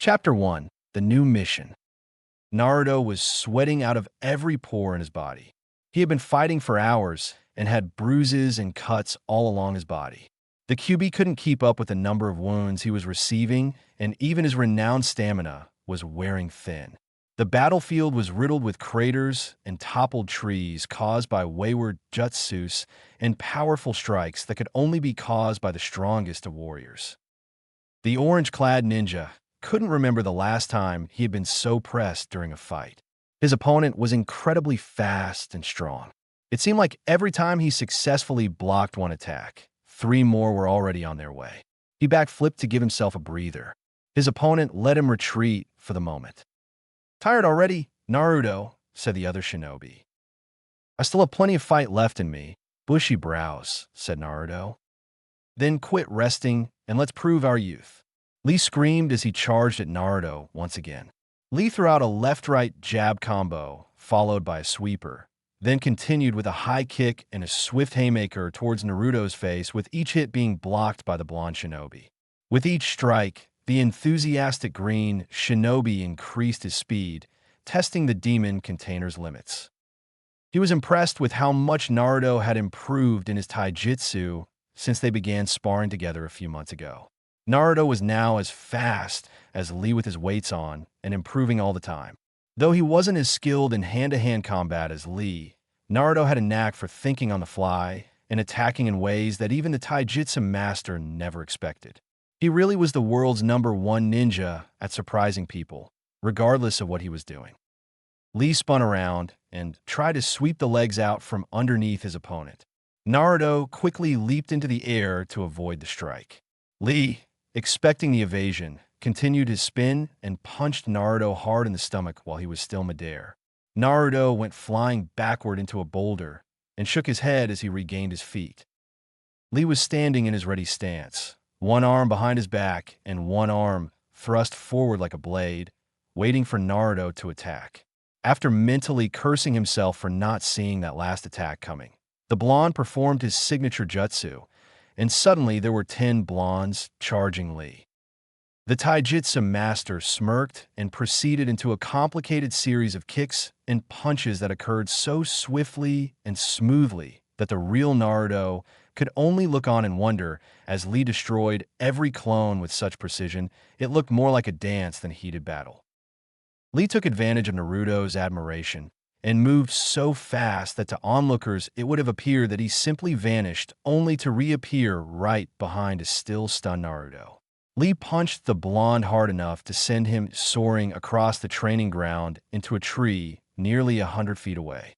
Chapter 1. The New Mission. Naruto was sweating out of every pore in his body. He had been fighting for hours and had bruises and cuts all along his body. The QB couldn't keep up with the number of wounds he was receiving, and even his renowned stamina was wearing thin. The battlefield was riddled with craters and toppled trees caused by wayward jutsus and powerful strikes that could only be caused by the strongest of warriors. The orange-clad ninja couldn't remember the last time he had been so pressed during a fight. His opponent was incredibly fast and strong. It seemed like every time he successfully blocked one attack, three more were already on their way. He backflipped to give himself a breather. His opponent let him retreat for the moment. "Tired already, Naruto," said the other shinobi. "I still have plenty of fight left in me." "Bushy brows," said Naruto. "Then quit resting and let's prove our youth." Lee screamed as he charged at Naruto once again. Lee threw out a left-right jab combo, followed by a sweeper, then continued with a high kick and a swift haymaker towards Naruto's face, with each hit being blocked by the blonde shinobi. With each strike, the enthusiastic green shinobi increased his speed, testing the demon container's limits. He was impressed with how much Naruto had improved in his taijutsu since they began sparring together a few months ago. Naruto was now as fast as Lee with his weights on and improving all the time. Though he wasn't as skilled in hand-to-hand combat as Lee, Naruto had a knack for thinking on the fly and attacking in ways that even the taijutsu master never expected. He really was the world's #1 ninja at surprising people, regardless of what he was doing. Lee spun around and tried to sweep the legs out from underneath his opponent. Naruto quickly leaped into the air to avoid the strike. Lee, expecting the evasion, continued his spin and punched Naruto hard in the stomach while he was still midair. Naruto went flying backward into a boulder and shook his head as he regained his feet. Lee was standing in his ready stance, one arm behind his back and one arm thrust forward like a blade, waiting for Naruto to attack. After mentally cursing himself for not seeing that last attack coming, the blonde performed his signature jutsu, and suddenly there were 10 blondes charging Lee. The taijutsu master smirked and proceeded into a complicated series of kicks and punches that occurred so swiftly and smoothly that the real Naruto could only look on and wonder as Lee destroyed every clone with such precision it looked more like a dance than a heated battle. Lee took advantage of Naruto's admiration and moved so fast that to onlookers it would have appeared that he simply vanished, only to reappear right behind a still stunned Naruto. Lee punched the blonde hard enough to send him soaring across the training ground into a tree nearly 100 feet away.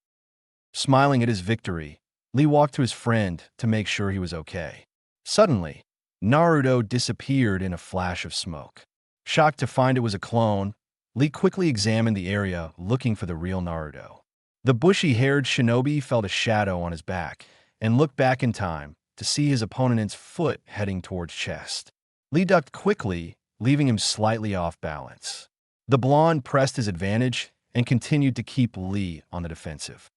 Smiling at his victory, Lee walked to his friend to make sure he was okay. Suddenly, Naruto disappeared in a flash of smoke. Shocked to find it was a clone, Lee quickly examined the area looking for the real Naruto. The bushy-haired shinobi felt a shadow on his back and looked back in time to see his opponent's foot heading towards chest. Lee ducked quickly, leaving him slightly off balance. The blonde pressed his advantage and continued to keep Lee on the defensive.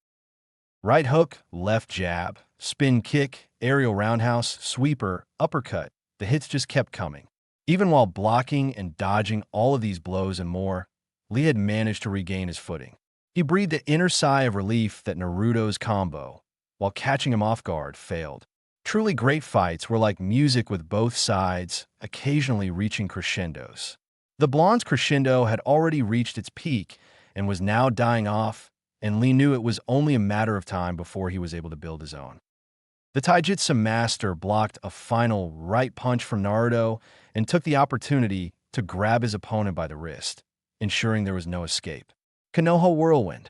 Right hook, left jab, spin kick, aerial roundhouse, sweeper, uppercut. The hits just kept coming. Even while blocking and dodging all of these blows and more, Lee had managed to regain his footing. He breathed the inner sigh of relief that Naruto's combo, while catching him off guard, failed. Truly great fights were like music, with both sides occasionally reaching crescendos. The blonde's crescendo had already reached its peak and was now dying off, and Lee knew it was only a matter of time before he was able to build his own. The taijutsu master blocked a final right punch from Naruto and took the opportunity to grab his opponent by the wrist, ensuring there was no escape. Konoha whirlwind.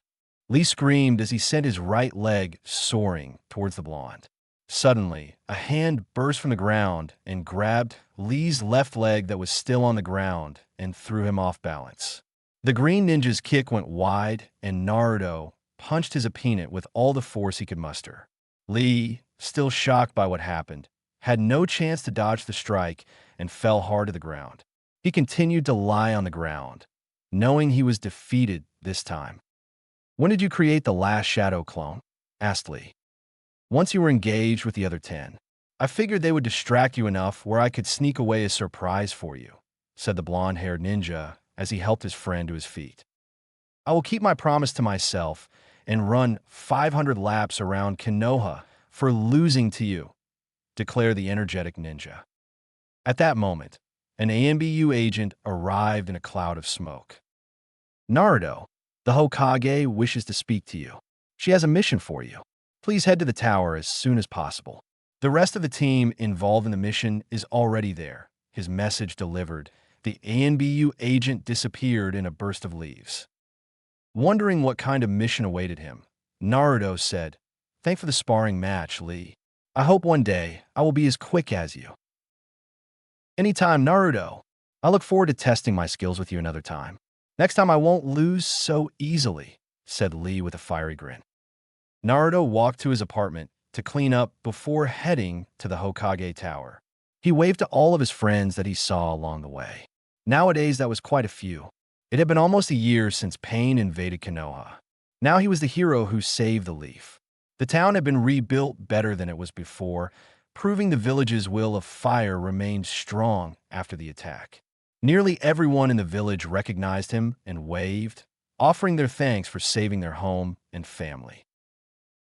Lee screamed as he sent his right leg soaring towards the blonde. Suddenly, a hand burst from the ground and grabbed Lee's left leg that was still on the ground and threw him off balance. The green ninja's kick went wide, and Naruto punched his opponent with all the force he could muster. Lee, still shocked by what happened, had no chance to dodge the strike and fell hard to the ground. He continued to lie on the ground, knowing he was defeated this time. "When did you create the last shadow clone?" asked Lee. "Once you were engaged with the other 10. I figured they would distract you enough where I could sneak away a surprise for you," said the blonde-haired ninja as he helped his friend to his feet. I will keep my promise to myself and run 500 laps around Konoha for losing to you, declared the energetic ninja. At that moment, an AMBU agent arrived in a cloud of smoke. Naruto, the Hokage wishes to speak to you. She has a mission for you. Please head to the tower as soon as possible. The rest of the team involved in the mission is already there. His message delivered. The ANBU agent disappeared in a burst of leaves. Wondering what kind of mission awaited him, Naruto said, "Thanks for the sparring match, Lee. I hope one day I will be as quick as you." "Anytime, Naruto. I look forward to testing my skills with you another time. Next time I won't lose so easily," said Lee with a fiery grin. Naruto walked to his apartment to clean up before heading to the Hokage Tower. He waved to all of his friends that he saw along the way. Nowadays, that was quite a few. It had been almost a year since Pain invaded Konoha. Now he was the hero who saved the leaf. The town had been rebuilt better than it was before, proving the village's will of fire remained strong after the attack. Nearly everyone in the village recognized him and waved, offering their thanks for saving their home and family.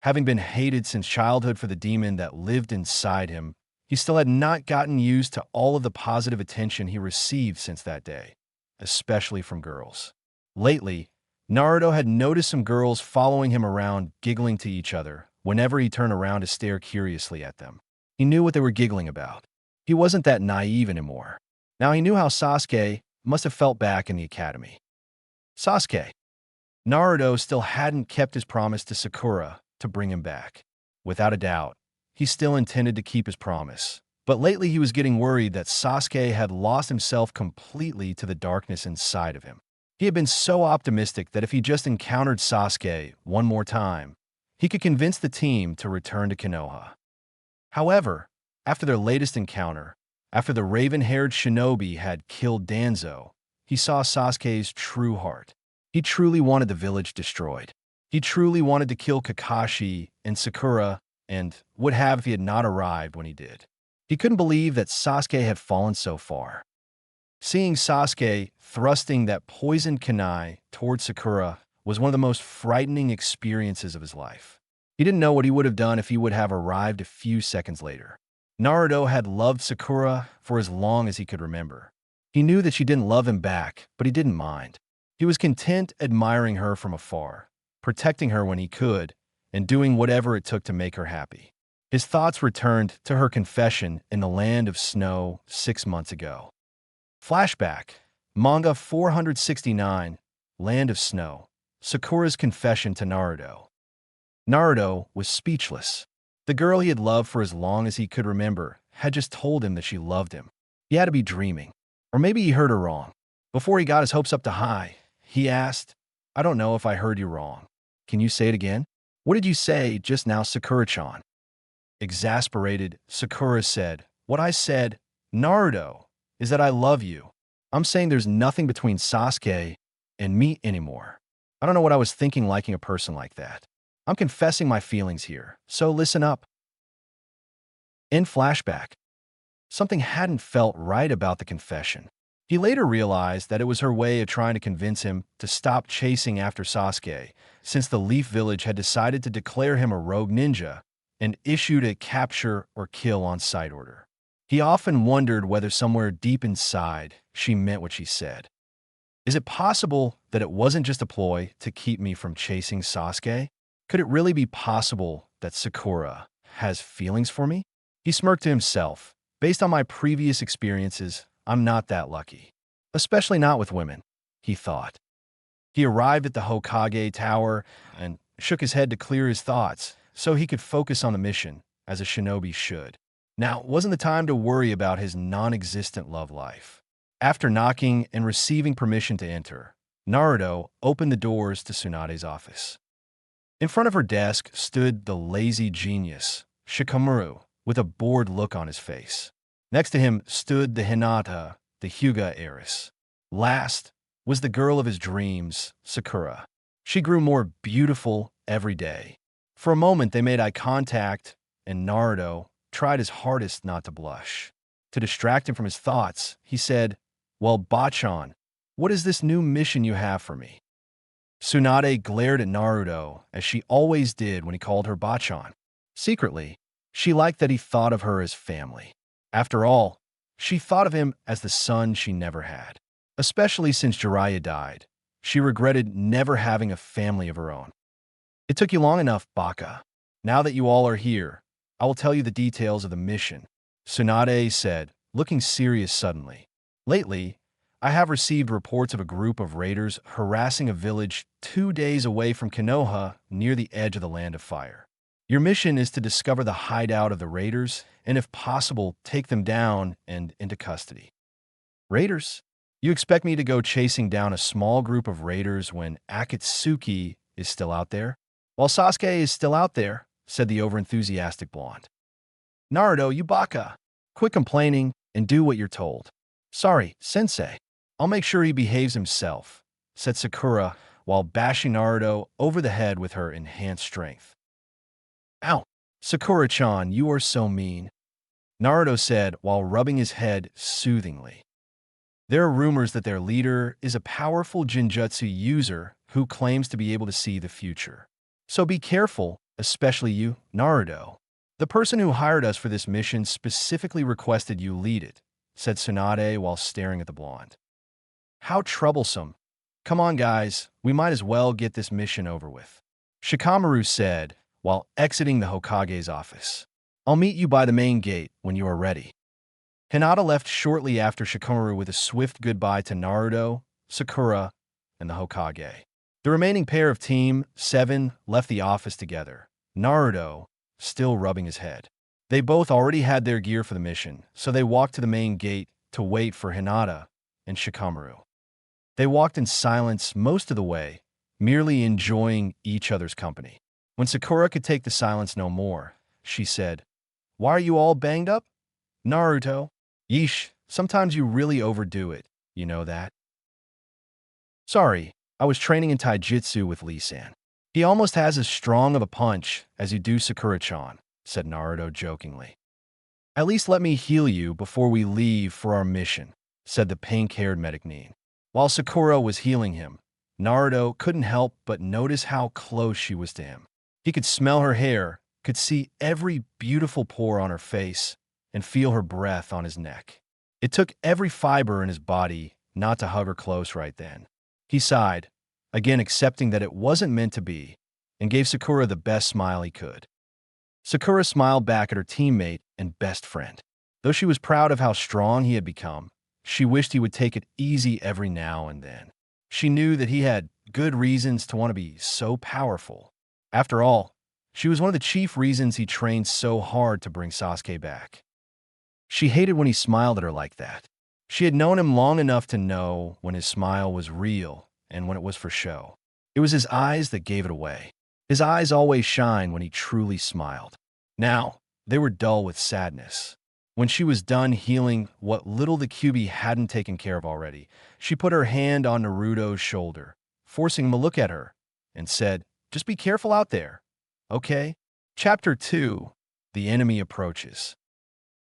Having been hated since childhood for the demon that lived inside him, he still had not gotten used to all of the positive attention he received since that day, especially from girls. Lately, Naruto had noticed some girls following him around, giggling to each other whenever he turned around to stare curiously at them. He knew what they were giggling about. He wasn't that naive anymore. Now he knew how Sasuke must have felt back in the academy. Sasuke. Naruto still hadn't kept his promise to Sakura to bring him back. Without a doubt, he still intended to keep his promise. But lately he was getting worried that Sasuke had lost himself completely to the darkness inside of him. He had been so optimistic that if he just encountered Sasuke one more time, he could convince the team to return to Konoha. However, after their latest encounter, after the raven-haired shinobi had killed Danzo, he saw Sasuke's true heart. He truly wanted the village destroyed. He truly wanted to kill Kakashi and Sakura and would have if he had not arrived when he did. He couldn't believe that Sasuke had fallen so far. Seeing Sasuke thrusting that poisoned kunai towards Sakura was one of the most frightening experiences of his life. He didn't know what he would have done if he would have arrived a few seconds later. Naruto had loved Sakura for as long as he could remember. He knew that she didn't love him back, but he didn't mind. He was content admiring her from afar, protecting her when he could, and doing whatever it took to make her happy. His thoughts returned to her confession in the land of snow 6 months ago. Flashback, Manga 469, Land of Snow, Sakura's confession to Naruto. Naruto was speechless. The girl he had loved for as long as he could remember had just told him that she loved him. He had to be dreaming. Or maybe he heard her wrong. Before he got his hopes up to high, he asked, "I don't know if I heard you wrong. Can you say it again? What did you say just now, Sakura-chan?" Exasperated, Sakura said, "What I said, Naruto, is that I love you. I'm saying there's nothing between Sasuke and me anymore. I don't know what I was thinking liking a person like that. I'm confessing my feelings here, so listen up." In flashback, something hadn't felt right about the confession. He later realized that it was her way of trying to convince him to stop chasing after Sasuke, since the Leaf Village had decided to declare him a rogue ninja and issued a capture or kill on sight order. He often wondered whether somewhere deep inside she meant what she said. Is it possible that it wasn't just a ploy to keep me from chasing Sasuke? Could it really be possible that Sakura has feelings for me? He smirked to himself. Based on my previous experiences, I'm not that lucky. Especially not with women, he thought. He arrived at the Hokage Tower and shook his head to clear his thoughts so he could focus on the mission, as a shinobi should. Now wasn't the time to worry about his non-existent love life. After knocking and receiving permission to enter, Naruto opened the doors to Tsunade's office. In front of her desk stood the lazy genius, Shikamaru, with a bored look on his face. Next to him stood the Hinata, the Hyuga heiress. Last was the girl of his dreams, Sakura. She grew more beautiful every day. For a moment, they made eye contact, and Naruto tried his hardest not to blush. To distract him from his thoughts, he said, Well, Bachan, what is this new mission you have for me? Tsunade glared at Naruto, as she always did when he called her Bachan. Secretly, she liked that he thought of her as family. After all, she thought of him as the son she never had. Especially since Jiraiya died, she regretted never having a family of her own. It took you long enough, Baka. Now that you all are here, I will tell you the details of the mission, Tsunade said, looking serious suddenly. Lately, I have received reports of a group of raiders harassing a village 2 days away from Konoha near the edge of the Land of Fire. Your mission is to discover the hideout of the raiders and, if possible, take them down and into custody. Raiders? You expect me to go chasing down a small group of raiders when Akatsuki is still out there? While Sasuke is still out there, said the overenthusiastic blonde. Naruto, you baka. Quit complaining and do what you're told. Sorry, sensei. I'll make sure he behaves himself, said Sakura while bashing Naruto over the head with her enhanced strength. Ow! Sakura-chan, you are so mean, Naruto said while rubbing his head soothingly. There are rumors that their leader is a powerful Jinjutsu user who claims to be able to see the future. So be careful, especially you, Naruto. The person who hired us for this mission specifically requested you lead it, said Tsunade while staring at the blonde. How troublesome. Come on, guys, we might as well get this mission over with, Shikamaru said while exiting the Hokage's office. I'll meet you by the main gate when you are ready. Hinata left shortly after Shikamaru with a swift goodbye to Naruto, Sakura, and the Hokage. The remaining pair of Team 7 left the office together, Naruto still rubbing his head. They both already had their gear for the mission, so they walked to the main gate to wait for Hinata and Shikamaru. They walked in silence most of the way, merely enjoying each other's company. When Sakura could take the silence no more, she said, "Why are you all banged up? Naruto, yeesh, sometimes you really overdo it, you know that?" Sorry, I was training in taijutsu with Lee-san. He almost has as strong of a punch as you do, Sakura-chan, said Naruto jokingly. At least let me heal you before we leave for our mission, said the pink-haired medic Nin. While Sakura was healing him, Naruto couldn't help but notice how close she was to him. He could smell her hair, could see every beautiful pore on her face, and feel her breath on his neck. It took every fiber in his body not to hug her close right then. He sighed, again accepting that it wasn't meant to be, and gave Sakura the best smile he could. Sakura smiled back at her teammate and best friend. Though she was proud of how strong he had become, she wished he would take it easy every now and then. She knew that he had good reasons to want to be so powerful. After all, she was one of the chief reasons he trained so hard to bring Sasuke back. She hated when he smiled at her like that. She had known him long enough to know when his smile was real and when it was for show. It was his eyes that gave it away. His eyes always shine when he truly smiled. Now, they were dull with sadness. When she was done healing what little the Kyuubi hadn't taken care of already, she put her hand on Naruto's shoulder, forcing him to look at her, and said, "Just be careful out there, okay?" Chapter 2, The Enemy Approaches.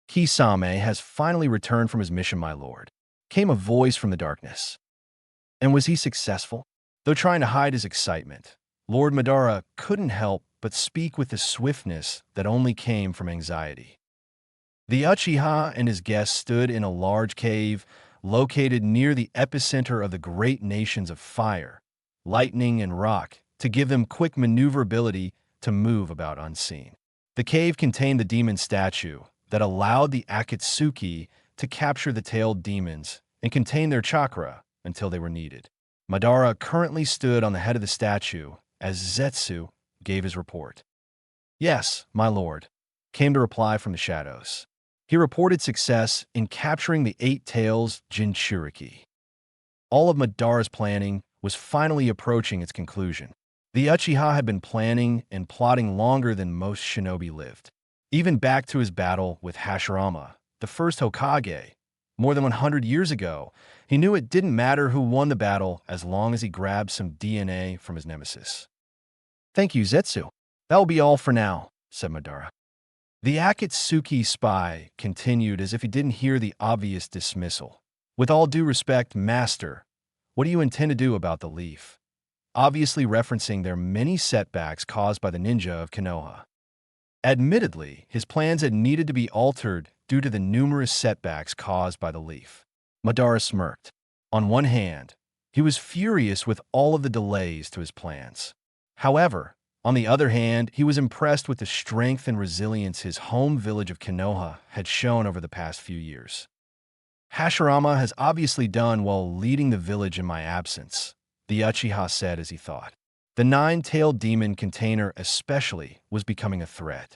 Kisame has finally returned from his mission, my lord, came a voice from the darkness. And was he successful? Though trying to hide his excitement, Lord Madara couldn't help but speak with the swiftness that only came from anxiety. The Uchiha and his guests stood in a large cave located near the epicenter of the great nations of fire, lightning, and rock to give them quick maneuverability to move about unseen. The cave contained the demon statue that allowed the Akatsuki to capture the tailed demons and contain their chakra until they were needed. Madara currently stood on the head of the statue as Zetsu gave his report. "Yes, my lord," came the reply from the shadows. He reported success in capturing the 8 tails Jinchuriki. All of Madara's planning was finally approaching its conclusion. The Uchiha had been planning and plotting longer than most shinobi lived. Even back to his battle with Hashirama, the first Hokage, more than 100 years ago, he knew it didn't matter who won the battle as long as he grabbed some DNA from his nemesis. "Thank you, Zetsu. That will be all for now," said Madara. The Akatsuki spy continued as if he didn't hear the obvious dismissal. With all due respect, Master, what do you intend to do about the leaf? Obviously referencing their many setbacks caused by the ninja of Konoha. Admittedly, his plans had needed to be altered due to the numerous setbacks caused by the leaf. Madara smirked. On one hand, he was furious with all of the delays to his plans. However, on the other hand, he was impressed with the strength and resilience his home village of Konoha had shown over the past few years. Hashirama has obviously done well leading the village in my absence, the Uchiha said as he thought. The nine-tailed demon container especially was becoming a threat.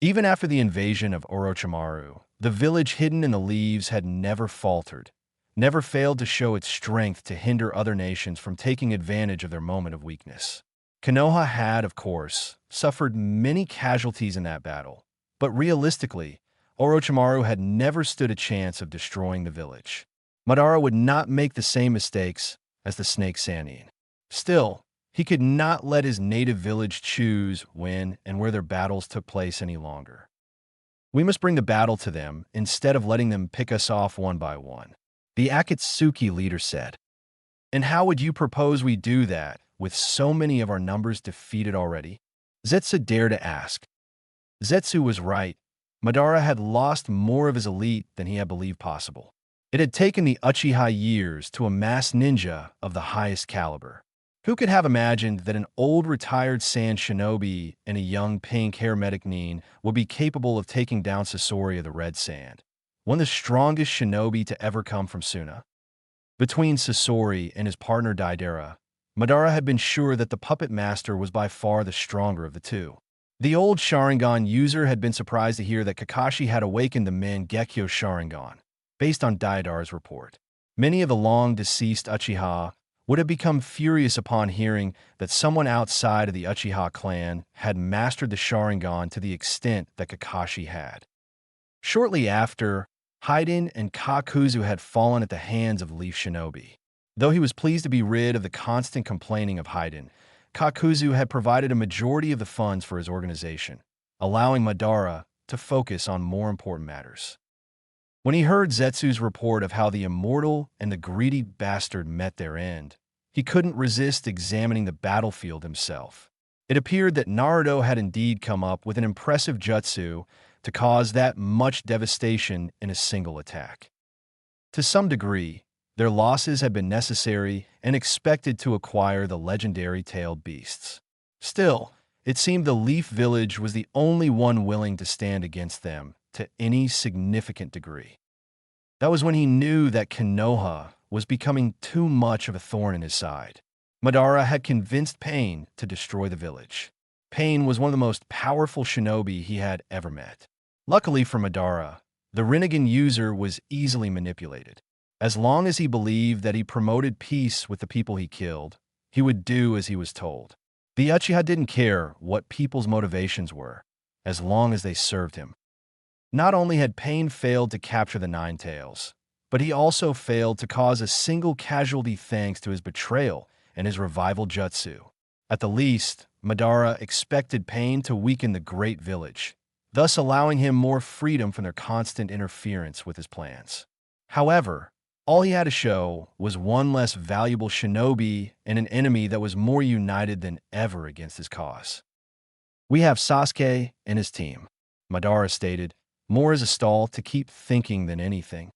Even after the invasion of Orochimaru, the village hidden in the leaves had never faltered, never failed to show its strength to hinder other nations from taking advantage of their moment of weakness. Konoha had, of course, suffered many casualties in that battle, but realistically, Orochimaru had never stood a chance of destroying the village. Madara would not make the same mistakes as the Snake Sannin. Still, he could not let his native village choose when and where their battles took place any longer. We must bring the battle to them instead of letting them pick us off one by one, the Akatsuki leader said. And how would you propose we do that, with so many of our numbers defeated already? Zetsu dared to ask. Zetsu was right. Madara had lost more of his elite than he had believed possible. It had taken the Uchiha years to amass ninja of the highest caliber. Who could have imagined that an old retired sand shinobi and a young pink hair medic Nin would be capable of taking down Sasori of the Red Sand, one of the strongest shinobi to ever come from Suna? Between Sasori and his partner Daidara, Madara had been sure that the puppet master was by far the stronger of the two. The old Sharingan user had been surprised to hear that Kakashi had awakened the Mangekyo Sharingan, based on Daidara's report. Many of the long-deceased Uchiha would have become furious upon hearing that someone outside of the Uchiha clan had mastered the Sharingan to the extent that Kakashi had. Shortly after, Haiden and Kakuzu had fallen at the hands of Leaf Shinobi. Though he was pleased to be rid of the constant complaining of Haiden, Kakuzu had provided a majority of the funds for his organization, allowing Madara to focus on more important matters. When he heard Zetsu's report of how the immortal and the greedy bastard met their end, he couldn't resist examining the battlefield himself. It appeared that Naruto had indeed come up with an impressive jutsu to cause that much devastation in a single attack. To some degree, their losses had been necessary and expected to acquire the legendary tailed beasts. Still, it seemed the Leaf Village was the only one willing to stand against them to any significant degree. That was when he knew that Konoha was becoming too much of a thorn in his side. Madara had convinced Pain to destroy the village. Pain was one of the most powerful shinobi he had ever met. Luckily for Madara, the Rinnegan user was easily manipulated. As long as he believed that he promoted peace with the people he killed, he would do as he was told. The Uchiha didn't care what people's motivations were, as long as they served him. Not only had Pain failed to capture the Nine Tails, but he also failed to cause a single casualty thanks to his betrayal and his revival jutsu. At the least, Madara expected Pain to weaken the Great Village, thus allowing him more freedom from their constant interference with his plans. However, all he had to show was one less valuable shinobi and an enemy that was more united than ever against his cause. We have Sasuke and his team, Madara stated, more as a stall to keep thinking than anything.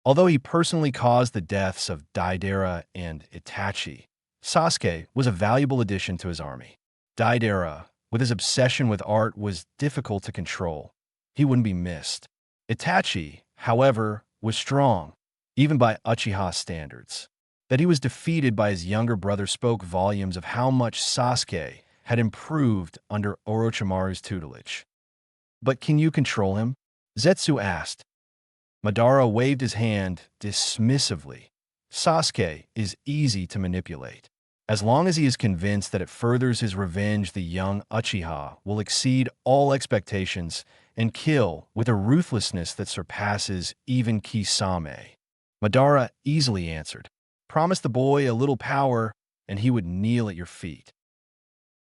Although he personally caused the deaths of Daidara and Itachi, Sasuke was a valuable addition to his army. Daidara, with his obsession with art, was difficult to control. He wouldn't be missed. Itachi, however, was strong, even by Uchiha standards. That he was defeated by his younger brother spoke volumes of how much Sasuke had improved under Orochimaru's tutelage. But can you control him? Zetsu asked. Madara waved his hand dismissively. Sasuke is easy to manipulate. As long as he is convinced that it furthers his revenge, the young Uchiha will exceed all expectations and kill with a ruthlessness that surpasses even Kisame. Madara easily answered. Promise the boy a little power, and he would kneel at your feet.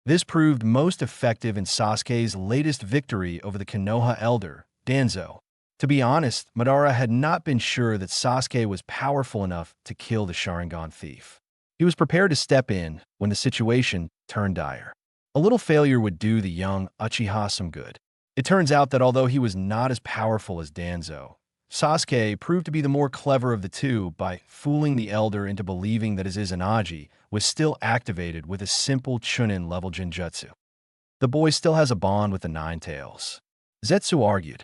This proved most effective in Sasuke's latest victory over the Konoha elder, Danzo. To be honest, Madara had not been sure that Sasuke was powerful enough to kill the Sharingan thief. He was prepared to step in when the situation turned dire. A little failure would do the young Uchiha some good. It turns out that although he was not as powerful as Danzo, Sasuke proved to be the more clever of the two by fooling the elder into believing that his Izanagi was still activated with a simple Chunin-level Genjutsu. The boy still has a bond with the Nine Tails. Zetsu argued.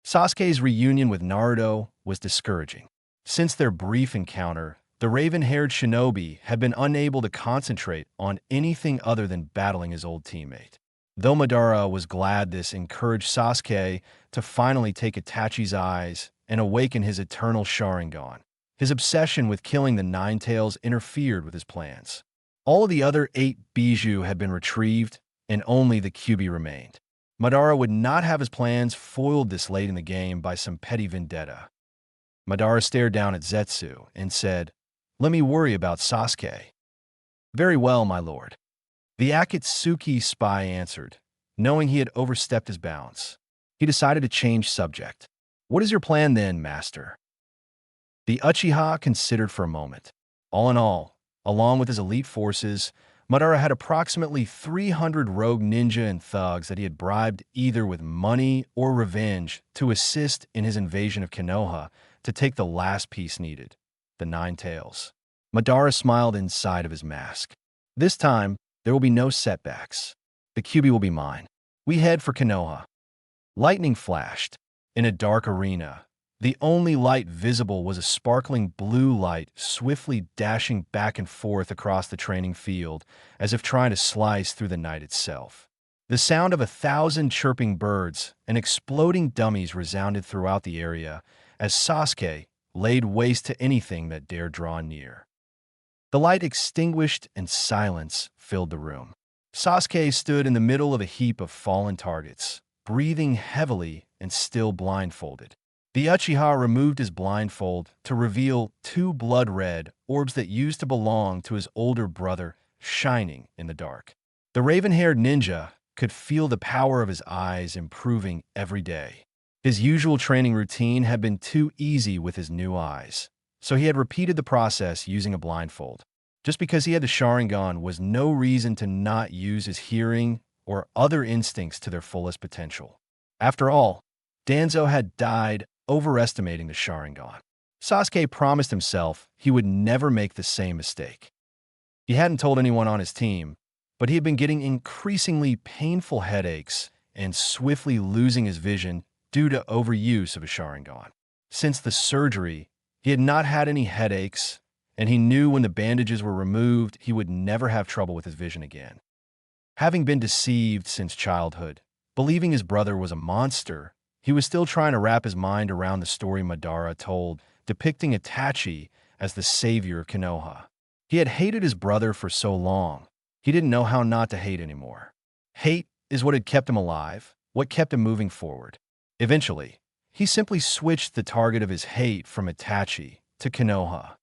Sasuke's reunion with Naruto was discouraging. Since their brief encounter, the raven-haired shinobi had been unable to concentrate on anything other than battling his old teammate. Though Madara was glad this encouraged Sasuke to finally take Itachi's eyes and awaken his eternal Sharingan, his obsession with killing the Nine Tails interfered with his plans. All of the other 8 Bijou had been retrieved, and only the Kyuubi remained. Madara would not have his plans foiled this late in the game by some petty vendetta. Madara stared down at Zetsu and said, "Let me worry about Sasuke." "Very well, my lord." The Akatsuki spy answered, knowing he had overstepped his bounds. He decided to change subject. "What is your plan then, master?" The Uchiha considered for a moment. All in all, along with his elite forces, Madara had approximately 300 rogue ninja and thugs that he had bribed either with money or revenge to assist in his invasion of Konoha to take the last piece needed, the Nine Tails. Madara smiled inside of his mask. "This time, there will be no setbacks. The Kyuubi will be mine. We head for Konoha." Lightning flashed. In a dark arena, the only light visible was a sparkling blue light swiftly dashing back and forth across the training field, as if trying to slice through the night itself. The sound of 1,000 chirping birds and exploding dummies resounded throughout the area as Sasuke laid waste to anything that dared draw near. The light extinguished and silence filled the room. Sasuke stood in the middle of a heap of fallen targets, breathing heavily and still blindfolded. The Uchiha removed his blindfold to reveal 2 blood-red orbs that used to belong to his older brother, shining in the dark. The raven-haired ninja could feel the power of his eyes improving every day. His usual training routine had been too easy with his new eyes, so he had repeated the process using a blindfold. Just because he had the Sharingan was no reason to not use his hearing or other instincts to their fullest potential. After all, Danzo had died overestimating the Sharingan. Sasuke promised himself he would never make the same mistake. He hadn't told anyone on his team, but he had been getting increasingly painful headaches and swiftly losing his vision due to overuse of a Sharingan. Since the surgery, he had not had any headaches, and he knew when the bandages were removed, he would never have trouble with his vision again. Having been deceived since childhood, believing his brother was a monster, he was still trying to wrap his mind around the story Madara told, depicting Itachi as the savior of Konoha. He had hated his brother for so long, he didn't know how not to hate anymore. Hate is what had kept him alive, what kept him moving forward. Eventually, he simply switched the target of his hate from Itachi to Konoha.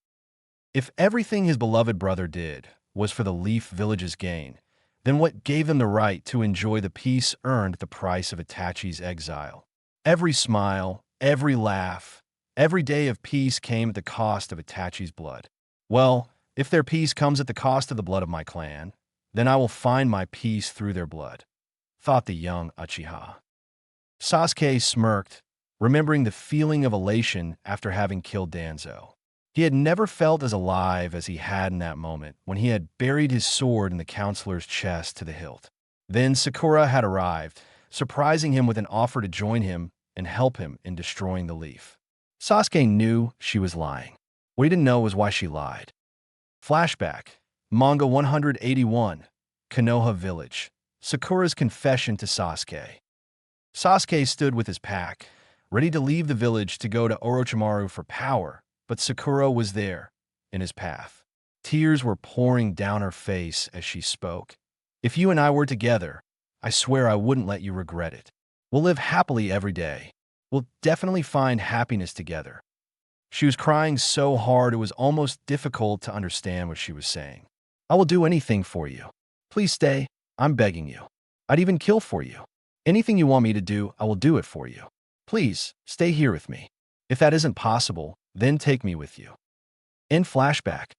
If everything his beloved brother did was for the Leaf Village's gain, then what gave them the right to enjoy the peace earned at the price of Itachi's exile? Every smile, every laugh, every day of peace came at the cost of Itachi's blood. Well, if their peace comes at the cost of the blood of my clan, then I will find my peace through their blood, thought the young Uchiha. Sasuke smirked, remembering the feeling of elation after having killed Danzo. He had never felt as alive as he had in that moment when he had buried his sword in the counselor's chest to the hilt. Then Sakura had arrived, surprising him with an offer to join him and help him in destroying the leaf. Sasuke knew she was lying. What he didn't know was why she lied. Flashback. Manga 181. Konoha Village. Sakura's confession to Sasuke. Sasuke stood with his pack, ready to leave the village to go to Orochimaru for power, but Sakura was there, in his path. Tears were pouring down her face as she spoke. "If you and I were together, I swear I wouldn't let you regret it. We'll live happily every day. We'll definitely find happiness together." She was crying so hard it was almost difficult to understand what she was saying. "I will do anything for you. Please stay. I'm begging you. I'd even kill for you. Anything you want me to do, I will do it for you." Please, stay here with me. If that isn't possible, then take me with you. In flashback,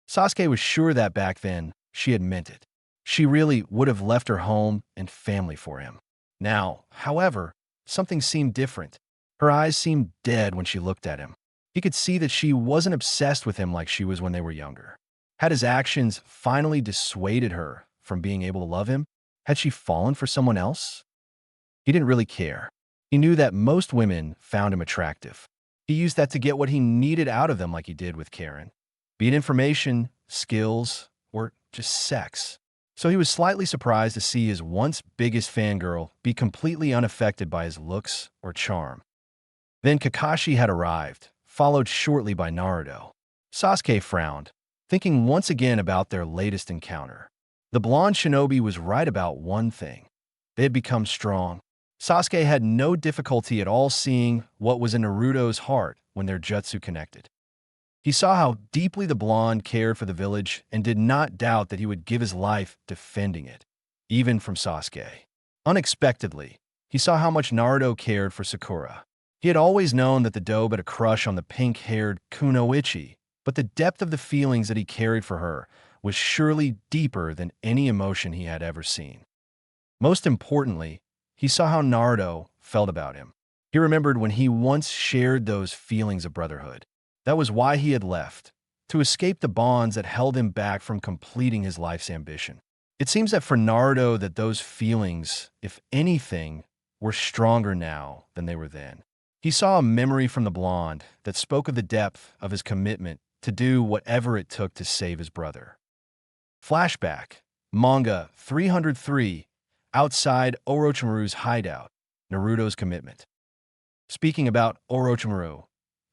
Sasuke was sure that back then, she had meant it. She really would have left her home and family for him. Now, however, something seemed different. Her eyes seemed dead when she looked at him. He could see that she wasn't obsessed with him like she was when they were younger. Had his actions finally dissuaded her from being able to love him? Had she fallen for someone else? He didn't really care. He knew that most women found him attractive. He used that to get what he needed out of them like he did with Karen, be it information, skills, or just sex. So he was slightly surprised to see his once biggest fangirl be completely unaffected by his looks or charm. Then Kakashi had arrived, followed shortly by Naruto. Sasuke frowned, thinking once again about their latest encounter. The blonde shinobi was right about one thing. They had become strong. Sasuke had no difficulty at all seeing what was in Naruto's heart when their jutsu connected. He saw how deeply the blonde cared for the village and did not doubt that he would give his life defending it, even from Sasuke. Unexpectedly, he saw how much Naruto cared for Sakura. He had always known that the dobe had a crush on the pink-haired Kunoichi, but the depth of the feelings that he carried for her was surely deeper than any emotion he had ever seen. Most importantly, he saw how Naruto felt about him. He remembered when he once shared those feelings of brotherhood. That was why he had left, to escape the bonds that held him back from completing his life's ambition. It seems that for Naruto that those feelings, if anything, were stronger now than they were then. He saw a memory from the blonde that spoke of the depth of his commitment to do whatever it took to save his brother. Flashback, manga 303, outside Orochimaru's hideout, Naruto's commitment. Speaking about Orochimaru,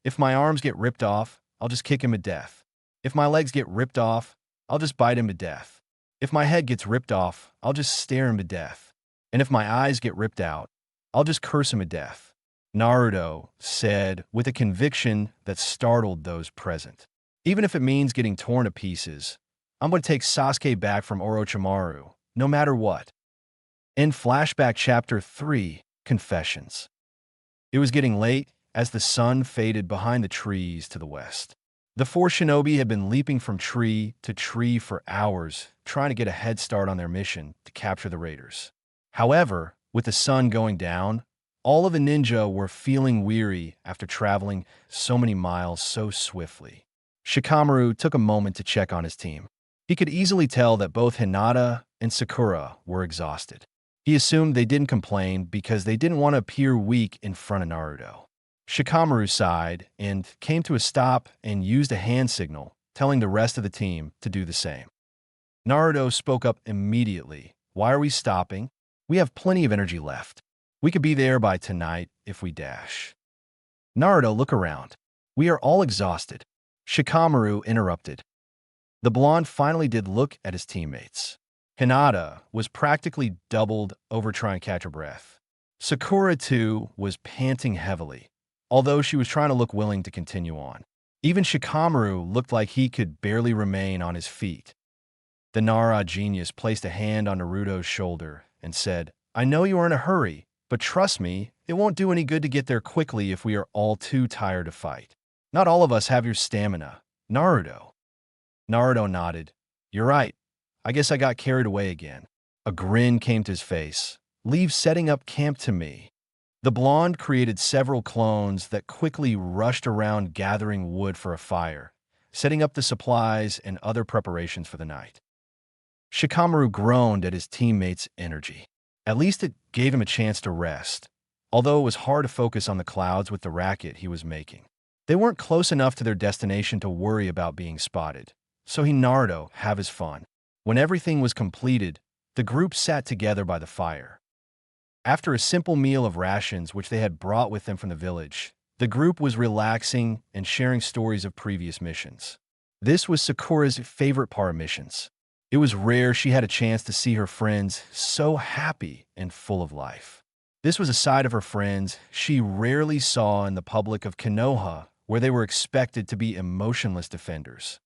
if my arms get ripped off, I'll just kick him to death. If my legs get ripped off, I'll just bite him to death. If my head gets ripped off, I'll just stare him to death. And if my eyes get ripped out, I'll just curse him to death. Naruto said with a conviction that startled those present. Even if it means getting torn to pieces, I'm going to take Sasuke back from Orochimaru, no matter what. In Flashback Chapter 3, Confessions. It was getting late as the sun faded behind the trees to the west. The four shinobi had been leaping from tree to tree for hours, trying to get a head start on their mission to capture the raiders. However, with the sun going down, all of the ninja were feeling weary after traveling so many miles so swiftly. Shikamaru took a moment to check on his team. He could easily tell that both Hinata and Sakura were exhausted. He assumed they didn't complain because they didn't want to appear weak in front of Naruto. Shikamaru sighed and came to a stop and used a hand signal, telling the rest of the team to do the same. Naruto spoke up immediately. Why are we stopping? We have plenty of energy left. We could be there by tonight if we dash. Naruto, look around. We are all exhausted. Shikamaru interrupted. The blonde finally did look at his teammates. Hinata was practically doubled over trying to catch her breath. Sakura, too, was panting heavily, although she was trying to look willing to continue on. Even Shikamaru looked like he could barely remain on his feet. The Nara genius placed a hand on Naruto's shoulder and said, I know you are in a hurry, but trust me, it won't do any good to get there quickly if we are all too tired to fight. Not all of us have your stamina, Naruto. Naruto nodded. You're right. I guess I got carried away again. A grin came to his face. Leave setting up camp to me. The blonde created several clones that quickly rushed around gathering wood for a fire, setting up the supplies and other preparations for the night. Shikamaru groaned at his teammates' energy. At least it gave him a chance to rest, although it was hard to focus on the clouds with the racket he was making. They weren't close enough to their destination to worry about being spotted, so he Naruto have his fun. When everything was completed, the group sat together by the fire. After a simple meal of rations which they had brought with them from the village, the group was relaxing and sharing stories of previous missions. This was Sakura's favorite part of missions. It was rare she had a chance to see her friends so happy and full of life. This was a side of her friends she rarely saw in the public of Konoha, where they were expected to be emotionless defenders.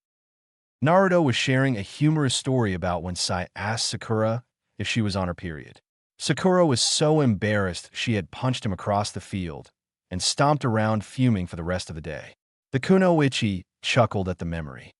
Naruto was sharing a humorous story about when Sai asked Sakura if she was on her period. Sakura was so embarrassed she had punched him across the field and stomped around fuming for the rest of the day. The kunoichi chuckled at the memory.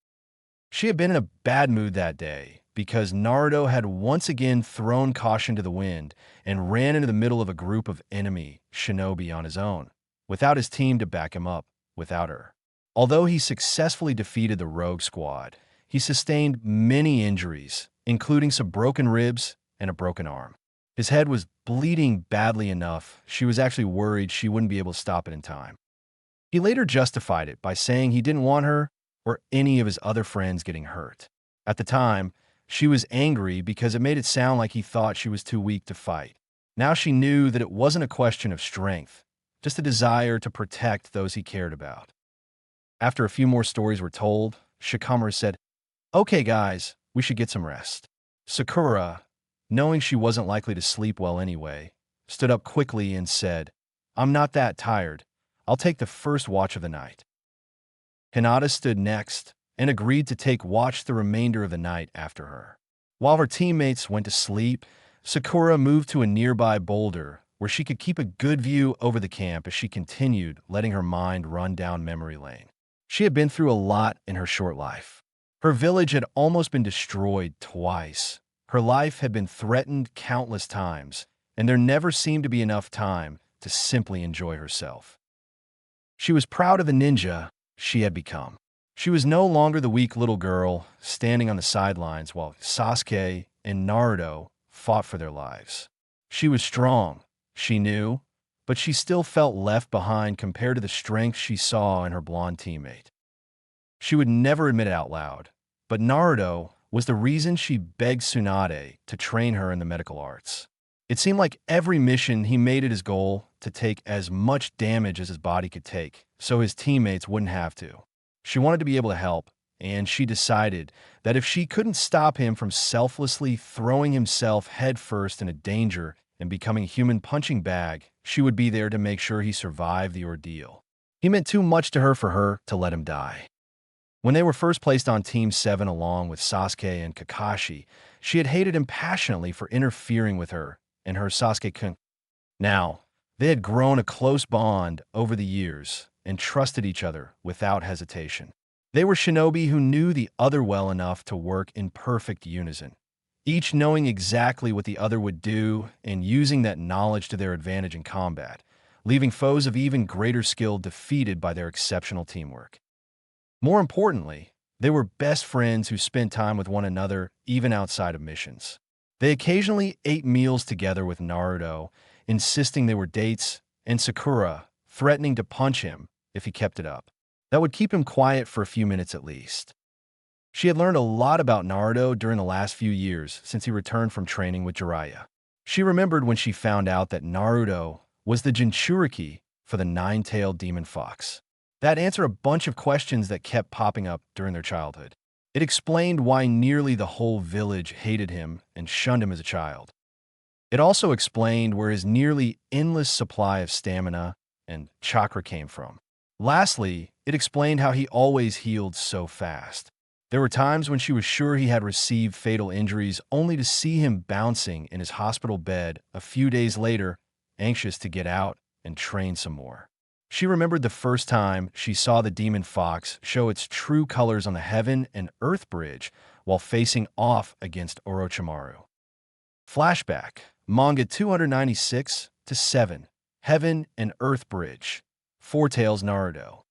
She had been in a bad mood that day because Naruto had once again thrown caution to the wind and ran into the middle of a group of enemy shinobi on his own, without his team to back him up, without her. Although he successfully defeated the rogue squad, he sustained many injuries, including some broken ribs and a broken arm. His head was bleeding badly enough, she was actually worried she wouldn't be able to stop it in time. He later justified it by saying he didn't want her or any of his other friends getting hurt. At the time, she was angry because it made it sound like he thought she was too weak to fight. Now she knew that it wasn't a question of strength, just a desire to protect those he cared about. After a few more stories were told, Shikamaru said, "Okay guys, we should get some rest." Sakura, knowing she wasn't likely to sleep well anyway, stood up quickly and said, "I'm not that tired. I'll take the first watch of the night." Hinata stood next and agreed to take watch the remainder of the night after her. While her teammates went to sleep, Sakura moved to a nearby boulder where she could keep a good view over the camp as she continued letting her mind run down memory lane. She had been through a lot in her short life. Her village had almost been destroyed twice. Her life had been threatened countless times, and there never seemed to be enough time to simply enjoy herself. She was proud of the ninja she had become. She was no longer the weak little girl standing on the sidelines while Sasuke and Naruto fought for their lives. She was strong, she knew, but she still felt left behind compared to the strength she saw in her blonde teammate. She would never admit it out loud, but Naruto was the reason she begged Tsunade to train her in the medical arts. It seemed like every mission he made it his goal to take as much damage as his body could take, so his teammates wouldn't have to. She wanted to be able to help, and she decided that if she couldn't stop him from selflessly throwing himself headfirst into danger and becoming a human punching bag, she would be there to make sure he survived the ordeal. He meant too much to her to let him die. When they were first placed on Team 7 along with Sasuke and Kakashi, she had hated him passionately for interfering with her and her Sasuke-kun. Now, they had grown a close bond over the years and trusted each other without hesitation. They were shinobi who knew the other well enough to work in perfect unison, each knowing exactly what the other would do and using that knowledge to their advantage in combat, leaving foes of even greater skill defeated by their exceptional teamwork. More importantly, they were best friends who spent time with one another even outside of missions. They occasionally ate meals together with Naruto, insisting they were dates, and Sakura, threatening to punch him if he kept it up. That would keep him quiet for a few minutes at least. She had learned a lot about Naruto during the last few years since he returned from training with Jiraiya. She remembered when she found out that Naruto was the Jinchuriki for the nine-tailed demon fox. That answered a bunch of questions that kept popping up during their childhood. It explained why nearly the whole village hated him and shunned him as a child. It also explained where his nearly endless supply of stamina and chakra came from. Lastly, it explained how he always healed so fast. There were times when she was sure he had received fatal injuries only to see him bouncing in his hospital bed a few days later, anxious to get out and train some more. She remembered the first time she saw the demon fox show its true colors on the Heaven and Earth Bridge while facing off against Orochimaru. Flashback, Manga 296-7, Heaven and Earth Bridge, Four Tails Naruto.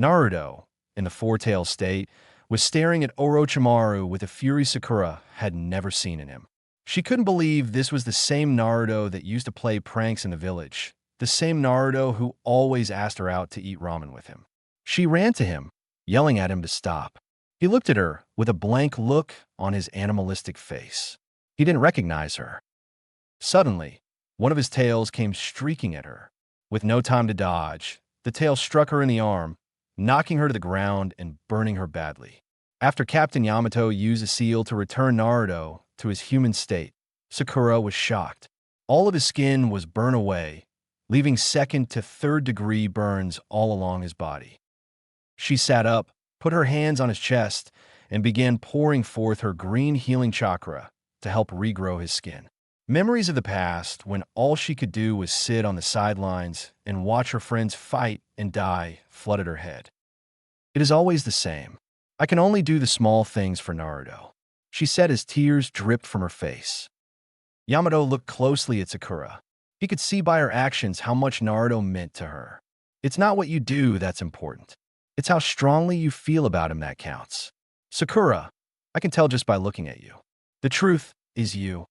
Naruto, in the Four Tails state, was staring at Orochimaru with a fury Sakura had never seen in him. She couldn't believe this was the same Naruto that used to play pranks in the village, the same Naruto who always asked her out to eat ramen with him. She ran to him, yelling at him to stop. He looked at her with a blank look on his animalistic face. He didn't recognize her. Suddenly, one of his tails came streaking at her. With no time to dodge, the tail struck her in the arm, knocking her to the ground and burning her badly. After Captain Yamato used a seal to return Naruto to his human state, Sakura was shocked. All of his skin was burned away, leaving second to third degree burns all along his body. She sat up, put her hands on his chest, and began pouring forth her green healing chakra to help regrow his skin. Memories of the past, when all she could do was sit on the sidelines and watch her friends fight and die, flooded her head. It is always the same. I can only do the small things for Naruto, she said as tears dripped from her face. Yamato looked closely at Sakura. He could see by her actions how much Naruto meant to her. It's not what you do that's important. It's how strongly you feel about him that counts. Sakura, I can tell just by looking at you. The truth is you.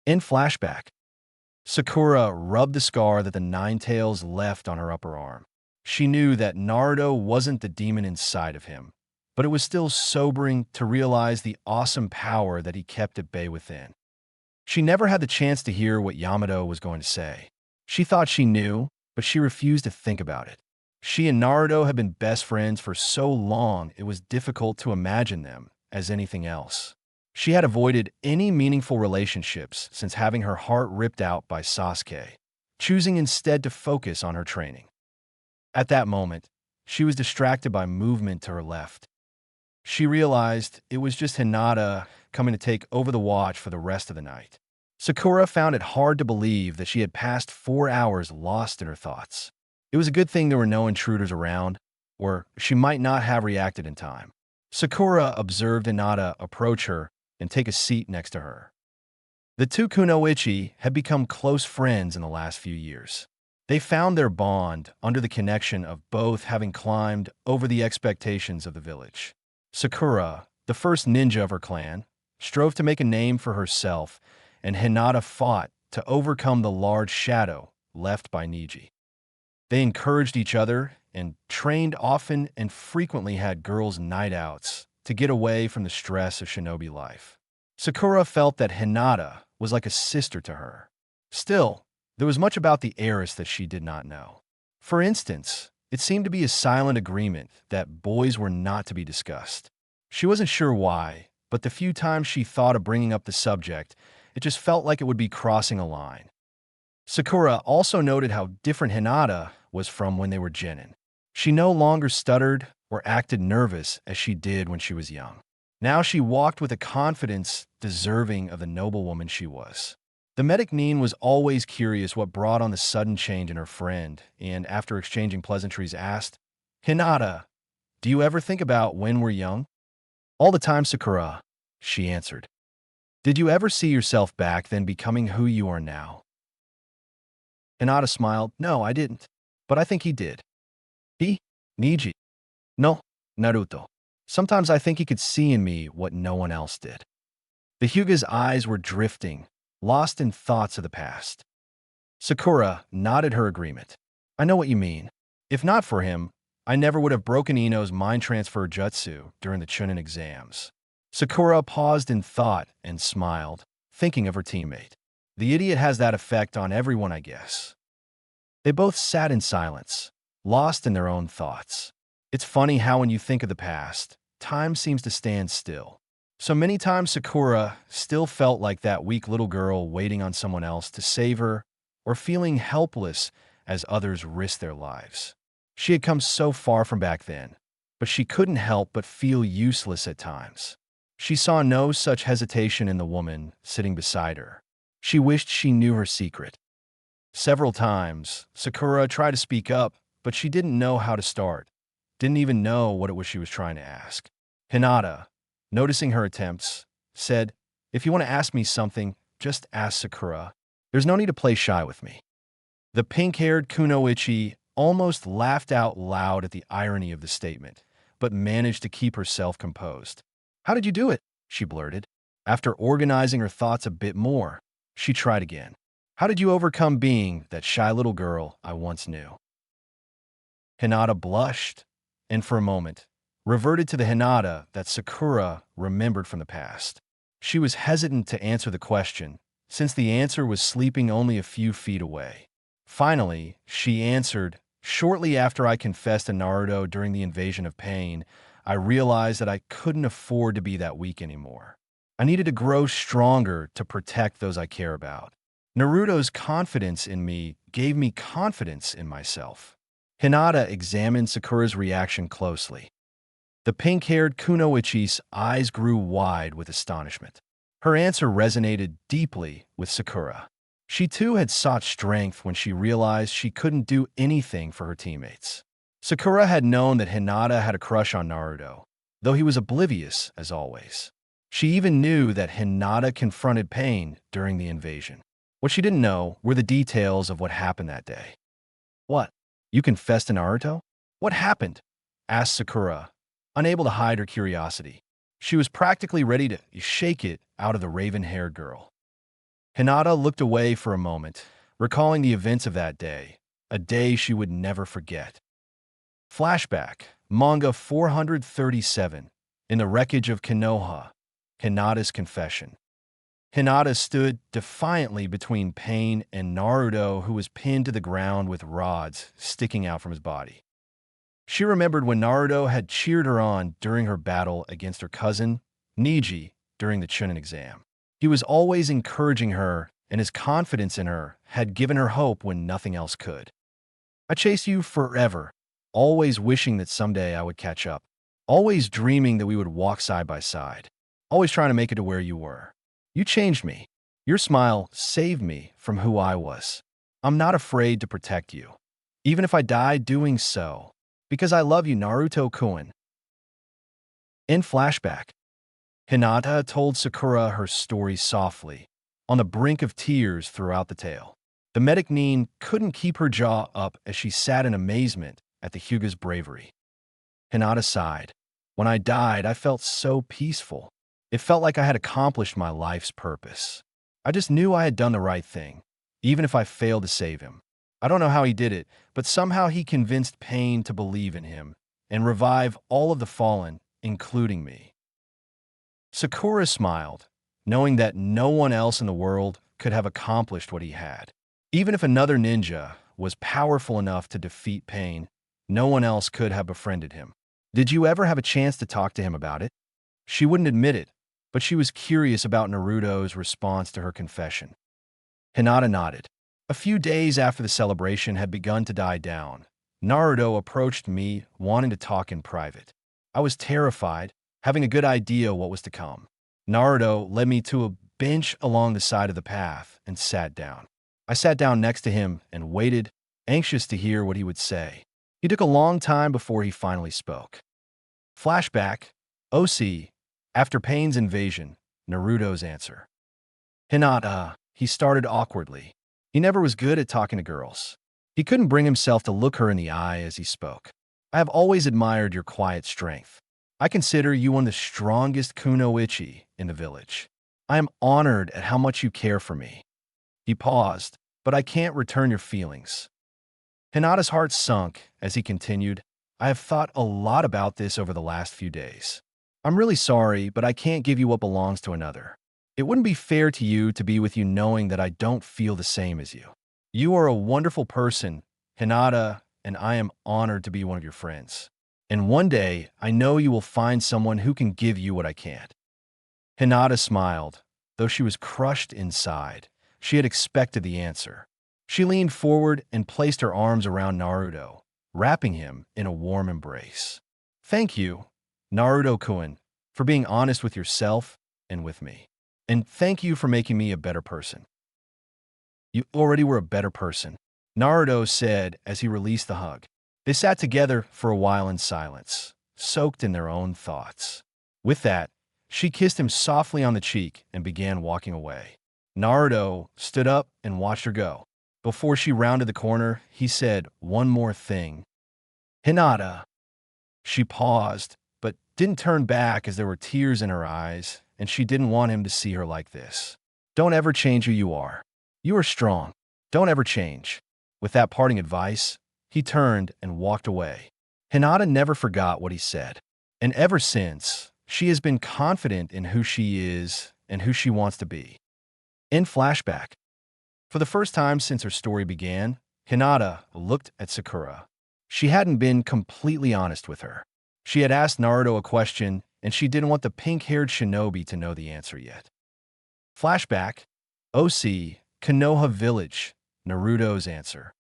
In flashback, Sakura rubbed the scar that the Nine Tails left on her upper arm. She knew that Naruto wasn't the demon inside of him, but it was still sobering to realize the awesome power that he kept at bay within. She never had the chance to hear what Yamato was going to say. She thought she knew, but she refused to think about it. She and Naruto had been best friends for so long it was difficult to imagine them as anything else. She had avoided any meaningful relationships since having her heart ripped out by Sasuke, choosing instead to focus on her training. At that moment, she was distracted by movement to her left. She realized it was just Hinata coming to take over the watch for the rest of the night. Sakura found it hard to believe that she had passed 4 hours lost in her thoughts. It was a good thing there were no intruders around, or she might not have reacted in time. Sakura observed Hinata approach her and take a seat next to her. The two kunoichi had become close friends in the last few years. They found their bond under the connection of both having climbed over the expectations of the village. Sakura, the first ninja of her clan, strove to make a name for herself, and Hinata fought to overcome the large shadow left by Neji. They encouraged each other and trained often and frequently had girls' night outs to get away from the stress of shinobi life. Sakura felt that Hinata was like a sister to her. Still, there was much about the heiress that she did not know. For instance, it seemed to be a silent agreement that boys were not to be discussed. She wasn't sure why, but the few times she thought of bringing up the subject, it just felt like it would be crossing a line. Sakura also noted how different Hinata was from when they were genin. She no longer stuttered or acted nervous as she did when she was young. Now she walked with a confidence deserving of the noblewoman she was. The medic Nin was always curious what brought on the sudden change in her friend, and after exchanging pleasantries asked, "Hinata, do you ever think about when we're young?" "All the time, Sakura," she answered. "Did you ever see yourself back then becoming who you are now?" Hinata smiled. "No, I didn't. But I think he did." "He? Neji?" "No, Naruto. Sometimes I think he could see in me what no one else did." The Hyuga's eyes were drifting, lost in thoughts of the past. Sakura nodded her agreement. "I know what you mean. If not for him, I never would have broken Ino's mind transfer jutsu during the Chunin exams." Sakura paused in thought and smiled, thinking of her teammate. The idiot has that effect on everyone, I guess. They both sat in silence, lost in their own thoughts. It's funny how when you think of the past, time seems to stand still. So many times Sakura still felt like that weak little girl waiting on someone else to save her or feeling helpless as others risked their lives. She had come so far from back then, but she couldn't help but feel useless at times. She saw no such hesitation in the woman sitting beside her. She wished she knew her secret. Several times, Sakura tried to speak up, but she didn't know how to start, didn't even know what it was she was trying to ask. Hinata, noticing her attempts, said, "If you want to ask me something, just ask Sakura. There's no need to play shy with me." The pink-haired kunoichi almost laughed out loud at the irony of the statement, but managed to keep herself composed. "How did you do it?" she blurted. After organizing her thoughts a bit more, she tried again. "How did you overcome being that shy little girl I once knew?" Hinata blushed, and for a moment, reverted to the Hinata that Sakura remembered from the past. She was hesitant to answer the question, since the answer was sleeping only a few feet away. Finally, she answered, "Shortly after I confessed to Naruto during the invasion of pain, I realized that I couldn't afford to be that weak anymore. I needed to grow stronger to protect those I care about. Naruto's confidence in me gave me confidence in myself." Hinata examined Sakura's reaction closely. The pink-haired kunoichi's eyes grew wide with astonishment. Her answer resonated deeply with Sakura. She too had sought strength when she realized she couldn't do anything for her teammates. Sakura had known that Hinata had a crush on Naruto, though he was oblivious as always. She even knew that Hinata confronted Pain during the invasion. What she didn't know were the details of what happened that day. "What? You confessed to Naruto? What happened?" asked Sakura, unable to hide her curiosity. She was practically ready to shake it out of the raven-haired girl. Hinata looked away for a moment, recalling the events of that day, a day she would never forget. Flashback, manga 437, in the wreckage of Konoha, Hinata's confession. Hinata stood defiantly between Pain and Naruto, who was pinned to the ground with rods sticking out from his body. She remembered when Naruto had cheered her on during her battle against her cousin, Niji, during the Chunin exam. He was always encouraging her, and his confidence in her had given her hope when nothing else could. "I chased you forever, always wishing that someday I would catch up, always dreaming that we would walk side by side, always trying to make it to where you were. You changed me. Your smile saved me from who I was. I'm not afraid to protect you, even if I die doing so, because I love you, Naruto-kun." In flashback, Hinata told Sakura her story softly, on the brink of tears throughout the tale. The medic Nin couldn't keep her jaw up as she sat in amazement at the Hyuga's bravery. Hinata sighed. "When I died, I felt so peaceful. It felt like I had accomplished my life's purpose. I just knew I had done the right thing, even if I failed to save him. I don't know how he did it, but somehow he convinced Pain to believe in him and revive all of the fallen, including me." Sakura smiled, knowing that no one else in the world could have accomplished what he had. Even if another ninja was powerful enough to defeat Pain, no one else could have befriended him. "Did you ever have a chance to talk to him about it?" She wouldn't admit it, but she was curious about Naruto's response to her confession. Hinata nodded. "A few days after the celebration had begun to die down, Naruto approached me wanting to talk in private. I was terrified, having a good idea what was to come. Naruto led me to a bench along the side of the path and sat down. I sat down next to him and waited, anxious to hear what he would say. He took a long time before he finally spoke." Flashback, OC, after Pain's invasion, Naruto's answer. "Hinata," he started awkwardly. He never was good at talking to girls. He couldn't bring himself to look her in the eye as he spoke. "I have always admired your quiet strength. I consider you one of the strongest kunoichi in the village. I am honored at how much you care for me." He paused, "But I can't return your feelings." Hinata's heart sunk as he continued, "I have thought a lot about this over the last few days. I'm really sorry, but I can't give you what belongs to another. It wouldn't be fair to you to be with you knowing that I don't feel the same as you. You are a wonderful person, Hinata, and I am honored to be one of your friends. And one day, I know you will find someone who can give you what I can't." Hinata smiled, though she was crushed inside. She had expected the answer. She leaned forward and placed her arms around Naruto, wrapping him in a warm embrace. "Thank you, Naruto-kun, for being honest with yourself and with me. And thank you for making me a better person." "You already were a better person," Naruto said as he released the hug. They sat together for a while in silence, soaked in their own thoughts. With that, she kissed him softly on the cheek and began walking away. Naruto stood up and watched her go. Before she rounded the corner, he said one more thing. "Hinata." She paused, but didn't turn back as there were tears in her eyes, and she didn't want him to see her like this. "Don't ever change who you are. You are strong. Don't ever change." With that parting advice, he turned and walked away. Hinata never forgot what he said, and ever since, she has been confident in who she is and who she wants to be. In flashback, for the first time since her story began, Hinata looked at Sakura. She hadn't been completely honest with her. She had asked Naruto a question, and she didn't want the pink-haired shinobi to know the answer yet. Flashback, OC, Konoha Village, Naruto's answer.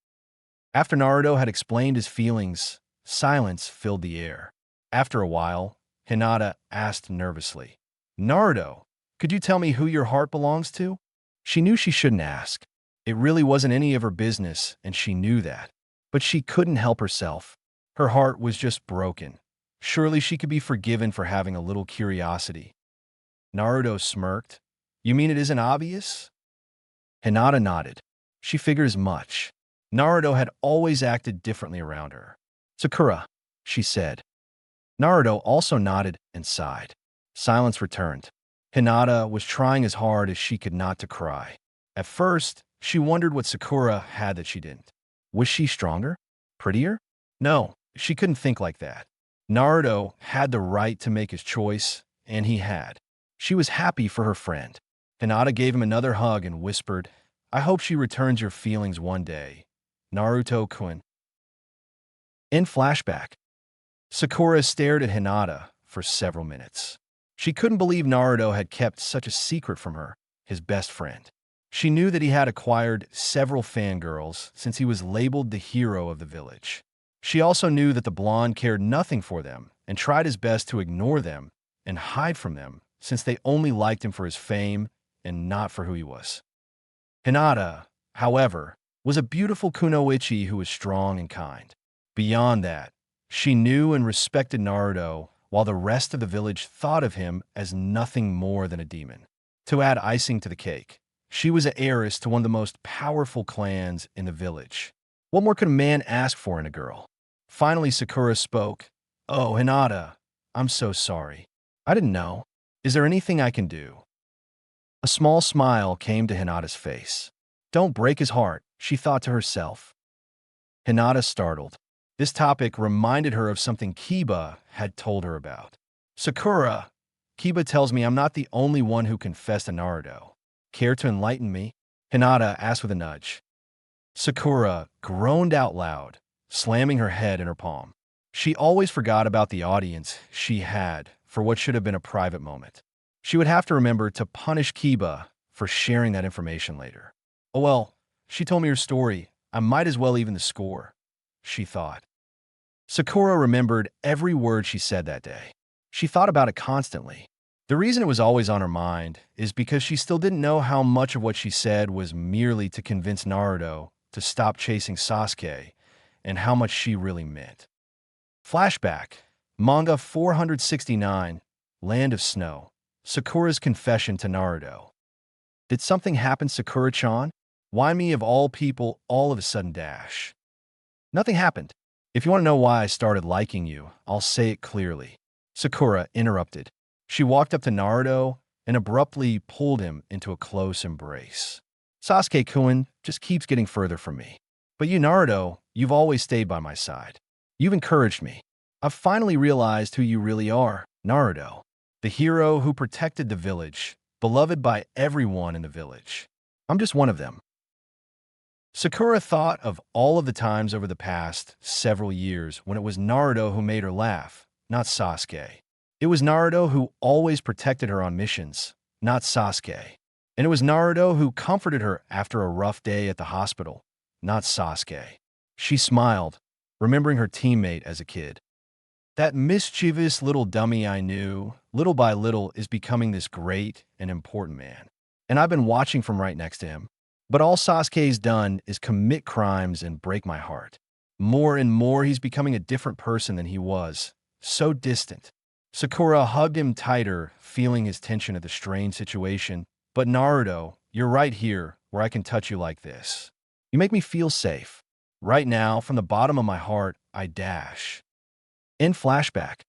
After Naruto had explained his feelings, silence filled the air. After a while, Hinata asked nervously, "Naruto, Could you tell me who your heart belongs to? She knew she shouldn't ask. It really wasn't any of her business, and she knew that. But she couldn't help herself. Her heart was just broken. Surely she could be forgiven for having a little curiosity. Naruto smirked. You mean it isn't obvious? Hinata nodded. She figures much. Naruto had always acted differently around her. Sakura, she said. Naruto also nodded and sighed. Silence returned. Hinata was trying as hard as she could not to cry. At first, she wondered what Sakura had that she didn't. Was she stronger? Prettier? No, she couldn't think like that. Naruto had the right to make his choice, and he had. She was happy for her friend. Hinata gave him another hug and whispered, I hope she returns your feelings one day. Naruto-kun. In flashback, Sakura stared at Hinata for several minutes. She couldn't believe Naruto had kept such a secret from her, his best friend. She knew that he had acquired several fangirls since he was labeled the hero of the village. She also knew that the blonde cared nothing for them and tried his best to ignore them and hide from them since they only liked him for his fame and not for who he was. Hinata, however, was a beautiful kunoichi who was strong and kind. Beyond that, she knew and respected Naruto, while the rest of the village thought of him as nothing more than a demon. To add icing to the cake, she was an heiress to one of the most powerful clans in the village. What more could a man ask for in a girl? Finally, Sakura spoke. Oh, Hinata, I'm so sorry. I didn't know. Is there anything I can do? A small smile came to Hinata's face. Don't break his heart, she thought to herself. Hinata startled. This topic reminded her of something Kiba had told her about. Sakura, Kiba tells me I'm not the only one who confessed to Naruto. Care to enlighten me? Hinata asked with a nudge. Sakura groaned out loud, slamming her head in her palm. She always forgot about the audience she had for what should have been a private moment. She would have to remember to punish Kiba for sharing that information later. Oh well, she told me her story. I might as well even the score, she thought. Sakura remembered every word she said that day. She thought about it constantly. The reason it was always on her mind is because she still didn't know how much of what she said was merely to convince Naruto to stop chasing Sasuke and how much she really meant. Flashback, Manga 469, Land of Snow, Sakura's confession to Naruto. Did something happen, Sakura-chan? Why me of all people all of a sudden dash? Nothing happened. If you want to know why I started liking you, I'll say it clearly. Sakura interrupted. She walked up to Naruto and abruptly pulled him into a close embrace. Sasuke-kun just keeps getting further from me. But you, Naruto, you've always stayed by my side. You've encouraged me. I've finally realized who you really are, Naruto. The hero who protected the village, beloved by everyone in the village. I'm just one of them. Sakura thought of all of the times over the past several years when it was Naruto who made her laugh, not Sasuke. It was Naruto who always protected her on missions, not Sasuke. And it was Naruto who comforted her after a rough day at the hospital, not Sasuke. She smiled, remembering her teammate as a kid. That mischievous little dummy I knew, little by little, is becoming this great and important man. And I've been watching from right next to him. But all Sasuke's done is commit crimes and break my heart. More and more, he's becoming a different person than he was, so distant. Sakura hugged him tighter, feeling his tension at the strained situation. But Naruto, you're right here, where I can touch you like this. You make me feel safe. Right now, from the bottom of my heart, I dash. In flashback,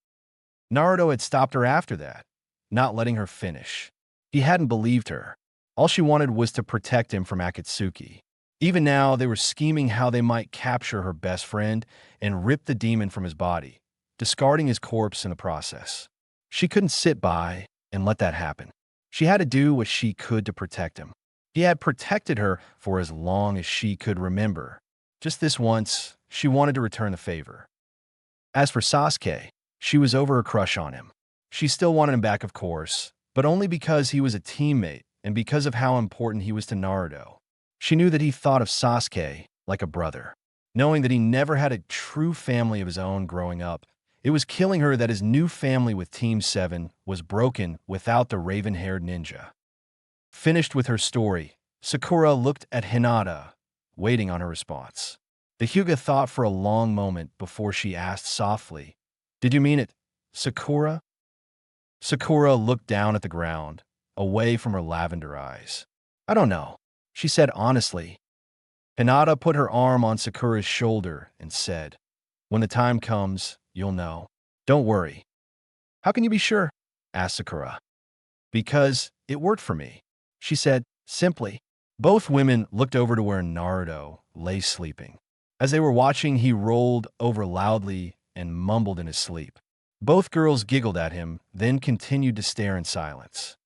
Naruto had stopped her after that, not letting her finish. He hadn't believed her. All she wanted was to protect him from Akatsuki. Even now, they were scheming how they might capture her best friend and rip the demon from his body, discarding his corpse in the process. She couldn't sit by and let that happen. She had to do what she could to protect him. He had protected her for as long as she could remember. Just this once, she wanted to return the favor. As for Sasuke, she was over her crush on him. She still wanted him back, of course, but only because he was a teammate and because of how important he was to Naruto. She knew that he thought of Sasuke like a brother. Knowing that he never had a true family of his own growing up, It was killing her that his new family with Team 7 was broken without the raven-haired ninja. Finished with her story, Sakura looked at Hinata, waiting on her response. The Hyuga thought for a long moment before she asked softly, "Did you mean it, Sakura?" Sakura looked down at the ground, away from her lavender eyes. "I don't know," she said honestly. Hinata put her arm on Sakura's shoulder and said, "When the time comes, you'll know. Don't worry." "How can you be sure?" asked Sakura. "Because it worked for me," she said simply. Both women looked over to where Naruto lay sleeping. As they were watching, he rolled over loudly and mumbled in his sleep. Both girls giggled at him, then continued to stare in silence.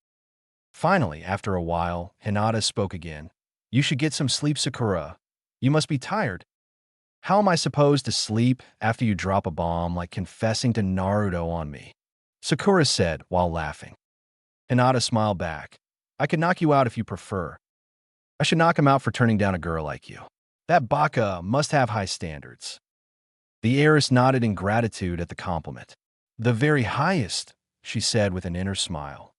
Finally, after a while, Hinata spoke again. "You should get some sleep, Sakura. You must be tired." "How am I supposed to sleep after you drop a bomb like confessing to Naruto on me?" Sakura said while laughing. Hinata smiled back. "I could knock you out if you prefer. I should knock him out for turning down a girl like you. That baka must have high standards." The heiress nodded in gratitude at the compliment. "The very highest," she said with an inner smile.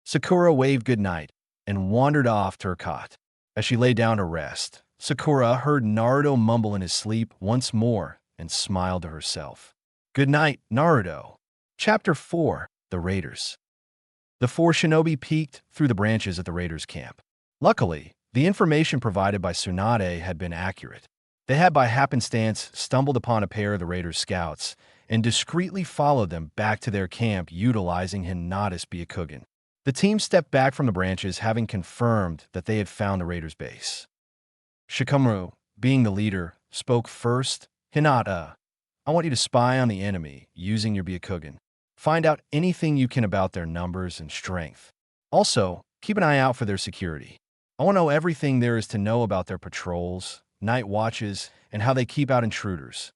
Sakura waved goodnight and wandered off to her cot. As she lay down to rest, Sakura heard Naruto mumble in his sleep once more and smiled to herself. "Good night, Naruto." Chapter 4: The Raiders. The four shinobi peeked through the branches at the raiders' camp. Luckily, the information provided by Tsunade had been accurate. They had by happenstance stumbled upon a pair of the raiders' scouts and discreetly followed them back to their camp utilizing Hinata's Byakugan. The team stepped back from the branches having confirmed that they had found the raiders' base. Shikamaru, being the leader, spoke first. "Hinata, I want you to spy on the enemy using your Byakugan. Find out anything you can about their numbers and strength. Also, keep an eye out for their security. I want to know everything there is to know about their patrols, night watches, and how they keep out intruders."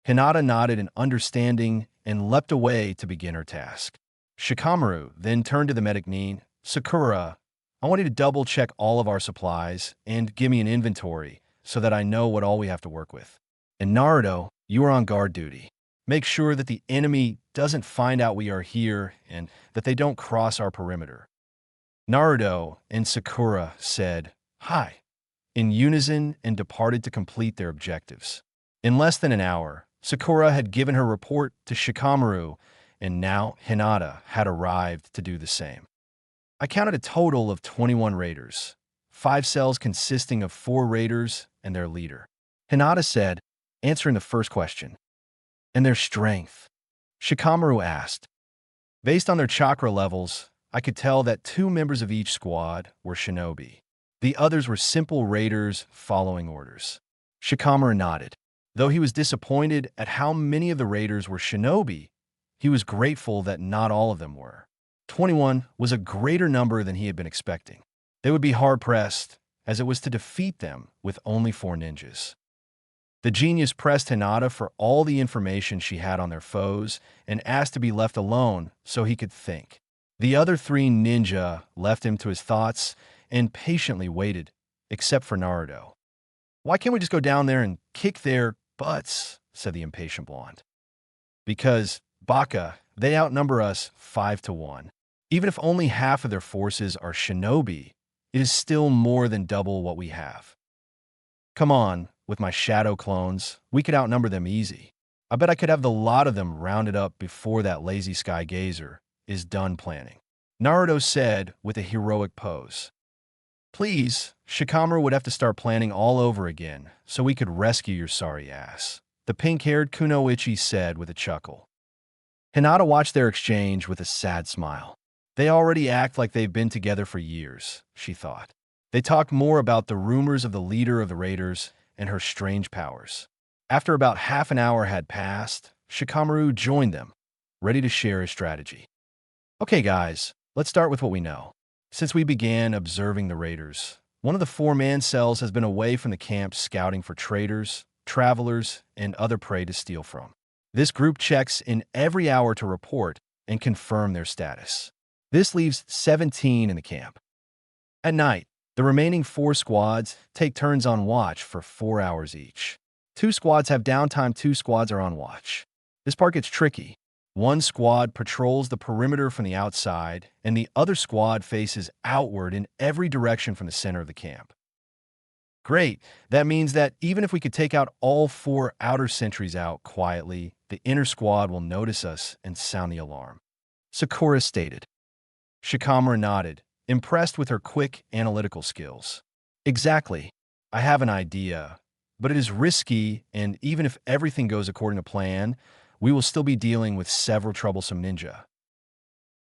Hinata nodded in understanding and leapt away to begin her task. Shikamaru then turned to the medic Nin. "Sakura, I want you to double-check all of our supplies and give me an inventory so that I know what all we have to work with. And Naruto, you are on guard duty. Make sure that the enemy doesn't find out we are here and that they don't cross our perimeter." Naruto and Sakura said, "Hi," in unison and departed to complete their objectives. In less than an hour, Sakura had given her report to Shikamaru, and now Hinata had arrived to do the same. "I counted a total of 21 raiders, 5 cells consisting of 4 raiders and their leader," Hinata said, answering the first question. "And their strength?" Shikamaru asked. "Based on their chakra levels, I could tell that 2 members of each squad were shinobi. The others were simple raiders following orders." Shikamaru nodded. Though he was disappointed at how many of the raiders were shinobi, he was grateful that not all of them were. 21 was a greater number than he had been expecting. They would be hard-pressed, as it was to defeat them with only 4 ninjas. The genius pressed Hinata for all the information she had on their foes and asked to be left alone so he could think. The other 3 ninja left him to his thoughts and patiently waited, except for Naruto. "Why can't we just go down there and kick their butts?" said the impatient blonde. "Because, baka, they outnumber us 5-1. Even if only half of their forces are shinobi, it is still more than double what we have. Come on, with my shadow clones, we could outnumber them easy. I bet I could have the lot of them rounded up before that lazy sky gazer is done planning," Naruto said with a heroic pose. "Please, Shikamaru would have to start planning all over again so we could rescue your sorry ass," the pink-haired Kunoichi said with a chuckle. Hinata watched their exchange with a sad smile. They already act like they've been together for years, she thought. They talked more about the rumors of the leader of the raiders and her strange powers. After about half an hour had passed, Shikamaru joined them, ready to share his strategy. "Okay, guys, let's start with what we know. Since we began observing the raiders, one of the 4-man cells has been away from the camp scouting for traders, travelers, and other prey to steal from. This group checks in every hour to report and confirm their status. This leaves 17 in the camp. At night, the remaining 4 squads take turns on watch for 4 hours each. 2 squads have downtime, 2 squads are on watch. This part gets tricky. One squad patrols the perimeter from the outside, and the other squad faces outward in every direction from the center of the camp. Great. That means that even if we could take out all four outer sentries out quietly, the inner squad will notice us and sound the alarm. Sakura stated. Shikamaru nodded, impressed with her quick analytical skills. Exactly. I have an idea, but it is risky, and even if everything goes according to plan, we will still be dealing with several troublesome ninja.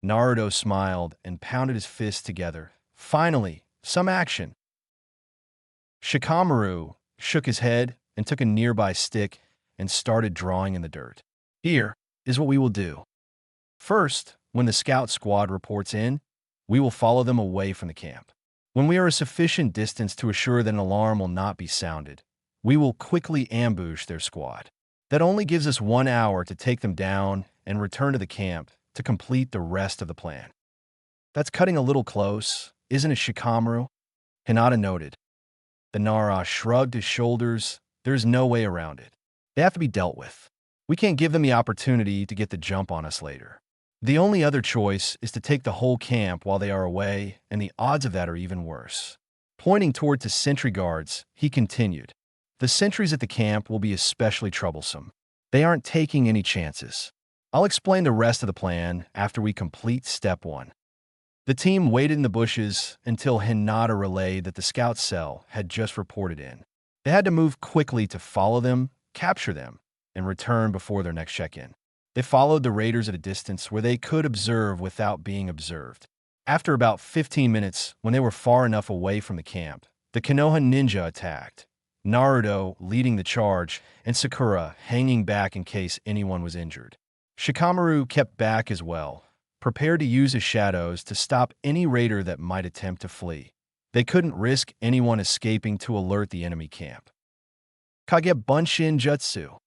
Naruto smiled and pounded his fists together. Finally, some action. Shikamaru shook his head and took a nearby stick and started drawing in the dirt. Here is what we will do. First, when the scout squad reports in, we will follow them away from the camp. When we are a sufficient distance to assure that an alarm will not be sounded, we will quickly ambush their squad. That only gives us 1 hour to take them down and return to the camp to complete the rest of the plan. That's cutting a little close, isn't it, Shikamaru? Hinata noted. The Nara shrugged his shoulders. There's no way around it. They have to be dealt with. We can't give them the opportunity to get the jump on us later. The only other choice is to take the whole camp while they are away, and the odds of that are even worse. Pointing toward the sentry guards, he continued. The sentries at the camp will be especially troublesome. They aren't taking any chances. I'll explain the rest of the plan after we complete step 1. The team waited in the bushes until Hinata relayed that the scout cell had just reported in. They had to move quickly to follow them, capture them, and return before their next check-in. They followed the raiders at a distance where they could observe without being observed. After about 15 minutes, when they were far enough away from the camp, the Konoha ninja attacked, Naruto leading the charge and Sakura hanging back in case anyone was injured. Shikamaru kept back as well, prepared to use his shadows to stop any raider that might attempt to flee. They couldn't risk anyone escaping to alert the enemy camp. Kage Bunshin Jutsu.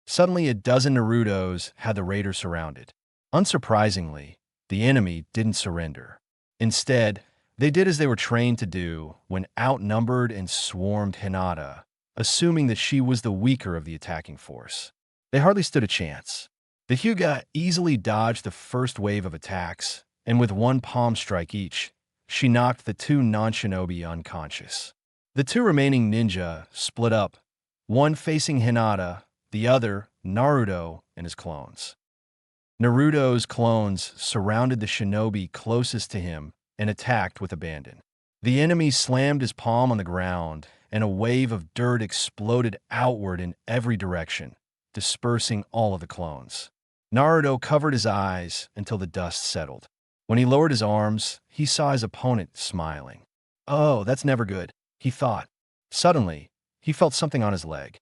Suddenly, a dozen Narutos had the raiders surrounded. Unsurprisingly, the enemy didn't surrender. Instead, they did as they were trained to do when outnumbered and swarmed Hinata, assuming that she was the weaker of the attacking force. They hardly stood a chance. The Hyuga easily dodged the first wave of attacks, and with one palm strike each, she knocked the two non-shinobi unconscious. The two remaining ninja split up, one facing Hinata, the other Naruto and his clones. Naruto's clones surrounded the shinobi closest to him and attacked with abandon. The enemy slammed his palm on the ground, and a wave of dirt exploded outward in every direction, dispersing all of the clones. Naruto covered his eyes until the dust settled. When he lowered his arms, he saw his opponent smiling. Oh, that's never good, he thought. Suddenly, he felt something on his leg.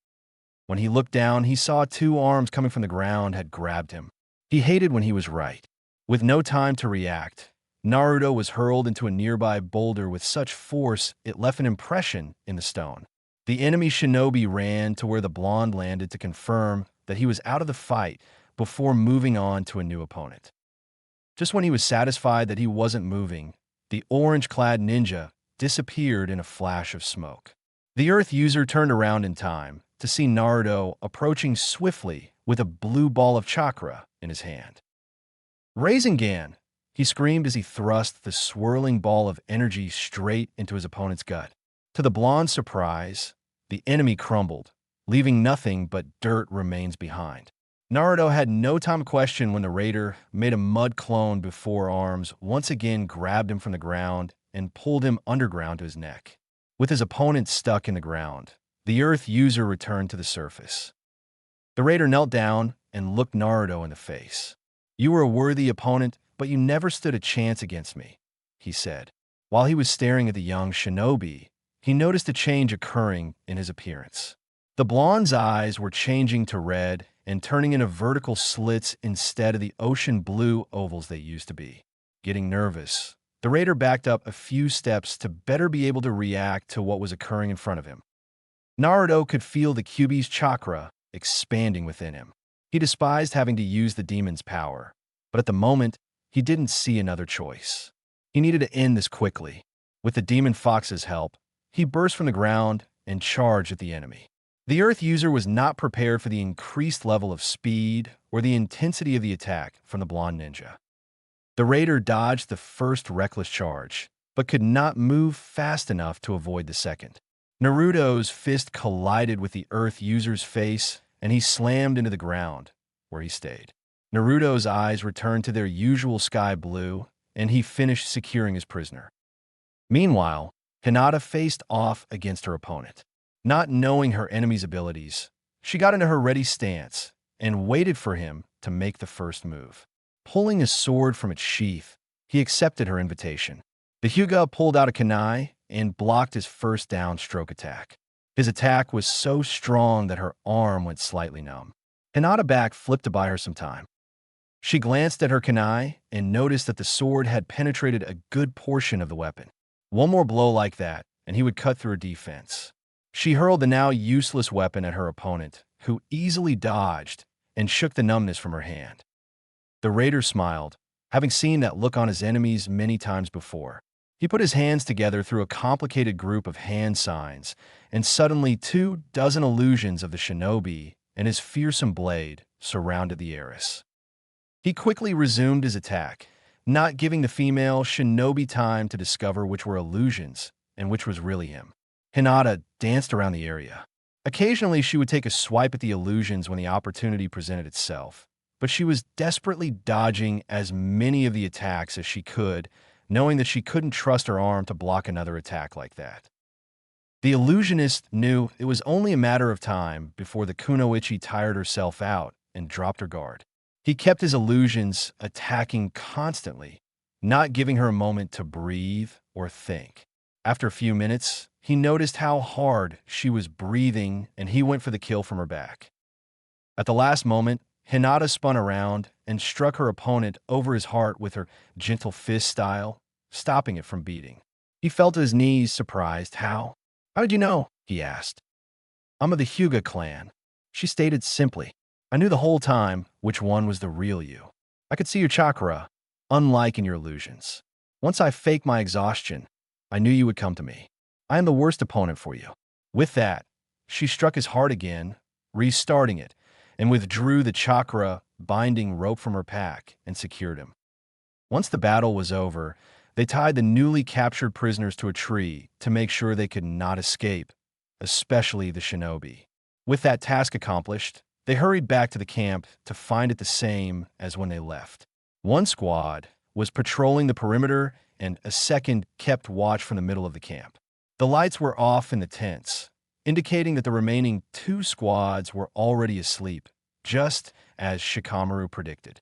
When he looked down, he saw two arms coming from the ground had grabbed him. He hated when he was right. With no time to react, Naruto was hurled into a nearby boulder with such force it left an impression in the stone. The enemy shinobi ran to where the blonde landed to confirm that he was out of the fight before moving on to a new opponent. Just when he was satisfied that he wasn't moving, the orange-clad ninja disappeared in a flash of smoke. The Earth user turned around in time to see Naruto approaching swiftly with a blue ball of chakra in his hand. Rasengan! He screamed as he thrust the swirling ball of energy straight into his opponent's gut. To the blonde's surprise, the enemy crumbled, leaving nothing but dirt remains behind. Naruto had no time to question when the raider made a mud clone before arms once again grabbed him from the ground and pulled him underground to his neck. With his opponent stuck in the ground, the Earth user returned to the surface. The raider knelt down and looked Naruto in the face. You were a worthy opponent, but you never stood a chance against me, he said. While he was staring at the young shinobi, he noticed a change occurring in his appearance. The blonde's eyes were changing to red and turning into vertical slits instead of the ocean blue ovals they used to be. Getting nervous, the raider backed up a few steps to better be able to react to what was occurring in front of him. Naruto could feel the Kyuubi's chakra expanding within him. He despised having to use the demon's power, but at the moment, he didn't see another choice. He needed to end this quickly. With the demon fox's help, he burst from the ground and charged at the enemy. The Earth user was not prepared for the increased level of speed or the intensity of the attack from the blonde ninja. The raider dodged the first reckless charge, but could not move fast enough to avoid the second. Naruto's fist collided with the Earth user's face, and he slammed into the ground, where he stayed. Naruto's eyes returned to their usual sky blue, and he finished securing his prisoner. Meanwhile, Hinata faced off against her opponent. Not knowing her enemy's abilities, she got into her ready stance and waited for him to make the first move. Pulling his sword from its sheath, he accepted her invitation. The Hyuga pulled out a kunai and blocked his first downstroke attack. His attack was so strong that her arm went slightly numb. Hinata back flipped to buy her some time. She glanced at her kunai and noticed that the sword had penetrated a good portion of the weapon. One more blow like that, and he would cut through her defense. She hurled the now useless weapon at her opponent, who easily dodged and shook the numbness from her hand. The raider smiled, having seen that look on his enemies many times before. He put his hands together through a complicated group of hand signs, and suddenly 24 illusions of the shinobi and his fearsome blade surrounded the heiress. He quickly resumed his attack, not giving the female shinobi time to discover which were illusions and which was really him. Hinata danced around the area. Occasionally, she would take a swipe at the illusions when the opportunity presented itself, but she was desperately dodging as many of the attacks as she could, knowing that she couldn't trust her arm to block another attack like that. The illusionist knew it was only a matter of time before the kunoichi tired herself out and dropped her guard. He kept his illusions attacking constantly, not giving her a moment to breathe or think. After a few minutes, he noticed how hard she was breathing, and he went for the kill from her back. At the last moment, Hinata spun around and struck her opponent over his heart with her gentle fist style, stopping it from beating. He fell to his knees, surprised. How did you know?" he asked. "I'm of the Hyuga clan," she stated simply. "I knew the whole time which one was the real you. I could see your chakra, unlike in your illusions. Once I faked my exhaustion, I knew you would come to me. I am the worst opponent for you." With that, she struck his heart again, restarting it, and withdrew the chakra binding rope from her pack and secured him. Once the battle was over, they tied the newly captured prisoners to a tree to make sure they could not escape, especially the shinobi. With that task accomplished, they hurried back to the camp to find it the same as when they left. One squad was patrolling the perimeter and a second kept watch from the middle of the camp. The lights were off in the tents, indicating that the remaining 2 squads were already asleep, just as Shikamaru predicted.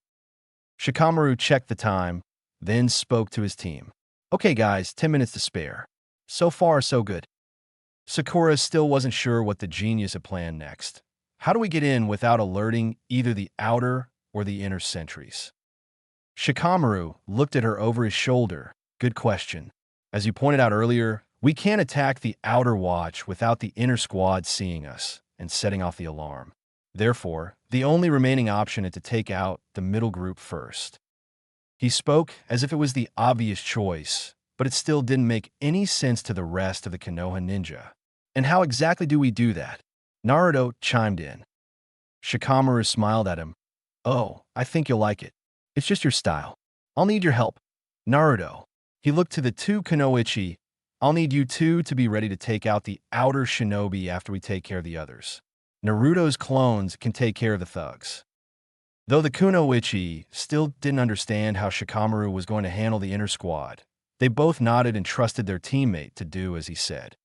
Shikamaru checked the time, then spoke to his team. "Okay guys, 10 minutes to spare. So far, so good." Sakura still wasn't sure what the genius had planned next. How do we get in without alerting either the outer or the inner sentries? Shikamaru looked at her over his shoulder. "Good question. As you pointed out earlier, we can't attack the outer watch without the inner squad seeing us and setting off the alarm. Therefore, the only remaining option is to take out the middle group first." He spoke as if it was the obvious choice, but it still didn't make any sense to the rest of the Konoha ninja. "And how exactly do we do that?" Naruto chimed in. Shikamaru smiled at him. "Oh, I think you'll like it. It's just your style. I'll need your help." "Naruto." He looked to the 2 kunoichi. "I'll need you 2 to be ready to take out the outer shinobi after we take care of the others. Naruto's clones can take care of the thugs." Though the kunoichi still didn't understand how Shikamaru was going to handle the inner squad, they both nodded and trusted their teammate to do as he said.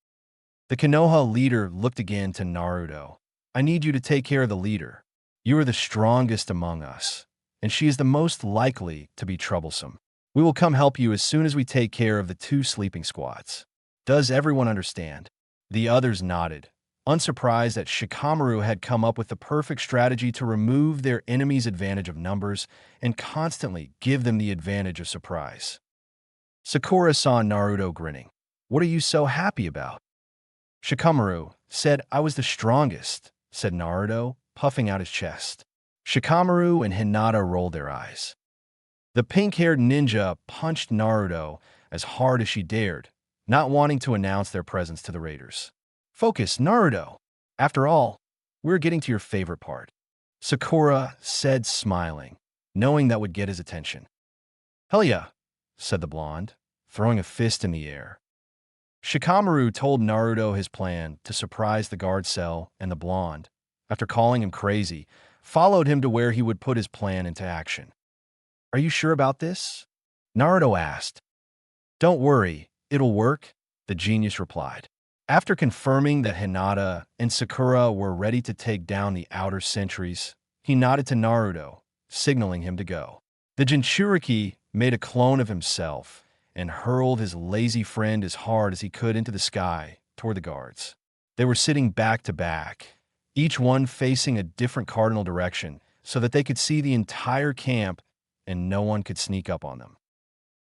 The Konoha leader looked again to Naruto. "I need you to take care of the leader. You are the strongest among us, and she is the most likely to be troublesome. We will come help you as soon as we take care of the 2 sleeping squads. Does everyone understand?" The others nodded, unsurprised that Shikamaru had come up with the perfect strategy to remove their enemy's advantage of numbers and constantly give them the advantage of surprise. Sakura saw Naruto grinning. "What are you so happy about?" "Shikamaru said I was the strongest," said Naruto, puffing out his chest. Shikamaru and Hinata rolled their eyes. The pink-haired ninja punched Naruto as hard as she dared, not wanting to announce their presence to the raiders. "Focus, Naruto!" After all, we're getting to your favorite part, Sakura said, smiling, knowing that would get his attention. Hell yeah, said the blonde, throwing a fist in the air. Shikamaru told Naruto his plan to surprise the guard cell, and the blonde, after calling him crazy, followed him to where he would put his plan into action. Are you sure about this? Naruto asked. Don't worry, it'll work, the genius replied. After confirming that Hinata and Sakura were ready to take down the outer sentries, he nodded to Naruto, signaling him to go. The Jinchuriki made a clone of himself and hurled his lazy friend as hard as he could into the sky toward the guards. They were sitting back to back, each one facing a different cardinal direction so that they could see the entire camp and no one could sneak up on them.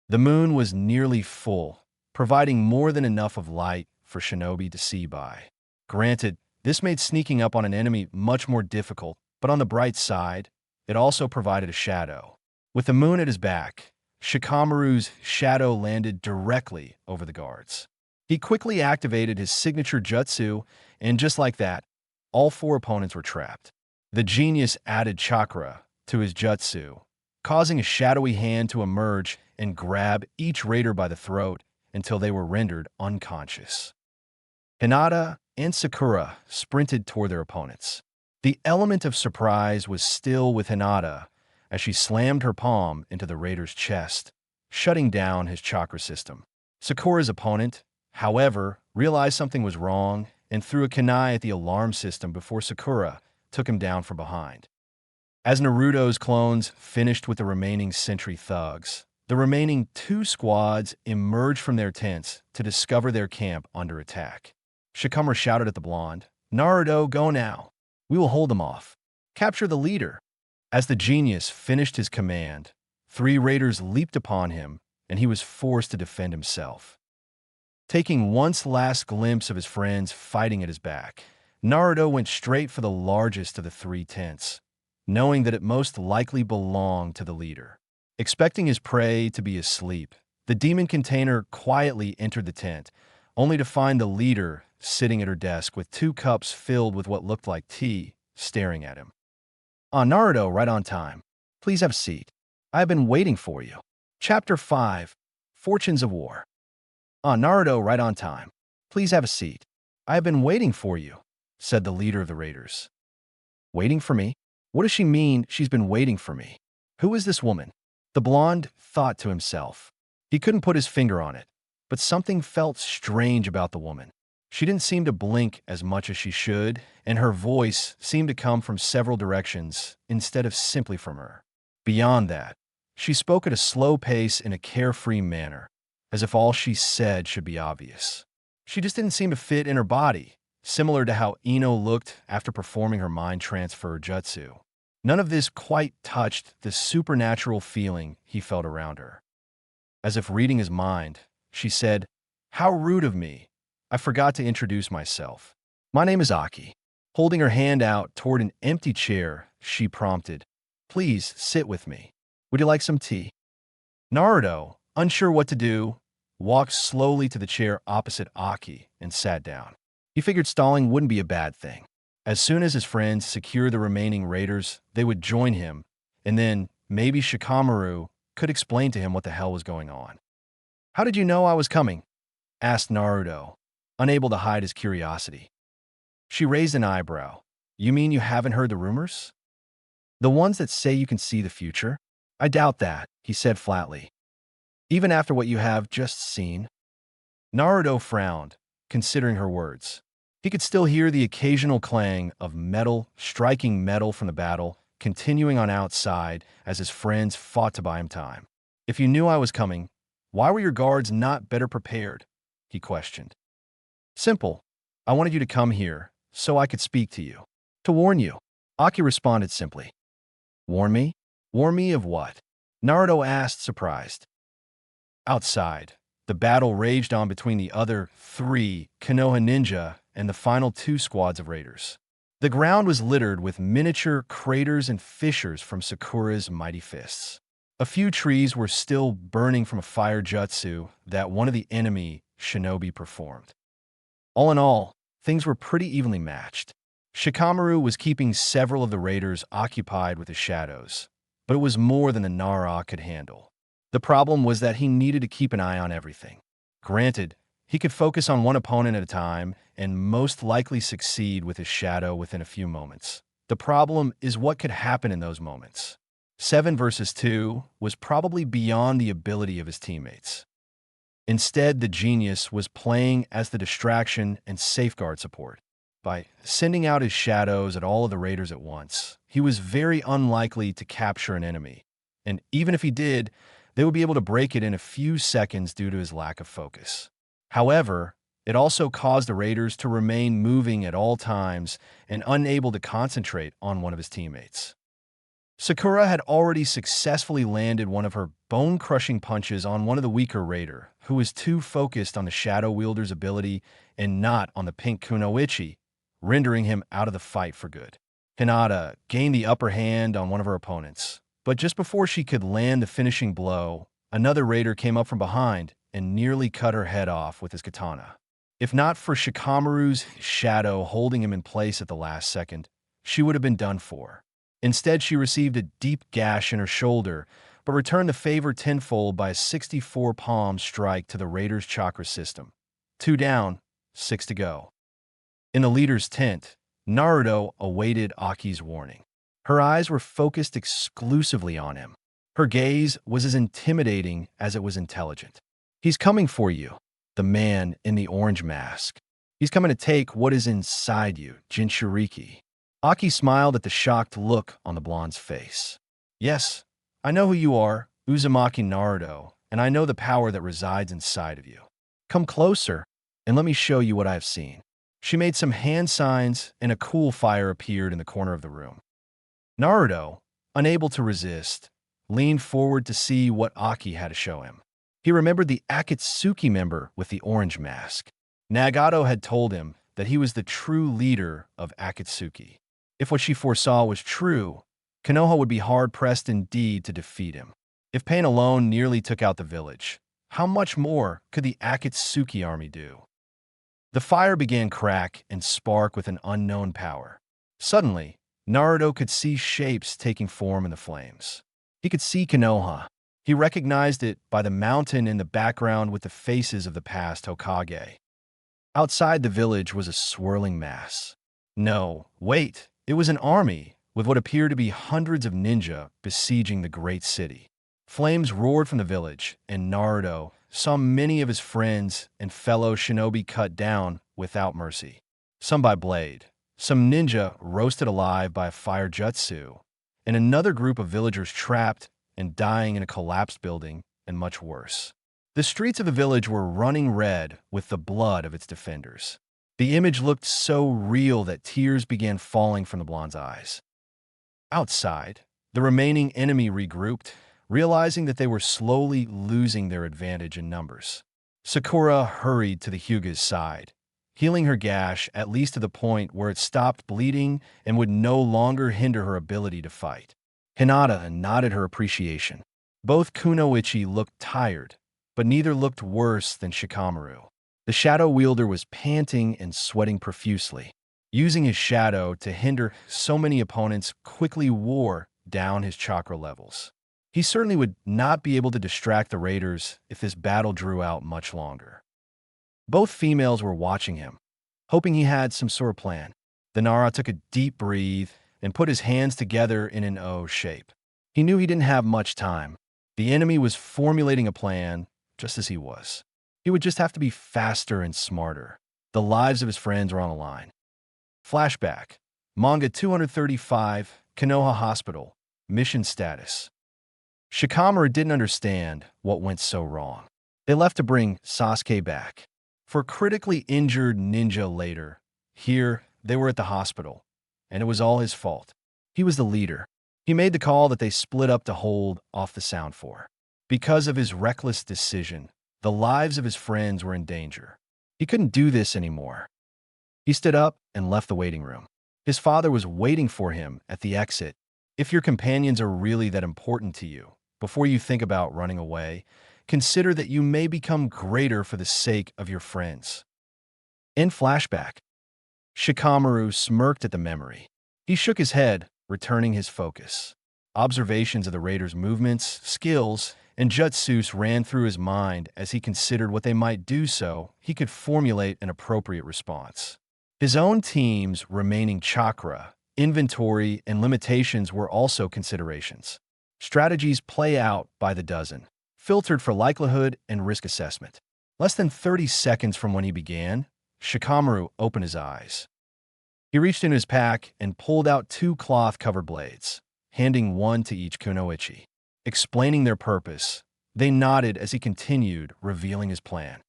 The moon was nearly full, providing more than enough of light for shinobi to see by. Granted, this made sneaking up on an enemy much more difficult, but on the bright side, it also provided a shadow. With the moon at his back, Shikamaru's shadow landed directly over the guards. He quickly activated his signature jutsu, and just like that, all four opponents were trapped. The genius added chakra to his jutsu, causing a shadowy hand to emerge and grab each raider by the throat until they were rendered unconscious. Hinata and Sakura sprinted toward their opponents. The element of surprise was still with Hinata as she slammed her palm into the raider's chest, shutting down his chakra system. Sakura's opponent, however, realized something was wrong and threw a kunai at the alarm system before Sakura took him down from behind. As Naruto's clones finished with the remaining sentry thugs, the remaining two squads emerged from their tents to discover their camp under attack. Shikamaru shouted at the blonde, Naruto, go now. We will hold them off. Capture the leader. As the genius finished his command, 3 raiders leaped upon him, and he was forced to defend himself. Taking one last glimpse of his friends fighting at his back, Naruto went straight for the largest of the 3 tents, knowing that it most likely belonged to the leader. Expecting his prey to be asleep, the demon container quietly entered the tent, only to find the leader sitting at her desk with 2 cups filled with what looked like tea, staring at him. Naruto, right on time. Please have a seat. I have been waiting for you. Chapter 5, Fortunes of War. Naruto, right on time. Please have a seat. I have been waiting for you, said the leader of the raiders. Waiting for me? What does she mean she's been waiting for me? Who is this woman? The blonde thought to himself. He couldn't put his finger on it, but something felt strange about the woman. She didn't seem to blink as much as she should, and her voice seemed to come from several directions instead of simply from her. Beyond that, she spoke at a slow pace in a carefree manner, as if all she said should be obvious. She just didn't seem to fit in her body, similar to how Ino looked after performing her mind transfer jutsu. None of this quite touched the supernatural feeling he felt around her. As if reading his mind, she said, How rude of me. I forgot to introduce myself. My name is Aki. Holding her hand out toward an empty chair, she prompted, Please sit with me. Would you like some tea? Naruto, unsure what to do, walked slowly to the chair opposite Aki and sat down. He figured stalling wouldn't be a bad thing. As soon as his friends secured the remaining raiders, they would join him, and then maybe Shikamaru could explain to him what the hell was going on. How did you know I was coming? Asked Naruto, unable to hide his curiosity. She raised an eyebrow. You mean you haven't heard the rumors? The ones that say you can see the future? I doubt that, he said flatly. Even after what you have just seen? Naruto frowned, considering her words. He could still hear the occasional clang of metal striking metal from the battle, continuing on outside as his friends fought to buy him time. If you knew I was coming, why were your guards not better prepared? He questioned. Simple. I wanted you to come here so I could speak to you. To warn you. Aki responded simply. Warn me? Warn me of what? Naruto asked, surprised. Outside, the battle raged on between the other 3 Konoha ninja and the final 2 squads of raiders. The ground was littered with miniature craters and fissures from Sakura's mighty fists. A few trees were still burning from a fire jutsu that one of the enemy shinobi performed. All in all, things were pretty evenly matched. Shikamaru was keeping several of the raiders occupied with his shadows, but it was more than the Nara could handle. The problem was that he needed to keep an eye on everything. Granted, he could focus on one opponent at a time and most likely succeed with his shadow within a few moments. The problem is what could happen in those moments. 7 versus 2 was probably beyond the ability of his teammates. Instead, the genius was playing as the distraction and safeguard support. By sending out his shadows at all of the raiders at once, he was very unlikely to capture an enemy, and even if he did, they would be able to break it in a few seconds due to his lack of focus. However, it also caused the raiders to remain moving at all times and unable to concentrate on one of his teammates. Sakura had already successfully landed one of her bone-crushing punches on one of the weaker raider, who was too focused on the Shadow Wielder's ability and not on the pink Kunoichi, rendering him out of the fight for good. Hinata gained the upper hand on one of her opponents, but just before she could land the finishing blow, another raider came up from behind and nearly cut her head off with his katana. If not for Shikamaru's shadow holding him in place at the last second, she would have been done for. Instead, she received a deep gash in her shoulder, but returned the favor tenfold by a 64 palm strike to the raider's chakra system. 2 down, 6 to go. In the leader's tent, Naruto awaited Aki's warning. Her eyes were focused exclusively on him. Her gaze was as intimidating as it was intelligent. "He's coming for you," the man in the orange mask. "He's coming to take what is inside you, Jinchuriki." Aki smiled at the shocked look on the blonde's face. "Yes, I know who you are, Uzumaki Naruto, and I know the power that resides inside of you. Come closer, and let me show you what I have seen." She made some hand signs, and a cool fire appeared in the corner of the room. Naruto, unable to resist, leaned forward to see what Aki had to show him. He remembered the Akatsuki member with the orange mask. Nagato had told him that he was the true leader of Akatsuki. If what she foresaw was true, Konoha would be hard-pressed indeed to defeat him. If pain alone nearly took out the village, how much more could the Akatsuki army do? The fire began crack and spark with an unknown power. Suddenly, Naruto could see shapes taking form in the flames. He could see Konoha. He recognized it by the mountain in the background with the faces of the past Hokage. Outside the village was a swirling mass. No, wait, it was an army with what appeared to be hundreds of ninja besieging the great city. Flames roared from the village, and Naruto saw many of his friends and fellow shinobi cut down without mercy. Some by blade, some ninja roasted alive by a fire jutsu, and another group of villagers trapped and dying in a collapsed building, and much worse. The streets of the village were running red with the blood of its defenders. The image looked so real that tears began falling from the blonde's eyes. Outside, the remaining enemy regrouped, realizing that they were slowly losing their advantage in numbers. Sakura hurried to the Hyuga's side, healing her gash at least to the point where it stopped bleeding and would no longer hinder her ability to fight. Hinata nodded her appreciation. Both Kunoichi looked tired, but neither looked worse than Shikamaru. The shadow wielder was panting and sweating profusely. Using his shadow to hinder so many opponents quickly wore down his chakra levels. He certainly would not be able to distract the raiders if this battle drew out much longer. Both females were watching him, hoping he had some sort of plan. The Nara took a deep breath and put his hands together in an O shape. He knew he didn't have much time. The enemy was formulating a plan just as he was. He would just have to be faster and smarter. The lives of his friends were on the line. Flashback. Manga 235, Konoha Hospital. Mission status. Shikamaru didn't understand what went so wrong. They left to bring Sasuke back. For critically injured ninja later, here they were at the hospital, and it was all his fault. He was the leader. He made the call that they split up to hold off the sound for. Because of his reckless decision, the lives of his friends were in danger. He couldn't do this anymore. He stood up and left the waiting room. His father was waiting for him at the exit. If your companions are really that important to you, before you think about running away, consider that you may become greater for the sake of your friends. In flashback, Shikamaru smirked at the memory. He shook his head, returning his focus. Observations of the raiders' movements, skills, and jutsus ran through his mind as he considered what they might do so he could formulate an appropriate response. His own team's remaining chakra, inventory, and limitations were also considerations. Strategies play out by the dozen, filtered for likelihood and risk assessment. Less than 30 seconds from when he began, Shikamaru opened his eyes. He reached into his pack and pulled out 2 cloth-covered blades, handing one to each kunoichi. Explaining their purpose, they nodded as he continued, revealing his plan.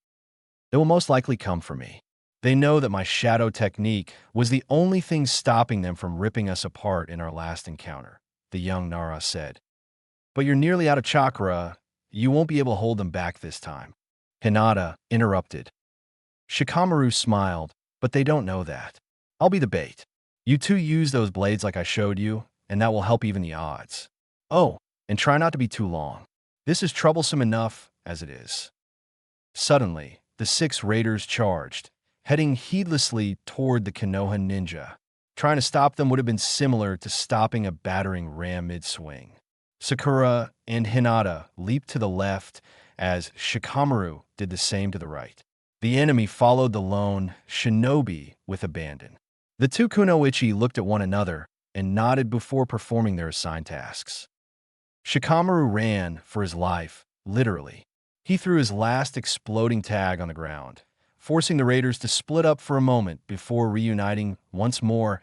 They will most likely come for me. They know that my shadow technique was the only thing stopping them from ripping us apart in our last encounter, the young Nara said. But you're nearly out of chakra. You won't be able to hold them back this time. Hinata interrupted. Shikamaru smiled, but they don't know that. I'll be the bait. You two use those blades like I showed you, and that will help even the odds. Oh, and try not to be too long. This is troublesome enough as it is. Suddenly, the 6 raiders charged, heading heedlessly toward the Konoha ninja. Trying to stop them would have been similar to stopping a battering ram mid-swing. Sakura and Hinata leaped to the left as Shikamaru did the same to the right. The enemy followed the lone shinobi with abandon. The 2 kunoichi looked at one another and nodded before performing their assigned tasks. Shikamaru ran for his life, literally. He threw his last exploding tag on the ground, forcing the raiders to split up for a moment before reuniting once more,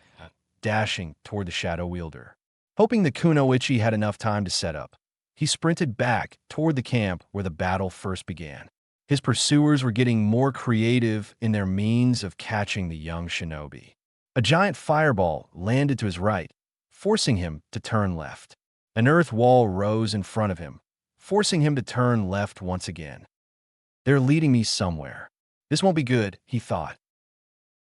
dashing toward the shadow wielder. Hoping the kunoichi had enough time to set up, he sprinted back toward the camp where the battle first began. His pursuers were getting more creative in their means of catching the young shinobi. A giant fireball landed to his right, forcing him to turn left. An earth wall rose in front of him, forcing him to turn left once again. They're leading me somewhere. This won't be good, he thought.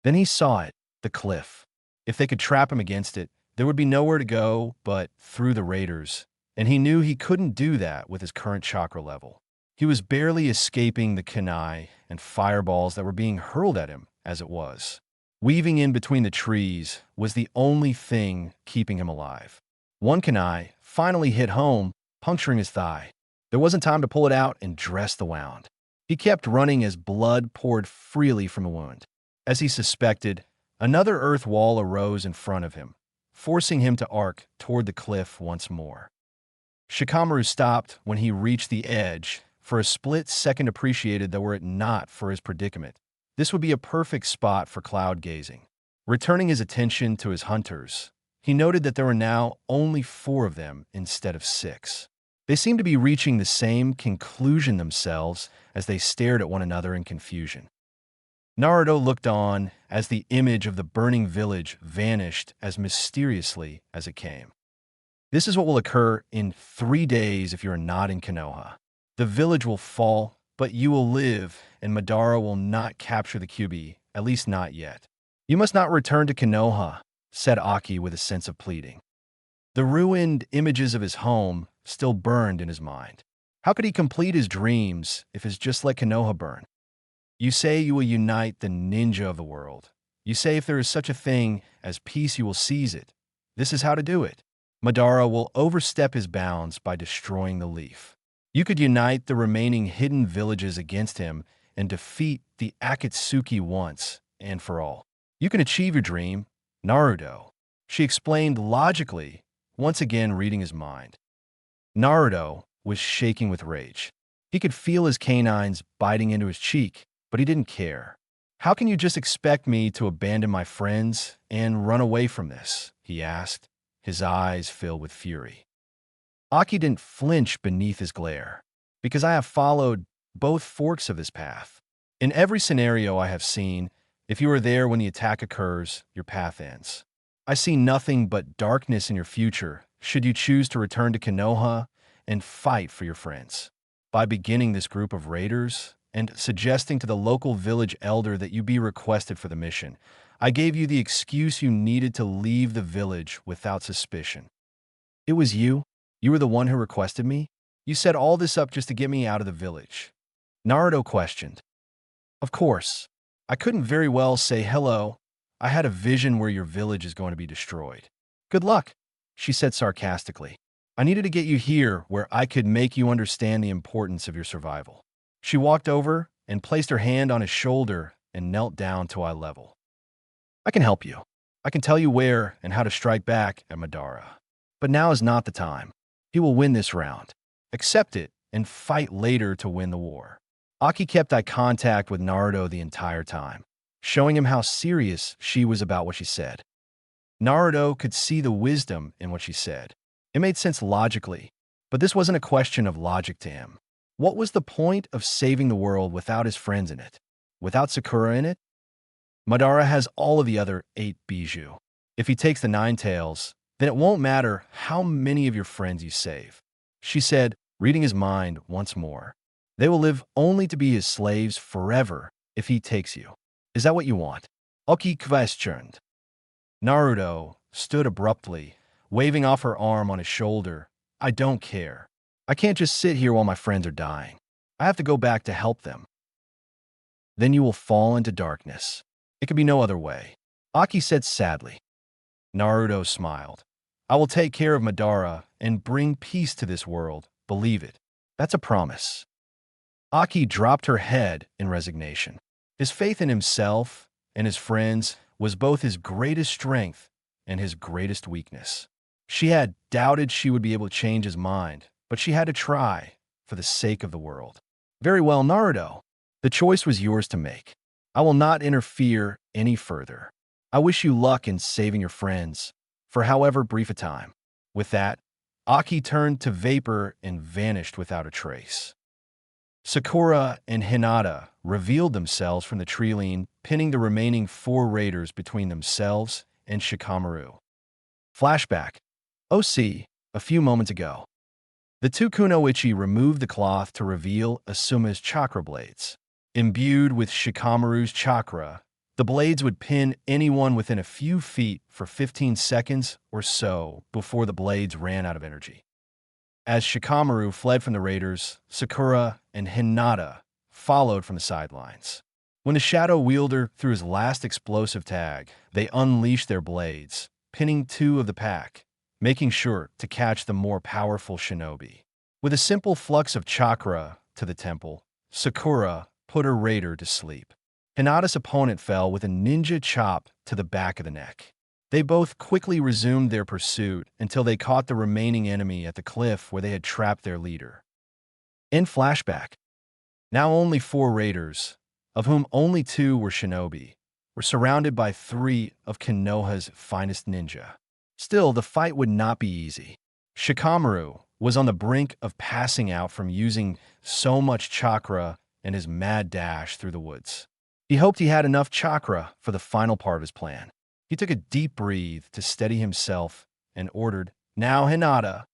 Then he saw it, the cliff. If they could trap him against it, there would be nowhere to go but through the raiders, and he knew he couldn't do that with his current chakra level. He was barely escaping the kunai and fireballs that were being hurled at him as it was. Weaving in between the trees was the only thing keeping him alive. One kunai finally hit home, puncturing his thigh. There wasn't time to pull it out and dress the wound. He kept running as blood poured freely from the wound. As he suspected, another earth wall arose in front of him, forcing him to arc toward the cliff once more. Shikamaru stopped when he reached the edge, for a split second appreciated that were it not for his predicament, this would be a perfect spot for cloud gazing. Returning his attention to his hunters, he noted that there were now only 4 of them instead of 6. They seemed to be reaching the same conclusion themselves as they stared at one another in confusion. Naruto looked on as the image of the burning village vanished as mysteriously as it came. This is what will occur in 3 days if you are not in Konoha. The village will fall, but you will live, and Madara will not capture the Kyuubi, at least not yet. You must not return to Konoha, said Aki with a sense of pleading. The ruined images of his home still burned in his mind. How could he complete his dreams if it's just let Konoha burn? You say you will unite the ninja of the world. You say if there is such a thing as peace, you will seize it. This is how to do it. Madara will overstep his bounds by destroying the leaf. You could unite the remaining hidden villages against him and defeat the Akatsuki once and for all. You can achieve your dream, Naruto, she explained logically, once again reading his mind. Naruto was shaking with rage. He could feel his canines biting into his cheek, but he didn't care. How can you just expect me to abandon my friends and run away from this? He asked, his eyes filled with fury. Aki didn't flinch beneath his glare, because I have followed both forks of this path. In every scenario I have seen, if you are there when the attack occurs, your path ends. I see nothing but darkness in your future should you choose to return to Konoha and fight for your friends. By beginning this group of raiders and suggesting to the local village elder that you be requested for the mission, I gave you the excuse you needed to leave the village without suspicion. It was you? You were the one who requested me? You set all this up just to get me out of the village. Naruto questioned. Of course. I couldn't very well say hello. I had a vision where your village is going to be destroyed. Good luck, she said sarcastically. I needed to get you here where I could make you understand the importance of your survival. She walked over and placed her hand on his shoulder and knelt down to eye level. I can help you. I can tell you where and how to strike back at Madara. But now is not the time. He will win this round. Accept it and fight later to win the war. Aki kept eye contact with Naruto the entire time, showing him how serious she was about what she said. Naruto could see the wisdom in what she said. It made sense logically, but this wasn't a question of logic to him. What was the point of saving the world without his friends in it? Without Sakura in it? Madara has all of the other 8 Bijou. If he takes the 9 tails, then it won't matter how many of your friends you save. She said, reading his mind once more. They will live only to be his slaves forever if he takes you. Is that what you want? Oki questioned. Naruto stood abruptly, waving off her arm on his shoulder. I don't care. I can't just sit here while my friends are dying. I have to go back to help them. Then you will fall into darkness. It could be no other way. Aki said sadly. Naruto smiled. I will take care of Madara and bring peace to this world. Believe it. That's a promise. Aki dropped her head in resignation. His faith in himself and his friends was both his greatest strength and his greatest weakness. She had doubted she would be able to change his mind, but she had to try for the sake of the world. Very well, Naruto. The choice was yours to make. I will not interfere any further. I wish you luck in saving your friends, for however brief a time. With that, Aki turned to vapor and vanished without a trace. Sakura and Hinata revealed themselves from the tree-line, pinning the remaining 4 raiders between themselves and Shikamaru. Flashback. OC, a few moments ago. The 2 Kunoichi removed the cloth to reveal Asuma's chakra blades. Imbued with Shikamaru's chakra, the blades would pin anyone within a few feet for 15 seconds or so before the blades ran out of energy. As Shikamaru fled from the raiders, Sakura and Hinata followed from the sidelines. When the shadow wielder threw his last explosive tag, they unleashed their blades, pinning 2 of the pack, making sure to catch the more powerful shinobi. With a simple flux of chakra to the temple, Sakura put her raider to sleep. Hinata's opponent fell with a ninja chop to the back of the neck. They both quickly resumed their pursuit until they caught the remaining enemy at the cliff where they had trapped their leader. In flashback, now only 4 raiders, of whom only 2 were shinobi, were surrounded by 3 of Konoha's finest ninja. Still, the fight would not be easy. Shikamaru was on the brink of passing out from using so much chakra and his mad dash through the woods. He hoped he had enough chakra for the final part of his plan. He took a deep breath to steady himself and ordered, Now, Hinata.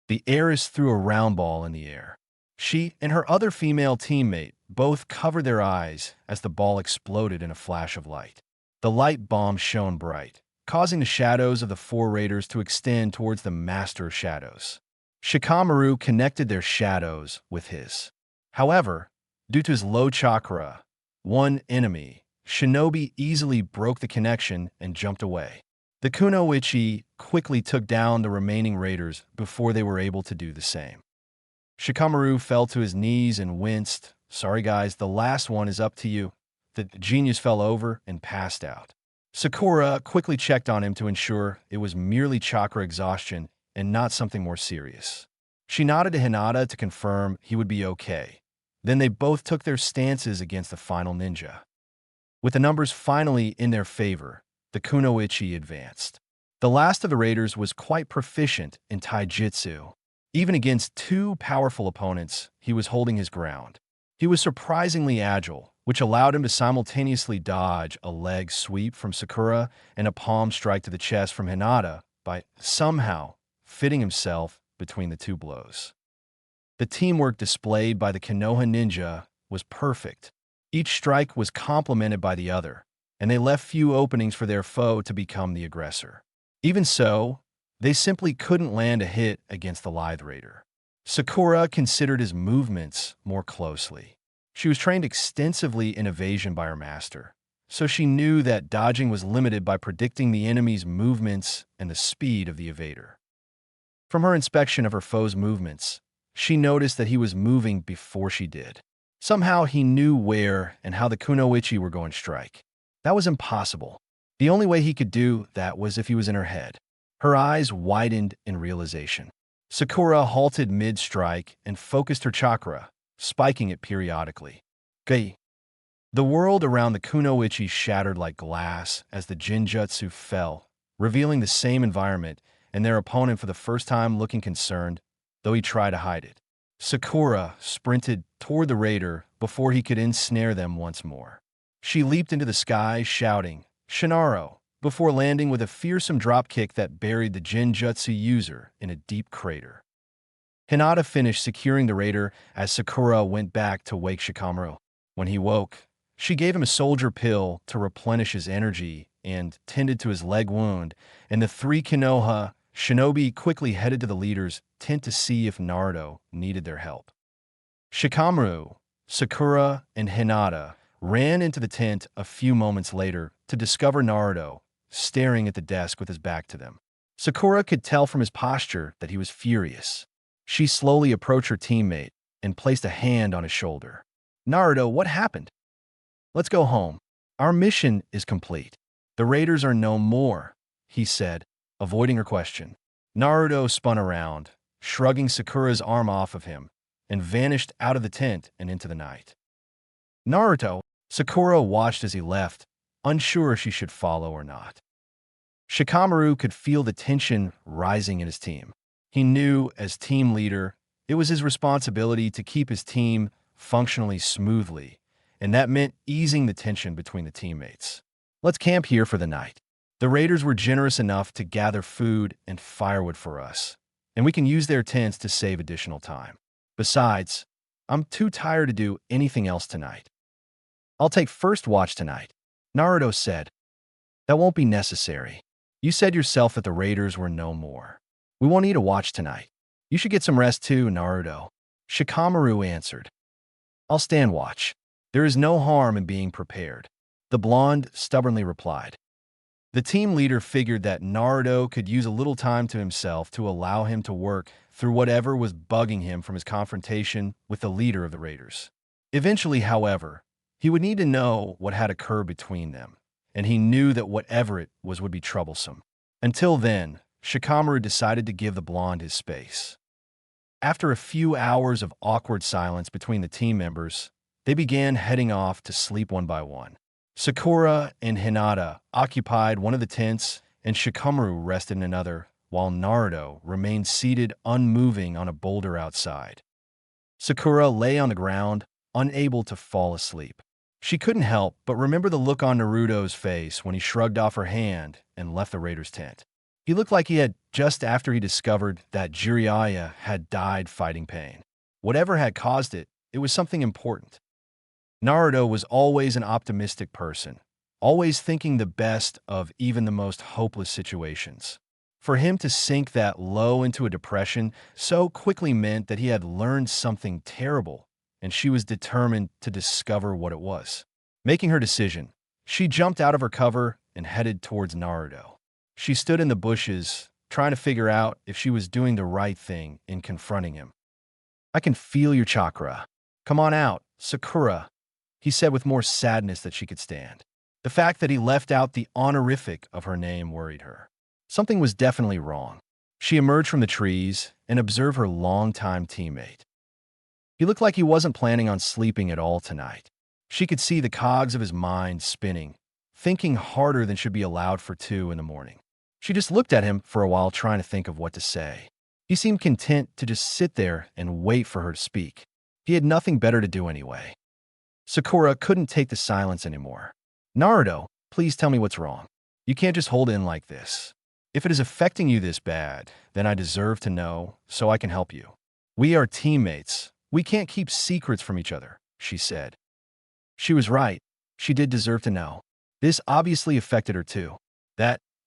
The heiress threw a round ball in the air. She and her other female teammate both covered their eyes as the ball exploded in a flash of light. The light bomb shone bright, causing the shadows of the 4 raiders to extend towards the Master of Shadows. Shikamaru connected their shadows with his. However, due to his low chakra, one enemy, Shinobi, easily broke the connection and jumped away. The Kunoichi quickly took down the remaining raiders before they were able to do the same. Shikamaru fell to his knees and winced. Sorry guys, the last one is up to you. The genius fell over and passed out. Sakura quickly checked on him to ensure it was merely chakra exhaustion and not something more serious. She nodded to Hinata to confirm he would be okay. Then they both took their stances against the final ninja. With the numbers finally in their favor, the Kunoichi advanced. The last of the raiders was quite proficient in taijutsu. Even against 2 powerful opponents, he was holding his ground. He was surprisingly agile, which allowed him to simultaneously dodge a leg sweep from Sakura and a palm strike to the chest from Hinata by somehow fitting himself between the 2 blows. The teamwork displayed by the Konoha ninja was perfect. Each strike was complemented by the other, and they left few openings for their foe to become the aggressor. Even so, they simply couldn't land a hit against the lithe raider. Sakura considered his movements more closely. She was trained extensively in evasion by her master, so she knew that dodging was limited by predicting the enemy's movements and the speed of the evader. From her inspection of her foe's movements, she noticed that he was moving before she did. Somehow he knew where and how the kunoichi were going to strike. That was impossible. The only way he could do that was if he was in her head. Her eyes widened in realization. Sakura halted mid-strike and focused her chakra, spiking it periodically. Gei. The world around the kunoichi shattered like glass as the jinjutsu fell, revealing the same environment and their opponent for the first time looking concerned, though he tried to hide it. Sakura sprinted toward the raider before he could ensnare them once more. She leaped into the sky, shouting, "Shinaro!" before landing with a fearsome dropkick that buried the Jinjutsu user in a deep crater. Hinata finished securing the raider as Sakura went back to wake Shikamaru. When he woke, she gave him a soldier pill to replenish his energy and tended to his leg wound, and the three Konoha shinobi quickly headed to the leader's tent to see if Naruto needed their help. Shikamaru, Sakura, and Hinata ran into the tent a few moments later to discover Naruto staring at the desk with his back to them. Sakura could tell from his posture that he was furious. She slowly approached her teammate and placed a hand on his shoulder. "Naruto, what happened? Let's go home. Our mission is complete. The raiders are no more," he said, avoiding her question. Naruto spun around, shrugging Sakura's arm off of him, and vanished out of the tent and into the night. Naruto, Sakura watched as he left, unsure if she should follow or not. Shikamaru could feel the tension rising in his team. He knew, as team leader, it was his responsibility to keep his team functionally smoothly, and that meant easing the tension between the teammates. "Let's camp here for the night. The raiders were generous enough to gather food and firewood for us, and we can use their tents to save additional time. Besides, I'm too tired to do anything else tonight. I'll take first watch tonight," Naruto said. "That won't be necessary. You said yourself that the raiders were no more. We won't need a watch tonight. You should get some rest too, Naruto," Shikamaru answered. "I'll stand watch. There is no harm in being prepared," the blonde stubbornly replied. The team leader figured that Naruto could use a little time to himself to allow him to work through whatever was bugging him from his confrontation with the leader of the raiders. Eventually, however, he would need to know what had occurred between them, and he knew that whatever it was would be troublesome. Until then, Shikamaru decided to give the blonde his space. After a few hours of awkward silence between the team members, they began heading off to sleep one by one. Sakura and Hinata occupied one of the tents, and Shikamaru rested in another, while Naruto remained seated unmoving on a boulder outside. Sakura lay on the ground, unable to fall asleep. She couldn't help but remember the look on Naruto's face when he shrugged off her hand and left the raiders' tent. He looked like he had just after he discovered that Jiraiya had died fighting pain. Whatever had caused it, it was something important. Naruto was always an optimistic person, always thinking the best of even the most hopeless situations. For him to sink that low into a depression so quickly meant that he had learned something terrible, and she was determined to discover what it was. Making her decision, she jumped out of her cover and headed towards Naruto. She stood in the bushes, trying to figure out if she was doing the right thing in confronting him. "I can feel your chakra. Come on out, Sakura," he said with more sadness than she could stand. The fact that he left out the honorific of her name worried her. Something was definitely wrong. She emerged from the trees and observed her longtime teammate. He looked like he wasn't planning on sleeping at all tonight. She could see the cogs of his mind spinning, thinking harder than should be allowed for 2 in the morning. She just looked at him for a while, trying to think of what to say. He seemed content to just sit there and wait for her to speak. He had nothing better to do anyway. Sakura couldn't take the silence anymore. "Naruto, please tell me what's wrong. You can't just hold in like this. If it is affecting you this bad, then I deserve to know so I can help you. We are teammates. We can't keep secrets from each other," she said. She was right. She did deserve to know. This obviously affected her too.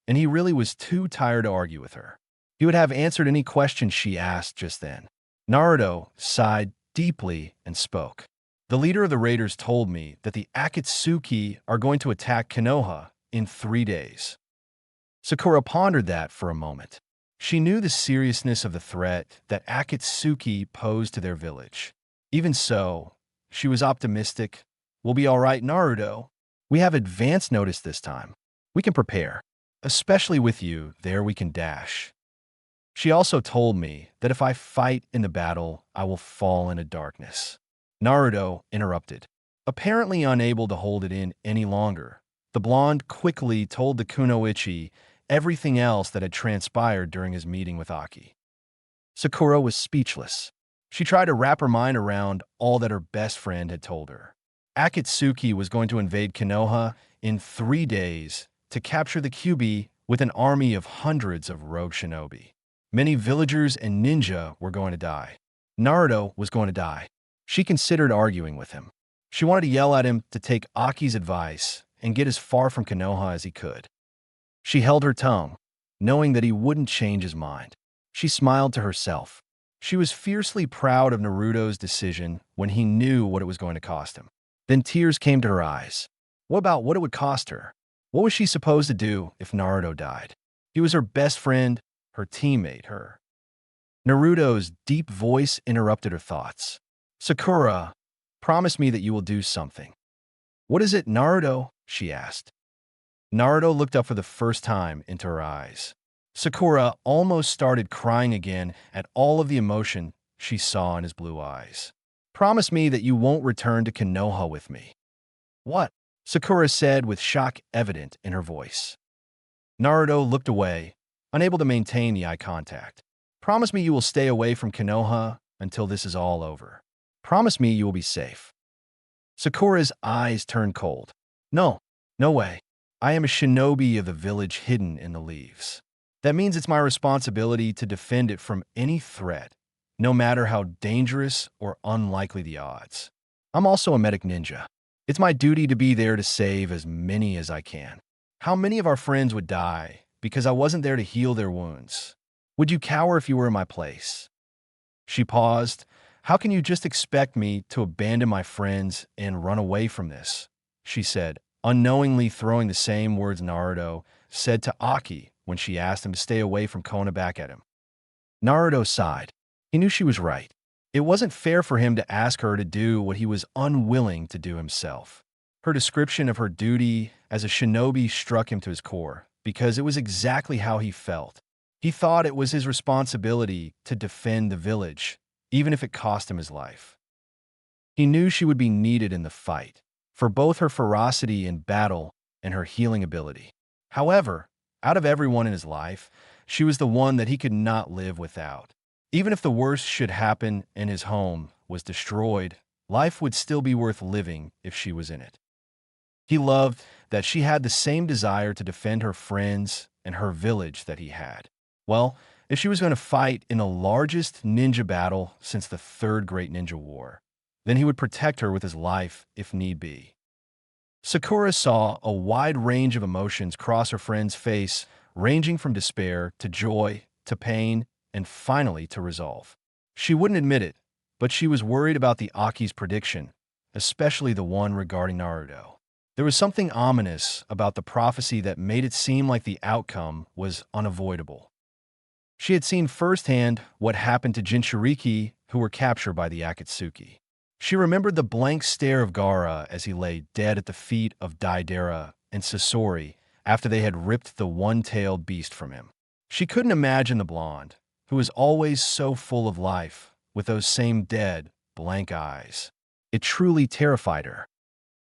And he really was too tired to argue with her. He would have answered any question she asked just then. Naruto sighed deeply and spoke. The leader of the raiders told me that the Akatsuki are going to attack Konoha in 3 days. Sakura pondered that for a moment. She knew the seriousness of the threat that Akatsuki posed to their village. Even so, she was optimistic. "We'll be all right, Naruto. We have advance notice this time. We can prepare. Especially with you, there we can dash." She also told me that if I fight in the battle, I will fall into darkness. Naruto interrupted. Apparently unable to hold it in any longer, the blonde quickly told the kunoichi everything else that had transpired during his meeting with Aki. Sakura was speechless. She tried to wrap her mind around all that her best friend had told her. Akatsuki was going to invade Konoha in 3 days to capture the Kyuubi with an army of hundreds of rogue shinobi. Many villagers and ninja were going to die. Naruto was going to die. She considered arguing with him. She wanted to yell at him to take Aki's advice and get as far from Konoha as he could. She held her tongue, knowing that he wouldn't change his mind. She smiled to herself. She was fiercely proud of Naruto's decision when he knew what it was going to cost him. Then tears came to her eyes. What about what it would cost her? What was she supposed to do if Naruto died? He was her best friend, her teammate, her. Naruto's deep voice interrupted her thoughts. "Sakura, promise me that you will do something." "What is it, Naruto?" she asked. Naruto looked up for the first time into her eyes. Sakura almost started crying again at all of the emotion she saw in his blue eyes. "Promise me that you won't return to Konoha with me." "What?" Sakura said with shock evident in her voice. Naruto looked away, unable to maintain the eye contact. "Promise me you will stay away from Konoha until this is all over. Promise me you will be safe." Sakura's eyes turned cold. "No, no way. I am a shinobi of the village hidden in the leaves. That means it's my responsibility to defend it from any threat, no matter how dangerous or unlikely the odds. I'm also a medic ninja. It's my duty to be there to save as many as I can. How many of our friends would die because I wasn't there to heal their wounds? Would you cower if you were in my place?" She paused. "How can you just expect me to abandon my friends and run away from this?" she said, unknowingly throwing the same words Naruto said to Aki when she asked him to stay away from Konoha back at him. Naruto sighed. He knew she was right. It wasn't fair for him to ask her to do what he was unwilling to do himself. Her description of her duty as a shinobi struck him to his core, because it was exactly how he felt. He thought it was his responsibility to defend the village, even if it cost him his life. He knew she would be needed in the fight, for both her ferocity in battle and her healing ability. However, out of everyone in his life, she was the one that he could not live without. Even if the worst should happen and his home was destroyed, life would still be worth living if she was in it. He loved that she had the same desire to defend her friends and her village that he had. Well, if she was going to fight in the largest ninja battle since the Third Great Ninja War, then he would protect her with his life if need be. Sakura saw a wide range of emotions cross her friend's face, ranging from despair to joy to pain and finally to resolve. She wouldn't admit it, but she was worried about the Aki's prediction, especially the one regarding Naruto. There was something ominous about the prophecy that made it seem like the outcome was unavoidable. She had seen firsthand what happened to Jinchuriki, who were captured by the Akatsuki. She remembered the blank stare of Gaara as he lay dead at the feet of Deidara and Sasori after they had ripped the one-tailed beast from him. She couldn't imagine the blonde, who was always so full of life, with those same dead, blank eyes. It truly terrified her.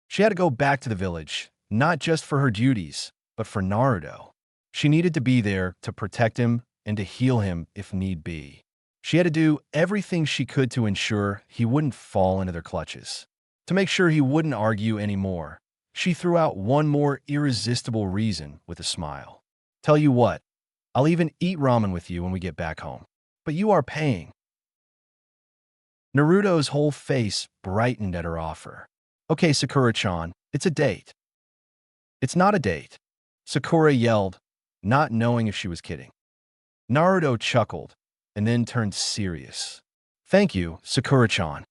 She had to go back to the village, not just for her duties, but for Naruto. She needed to be there to protect him and to heal him if need be. She had to do everything she could to ensure he wouldn't fall into their clutches. To make sure he wouldn't argue anymore, she threw out one more irresistible reason with a smile. "Tell you what, I'll even eat ramen with you when we get back home. But you are paying." Naruto's whole face brightened at her offer. "Okay, Sakura-chan, it's a date." "It's not a date," Sakura yelled, not knowing if she was kidding. Naruto chuckled and then turned serious. "Thank you, Sakura-chan."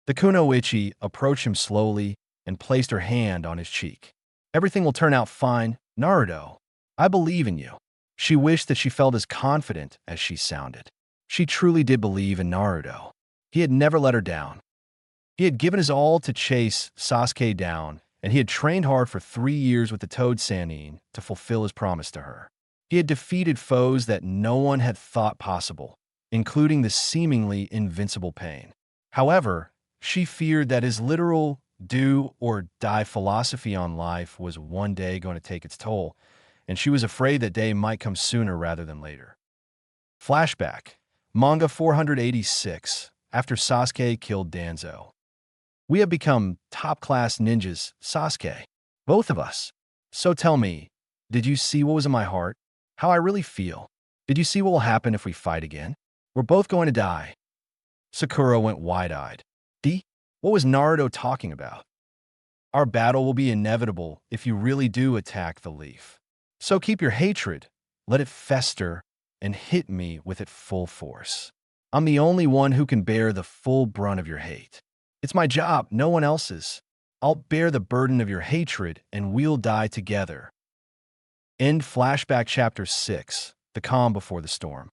The kunoichi approached him slowly and placed her hand on his cheek. Everything will turn out fine, Naruto. I believe in you. She wished that she felt as confident as she sounded. She truly did believe in Naruto. He had never let her down. He had given his all to chase Sasuke down, and he had trained hard for 3 years with the Toad Sannin to fulfill his promise to her. He had defeated foes that no one had thought possible, including the seemingly invincible pain. However, she feared that his literal do or die philosophy on life was one day going to take its toll, and she was afraid that day might come sooner rather than later. Flashback. Manga 486. After Sasuke killed Danzo. We have become top-class ninjas, Sasuke. Both of us. So tell me, did you see what was in my heart? How I really feel? Did you see what will happen if we fight again? We're both going to die. Sakura went wide-eyed. What was Naruto talking about? Our battle will be inevitable if you really do attack the leaf. So keep your hatred, let it fester, and hit me with it full force. I'm the only one who can bear the full brunt of your hate. It's my job, no one else's. I'll bear the burden of your hatred, and we'll die together. End flashback chapter 6, The Calm Before the Storm.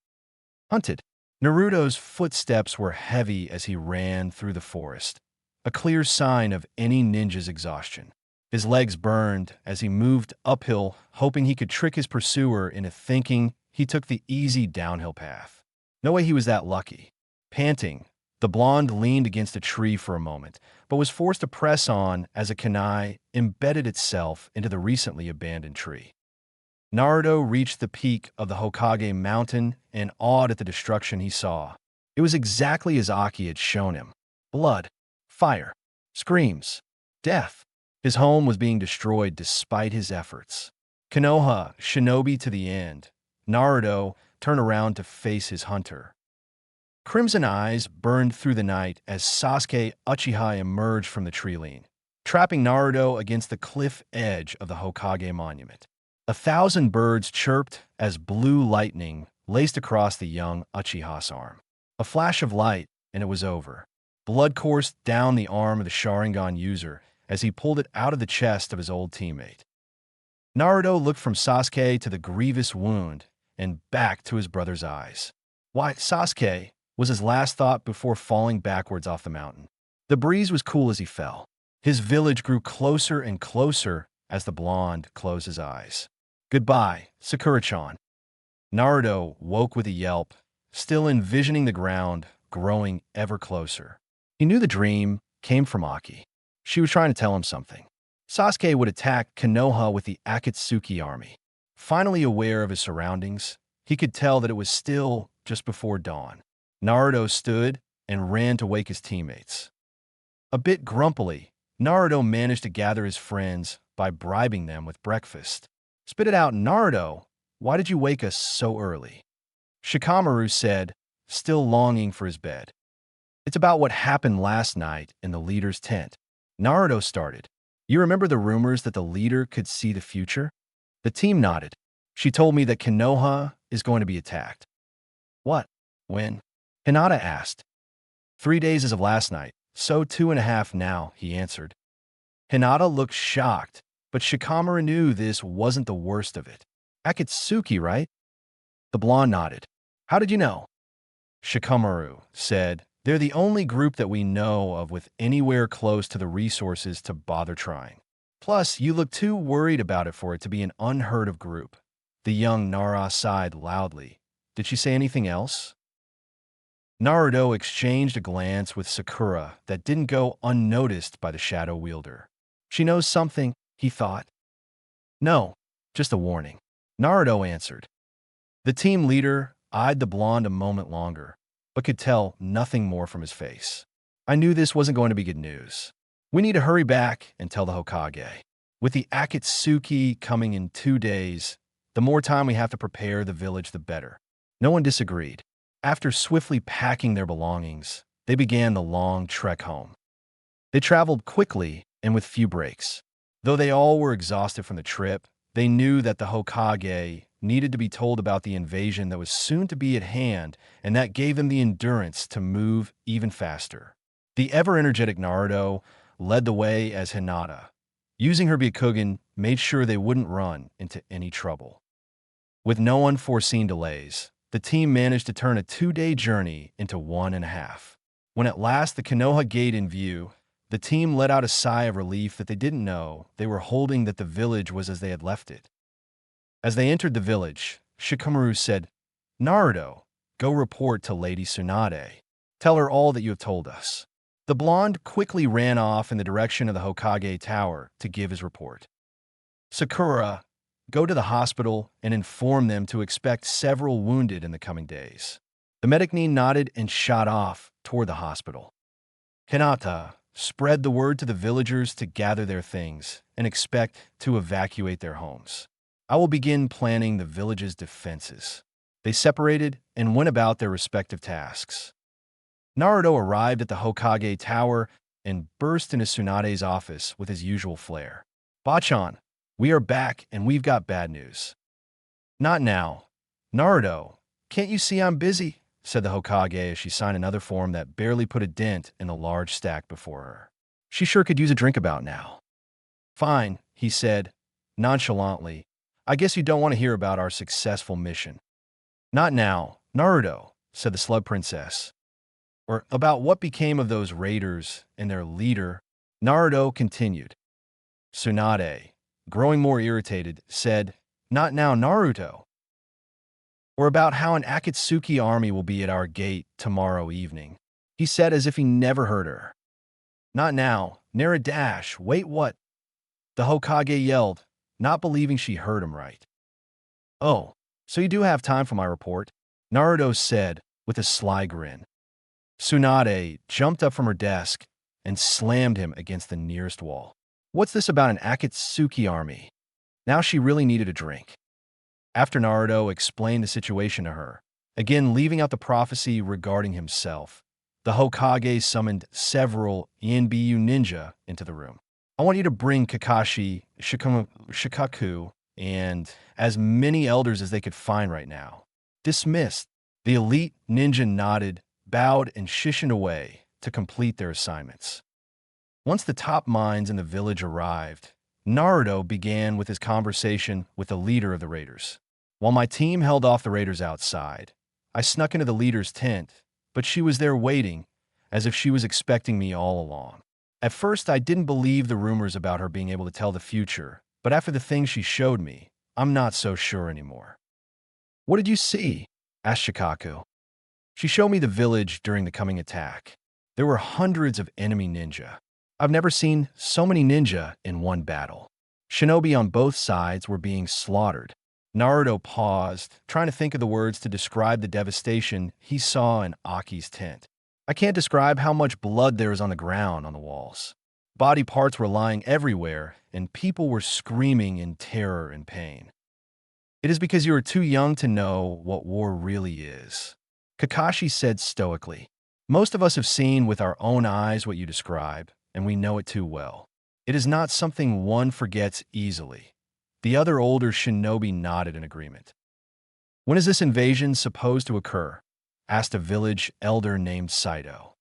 Hunted. Naruto's footsteps were heavy as he ran through the forest, a clear sign of any ninja's exhaustion. His legs burned as he moved uphill, hoping he could trick his pursuer into thinking he took the easy downhill path. No way he was that lucky. Panting, the blonde leaned against a tree for a moment, but was forced to press on as a kunai embedded itself into the recently abandoned tree. Naruto reached the peak of the Hokage mountain and awed at the destruction he saw. It was exactly as Aki had shown him. Blood, fire, screams, death. His home was being destroyed despite his efforts. Konoha, shinobi to the end. Naruto turned around to face his hunter. Crimson eyes burned through the night as Sasuke Uchiha emerged from the tree line, trapping Naruto against the cliff edge of the Hokage monument. 1,000 birds chirped as blue lightning laced across the young Uchiha's arm. A flash of light, and it was over. Blood coursed down the arm of the Sharingan user as he pulled it out of the chest of his old teammate. Naruto looked from Sasuke to the grievous wound and back to his brother's eyes. Why, Sasuke, was his last thought before falling backwards off the mountain. The breeze was cool as he fell. His village grew closer and closer as the blonde closed his eyes. Goodbye, Sakura-chan. Naruto woke with a yelp, still envisioning the ground growing ever closer. He knew the dream came from Aki. She was trying to tell him something. Sasuke would attack Konoha with the Akatsuki army. Finally aware of his surroundings, he could tell that it was still just before dawn. Naruto stood and ran to wake his teammates. A bit grumpily, Naruto managed to gather his friends by bribing them with breakfast. Spit it out, Naruto. Why did you wake us so early? Shikamaru said, still longing for his bed. It's about what happened last night in the leader's tent. Naruto started. You remember the rumors that the leader could see the future? The team nodded. She told me that Konoha is going to be attacked. What? When? Hinata asked. 3 days as of last night, so 2.5 now, he answered. Hinata looked shocked, but Shikamaru knew this wasn't the worst of it. Akatsuki, right? The blonde nodded. How did you know? Shikamaru said, they're the only group that we know of with anywhere close to the resources to bother trying. Plus, you look too worried about it for it to be an unheard of group. The young Nara sighed loudly. Did she say anything else? Naruto exchanged a glance with Sakura that didn't go unnoticed by the shadow wielder. She knows something, he thought. No, just a warning. Naruto answered. The team leader eyed the blonde a moment longer, but could tell nothing more from his face. I knew this wasn't going to be good news. We need to hurry back and tell the Hokage. With the Akatsuki coming in 2 days, the more time we have to prepare the village, the better. No one disagreed. After swiftly packing their belongings, they began the long trek home. They traveled quickly and with few breaks. Though they all were exhausted from the trip, they knew that the Hokage needed to be told about the invasion that was soon to be at hand, and that gave them the endurance to move even faster. The ever-energetic Naruto led the way as Hinata, using her Byakugan, made sure they wouldn't run into any trouble. With no unforeseen delays, the team managed to turn a 2-day journey into 1.5. When at last the Konoha gate in view, the team let out a sigh of relief that they didn't know they were holding that the village was as they had left it. As they entered the village, Shikamaru said, "Naruto, go report to Lady Tsunade. Tell her all that you have told us." The blonde quickly ran off in the direction of the Hokage Tower to give his report. "Sakura, go to the hospital and inform them to expect several wounded in the coming days." The medic nodded and shot off toward the hospital. "Hinata, spread the word to the villagers to gather their things and expect to evacuate their homes. I will begin planning the village's defenses." They separated and went about their respective tasks. Naruto arrived at the Hokage Tower and burst into Tsunade's office with his usual flair. "Bachan, we are back and we've got bad news." "Not now. Naruto, can't you see I'm busy?" said the Hokage as she signed another form that barely put a dent in the large stack before her. She sure could use a drink about now. "Fine," he said, nonchalantly. "I guess you don't want to hear about our successful mission." "Not now, Naruto," said the Slug Princess. "Or about what became of those raiders and their leader." Naruto continued. Tsunade, growing more irritated, said, "Not now, Naruto." "Or about how an Akatsuki army will be at our gate tomorrow evening," he said as if he never heard her. "Not now, Nara Dash, wait what?" the Hokage yelled, not believing she heard him right. "Oh, so you do have time for my report," Naruto said with a sly grin. Tsunade jumped up from her desk and slammed him against the nearest wall. What's this about an Akatsuki army? Now she really needed a drink. After Naruto explained the situation to her, again leaving out the prophecy regarding himself, the Hokage summoned several Yanbiyu ninja into the room. "I want you to bring Kakashi, Shikaku, and as many elders as they could find right now." Dismissed. The elite ninja nodded, bowed, and shishened away to complete their assignments. Once the top minds in the village arrived, Naruto began with his conversation with the leader of the raiders. "While my team held off the raiders outside, I snuck into the leader's tent, but she was there waiting, as if she was expecting me all along. At first, I didn't believe the rumors about her being able to tell the future, but after the things she showed me, I'm not so sure anymore." "What did you see?" asked Shikaku. "She showed me the village during the coming attack. There were hundreds of enemy ninja. I've never seen so many ninja in one battle. Shinobi on both sides were being slaughtered." Naruto paused, trying to think of the words to describe the devastation he saw in Aki's tent. "I can't describe how much blood there is on the ground on the walls. Body parts were lying everywhere, and people were screaming in terror and pain." "It is because you are too young to know what war really is," Kakashi said stoically. "Most of us have seen with our own eyes what you describe, and we know it too well. It is not something one forgets easily." The other older shinobi nodded in agreement. "When is this invasion supposed to occur?" asked a village elder named Saito.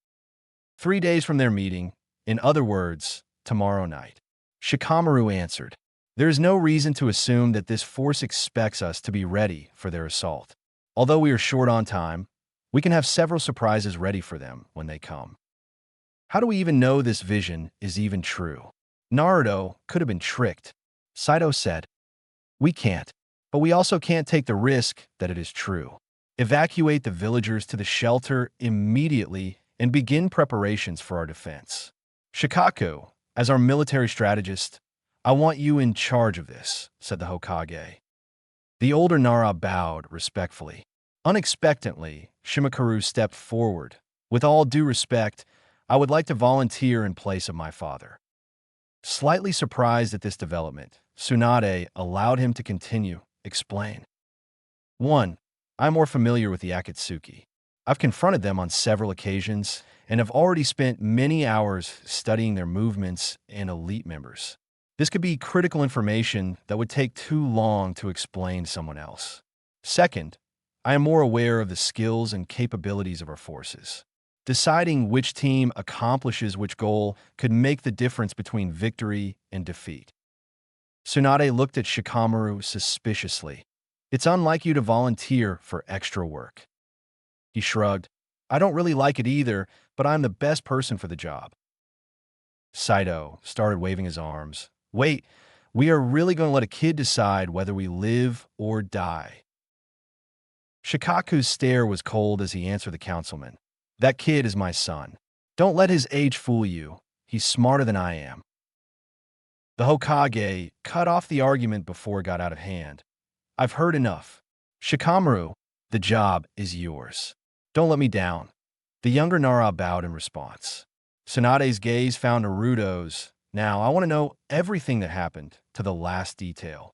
3 days from their meeting, in other words, tomorrow night." Shikamaru answered. "There is no reason to assume that this force expects us to be ready for their assault. Although we are short on time, we can have several surprises ready for them when they come." "How do we even know this vision is even true?" Naruto could have been tricked. Saito said, "We can't, but we also can't take the risk that it is true. Evacuate the villagers to the shelter immediately and begin preparations for our defense. Shikaku, as our military strategist, I want you in charge of this," said the Hokage. The older Nara bowed respectfully. Unexpectedly, Shimakaru stepped forward. "With all due respect, I would like to volunteer in place of my father." Slightly surprised at this development, Tsunade allowed him to continue. "Explain." "1. I'm more familiar with the Akatsuki. I've confronted them on several occasions and have already spent many hours studying their movements and elite members. This could be critical information that would take too long to explain to someone else. 2nd, I am more aware of the skills and capabilities of our forces. Deciding which team accomplishes which goal could make the difference between victory and defeat. Tsunade looked at Shikamaru suspiciously. It's unlike you to volunteer for extra work. He shrugged. I don't really like it either, but I'm the best person for the job. Saito started waving his arms. Wait, we are really going to let a kid decide whether we live or die. Shikaku's stare was cold as he answered the councilman. That kid is my son. Don't let his age fool you. He's smarter than I am. The Hokage cut off the argument before it got out of hand. I've heard enough. Shikamaru, the job is yours. Don't let me down. The younger Nara bowed in response. Tsunade's gaze found Naruto's. Now, I want to know everything that happened, to the last detail.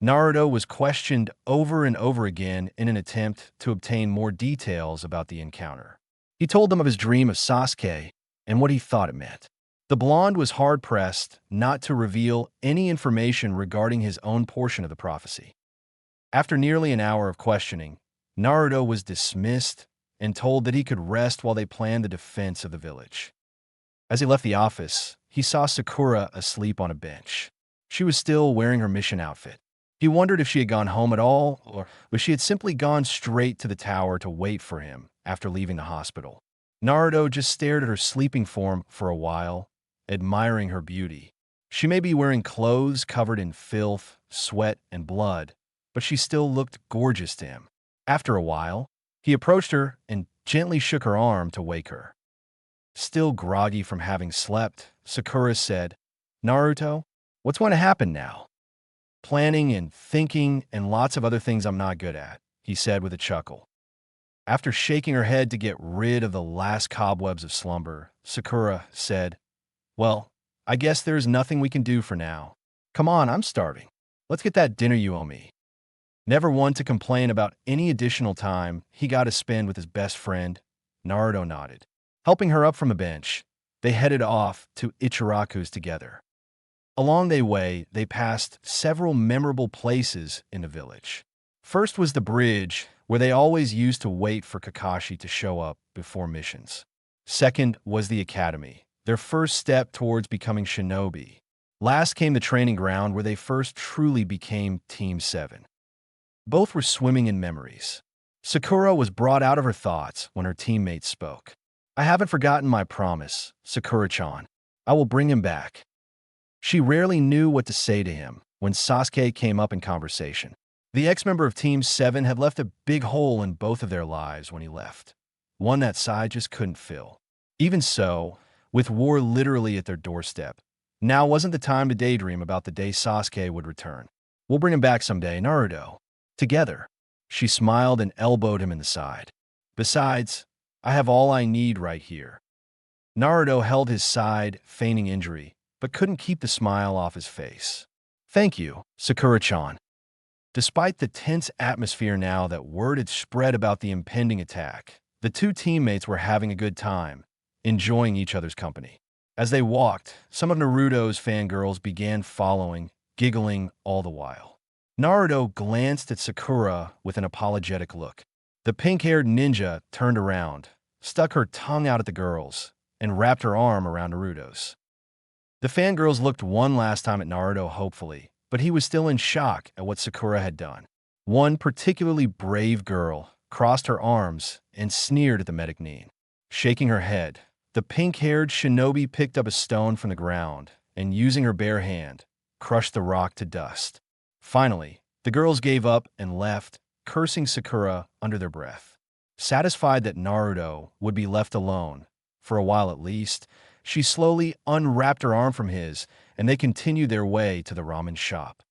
Naruto was questioned over and over again in an attempt to obtain more details about the encounter. He told them of his dream of Sasuke and what he thought it meant. The blonde was hard-pressed not to reveal any information regarding his own portion of the prophecy. After nearly an hour of questioning, Naruto was dismissed and told that he could rest while they planned the defense of the village. As he left the office, he saw Sakura asleep on a bench. She was still wearing her mission outfit. He wondered if she had gone home at all, or if she had simply gone straight to the tower to wait for him after leaving the hospital. Naruto just stared at her sleeping form for a while, admiring her beauty. She may be wearing clothes covered in filth, sweat, and blood, but she still looked gorgeous to him. After a while, he approached her and gently shook her arm to wake her. Still groggy from having slept, Sakura said, Naruto, what's going to happen now? Planning and thinking and lots of other things I'm not good at, he said with a chuckle. After shaking her head to get rid of the last cobwebs of slumber, Sakura said, Well, I guess there's nothing we can do for now. Come on, I'm starving. Let's get that dinner you owe me. Never one to complain about any additional time he got to spend with his best friend, Naruto nodded. Helping her up from a bench, they headed off to Ichiraku's together. Along their way, they passed several memorable places in the village. First was the bridge, where they always used to wait for Kakashi to show up before missions. Second was the academy, their first step towards becoming shinobi. Last came the training ground where they first truly became Team 7. Both were swimming in memories. Sakura was brought out of her thoughts when her teammates spoke. I haven't forgotten my promise, Sakura-chan. I will bring him back. She rarely knew what to say to him when Sasuke came up in conversation. The ex-member of Team 7 had left a big hole in both of their lives when he left, one that Sai just couldn't fill. Even so, with war literally at their doorstep, now wasn't the time to daydream about the day Sasuke would return. We'll bring him back someday, Naruto. Together. She smiled and elbowed him in the side. Besides, I have all I need right here. Naruto held his side, feigning injury, but couldn't keep the smile off his face. Thank you, Sakura-chan. Despite the tense atmosphere now that word had spread about the impending attack, the two teammates were having a good time, enjoying each other's company. As they walked, some of Naruto's fangirls began following, giggling all the while. Naruto glanced at Sakura with an apologetic look. The pink-haired ninja turned around, stuck her tongue out at the girls, and wrapped her arm around Naruto's. The fangirls looked one last time at Naruto hopefully, but he was still in shock at what Sakura had done. One particularly brave girl crossed her arms and sneered at the medic Nin. Shaking her head, the pink-haired shinobi picked up a stone from the ground and, using her bare hand, crushed the rock to dust. Finally, the girls gave up and left, cursing Sakura under their breath. Satisfied that Naruto would be left alone, for a while at least, she slowly unwrapped her arm from his, and they continued their way to the ramen shop.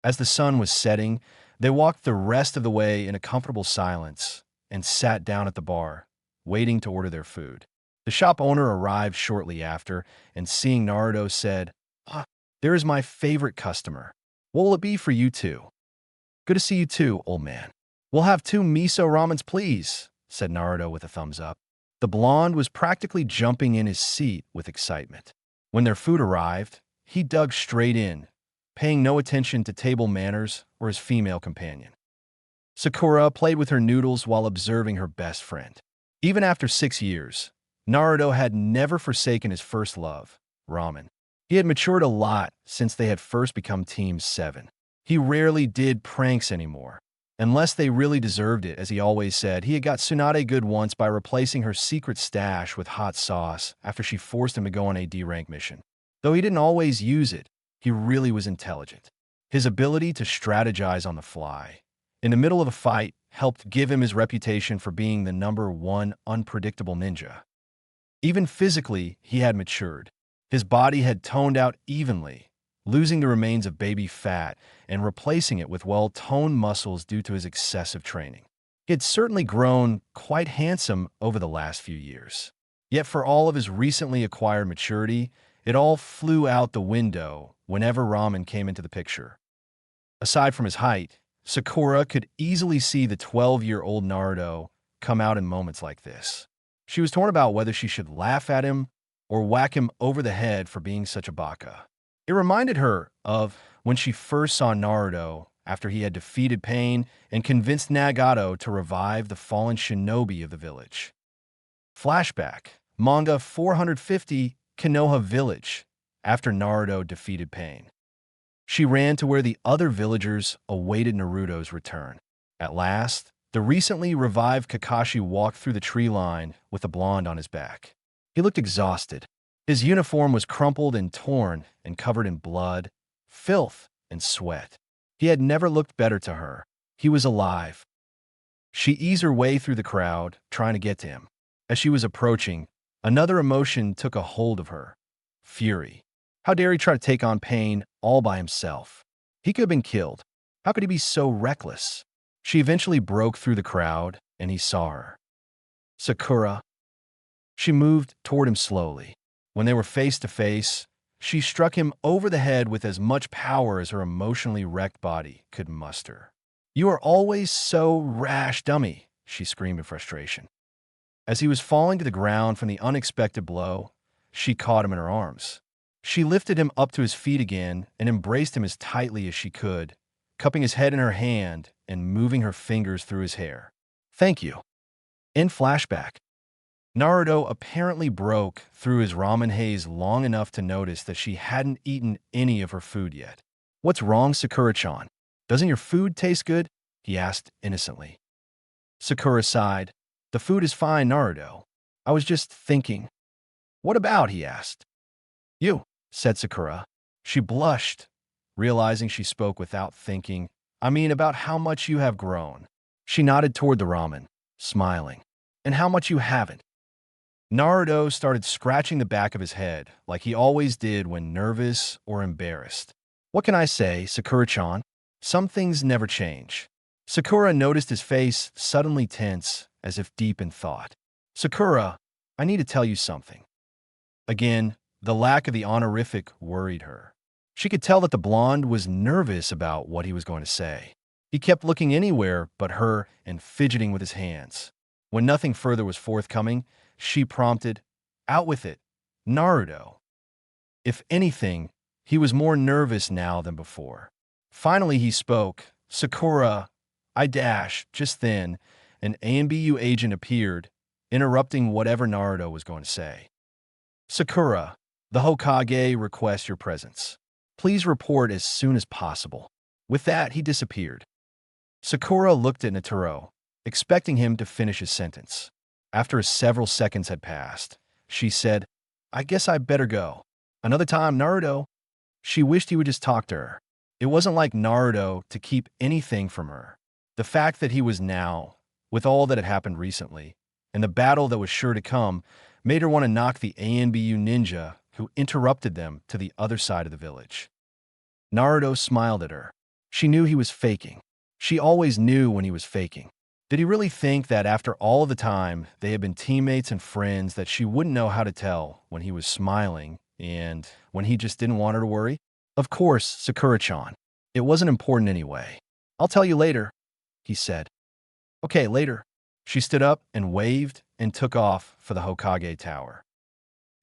As the sun was setting, they walked the rest of the way in a comfortable silence and sat down at the bar, waiting to order their food. The shop owner arrived shortly after, and seeing Naruto said, there is my favorite customer. What will it be for you two? Good to see you too, old man. We'll have 2 miso ramens, please, said Naruto with a thumbs up. The blonde was practically jumping in his seat with excitement. When their food arrived, he dug straight in, paying no attention to table manners or his female companion. Sakura played with her noodles while observing her best friend. Even after 6 years, Naruto had never forsaken his first love, ramen. He had matured a lot since they had first become Team 7. He rarely did pranks anymore. Unless they really deserved it, as he always said, he had got Tsunade good once by replacing her secret stash with hot sauce after she forced him to go on a D-rank mission. Though he didn't always use it, he really was intelligent. His ability to strategize on the fly, in the middle of a fight, helped give him his reputation for being the #1 unpredictable ninja. Even physically, he had matured. His body had toned out evenly, losing the remains of baby fat and replacing it with well-toned muscles due to his excessive training. He had certainly grown quite handsome over the last few years. Yet for all of his recently acquired maturity, it all flew out the window whenever ramen came into the picture. Aside from his height, Sakura could easily see the 12-year-old Naruto come out in moments like this. She was torn about whether she should laugh at him or whack him over the head for being such a baka. It reminded her of when she first saw Naruto after he had defeated Pain and convinced Nagato to revive the fallen shinobi of the village. Flashback, manga 450, Konoha Village, after Naruto defeated Pain. She ran to where the other villagers awaited Naruto's return. At last, the recently revived Kakashi walked through the tree line with a blonde on his back. He looked exhausted. His uniform was crumpled and torn and covered in blood, filth, and sweat. He had never looked better to her. He was alive. She eased her way through the crowd, trying to get to him. As she was approaching, another emotion took a hold of her. Fury. How dare he try to take on Pain all by himself? He could have been killed. How could he be so reckless? She eventually broke through the crowd, and he saw her. Sakura. She moved toward him slowly. When they were face to face, she struck him over the head with as much power as her emotionally wrecked body could muster. "You are always so rash, dummy," she screamed in frustration. As he was falling to the ground from the unexpected blow, she caught him in her arms. She lifted him up to his feet again and embraced him as tightly as she could, cupping his head in her hand and moving her fingers through his hair. "Thank you." In flashback, Naruto apparently broke through his ramen haze long enough to notice that she hadn't eaten any of her food yet. "What's wrong, Sakura-chan? Doesn't your food taste good?" he asked innocently. Sakura sighed. "The food is fine, Naruto. I was just thinking." "What about?" he asked. "You," said Sakura. She blushed, realizing she spoke without thinking. "I mean, about how much you have grown." She nodded toward the ramen, smiling. "And how much you haven't." Naruto started scratching the back of his head, like he always did when nervous or embarrassed. "What can I say, Sakura-chan? Some things never change." Sakura noticed his face suddenly tense, as if deep in thought. "Sakura, I need to tell you something." Again, the lack of the honorific worried her. She could tell that the blonde was nervous about what he was going to say. He kept looking anywhere but her and fidgeting with his hands. When nothing further was forthcoming, she prompted, "Out with it, Naruto." If anything, he was more nervous now than before. Finally he spoke. "Sakura, just then, an AMBU agent appeared, interrupting whatever Naruto was going to say. "Sakura, the Hokage requests your presence. Please report as soon as possible." With that, he disappeared. Sakura looked at Naruto, expecting him to finish his sentence. After several seconds had passed, she said, "I guess I better go. Another time, Naruto." She wished he would just talk to her. It wasn't like Naruto to keep anything from her. The fact that he was now, with all that had happened recently, and the battle that was sure to come, made her want to knock the ANBU ninja who interrupted them to the other side of the village. Naruto smiled at her. She knew he was faking. She always knew when he was faking. Did he really think that after all the time they had been teammates and friends that she wouldn't know how to tell when he was smiling and when he just didn't want her to worry? "Of course, Sakura-chan. It wasn't important anyway. I'll tell you later," he said. "Okay, later." She stood up and waved and took off for the Hokage Tower.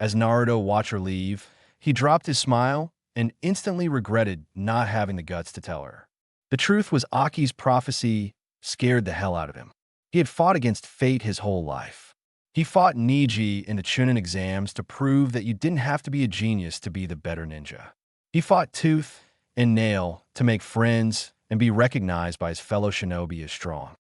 As Naruto watched her leave, he dropped his smile and instantly regretted not having the guts to tell her. The truth was Aki's prophecy scared the hell out of him. He had fought against fate his whole life. He fought Niji in the Chunin exams to prove that you didn't have to be a genius to be the better ninja. He fought tooth and nail to make friends and be recognized by his fellow shinobi as strong.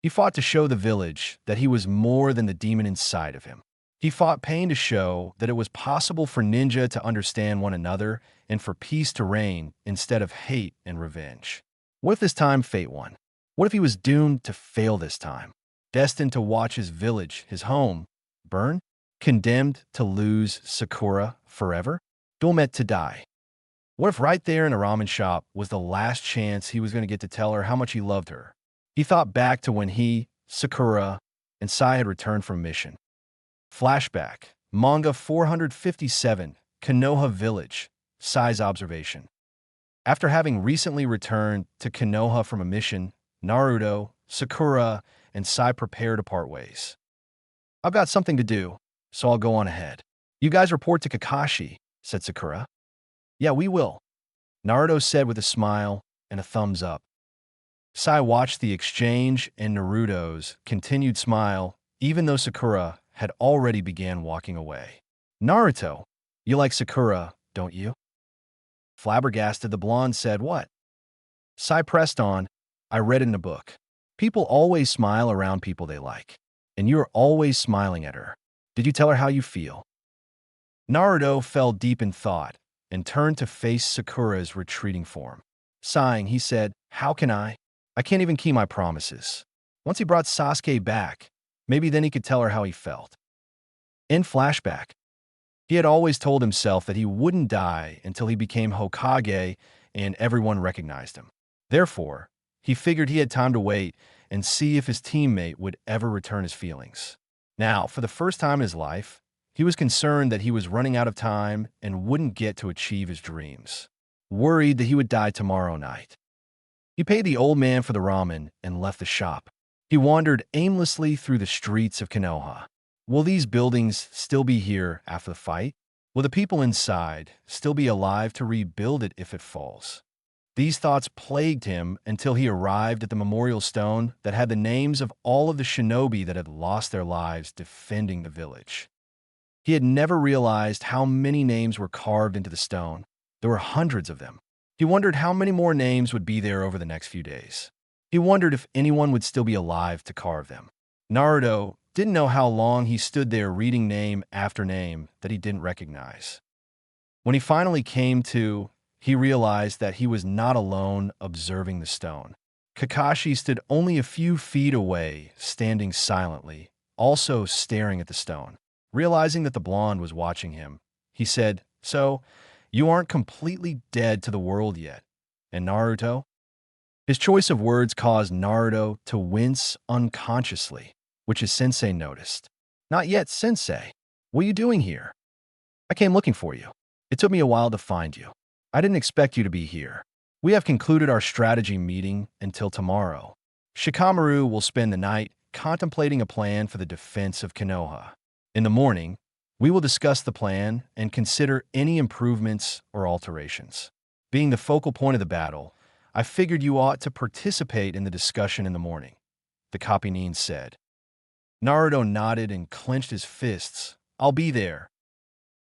He fought to show the village that he was more than the demon inside of him. He fought pain to show that it was possible for ninja to understand one another and for peace to reign instead of hate and revenge. What if this time fate won? What if he was doomed to fail this time? Destined to watch his village, his home, burn? Condemned to lose Sakura forever? Doomed to die? What if right there in a ramen shop was the last chance he was going to get to tell her how much he loved her? He thought back to when he, Sakura, and Sai had returned from mission. Flashback. Manga 457, Konoha Village, Sai's observation. After having recently returned to Konoha from a mission, Naruto, Sakura, and Sai prepare to part ways. "I've got something to do, so I'll go on ahead. You guys report to Kakashi," said Sakura. "Yeah, we will," Naruto said with a smile and a thumbs up. Sai watched the exchange and Naruto's continued smile, even though Sakura had already began walking away. "Naruto, you like Sakura, don't you?" Flabbergasted, the blonde said, "What?" Sai pressed on, "I read it in a book. People always smile around people they like, and you're always smiling at her. Did you tell her how you feel?" Naruto fell deep in thought and turned to face Sakura's retreating form. Sighing, he said, "How can I? I can't even keep my promises." Once he brought Sasuke back, maybe then he could tell her how he felt. In flashback, he had always told himself that he wouldn't die until he became Hokage and everyone recognized him. Therefore, he figured he had time to wait and see if his teammate would ever return his feelings. Now, for the first time in his life, he was concerned that he was running out of time and wouldn't get to achieve his dreams. Worried that he would die tomorrow night. He paid the old man for the ramen and left the shop. He wandered aimlessly through the streets of Konoha. Will these buildings still be here after the fight? Will the people inside still be alive to rebuild it if it falls? These thoughts plagued him until he arrived at the memorial stone that had the names of all of the shinobi that had lost their lives defending the village. He had never realized how many names were carved into the stone. There were hundreds of them. He wondered how many more names would be there over the next few days. He wondered if anyone would still be alive to carve them. Naruto didn't know how long he stood there reading name after name that he didn't recognize. When he finally came to, he realized that he was not alone observing the stone. Kakashi stood only a few feet away, standing silently, also staring at the stone. Realizing that the blonde was watching him, he said, "So, you aren't completely dead to the world yet. And Naruto?" His choice of words caused Naruto to wince unconsciously, which his sensei noticed. "Not yet, sensei. What are you doing here?" "I came looking for you. It took me a while to find you. I didn't expect you to be here. We have concluded our strategy meeting until tomorrow. Shikamaru will spend the night contemplating a plan for the defense of Konoha. In the morning, we will discuss the plan and consider any improvements or alterations. Being the focal point of the battle, I figured you ought to participate in the discussion in the morning," the Kapinin said. Naruto nodded and clenched his fists. "I'll be there."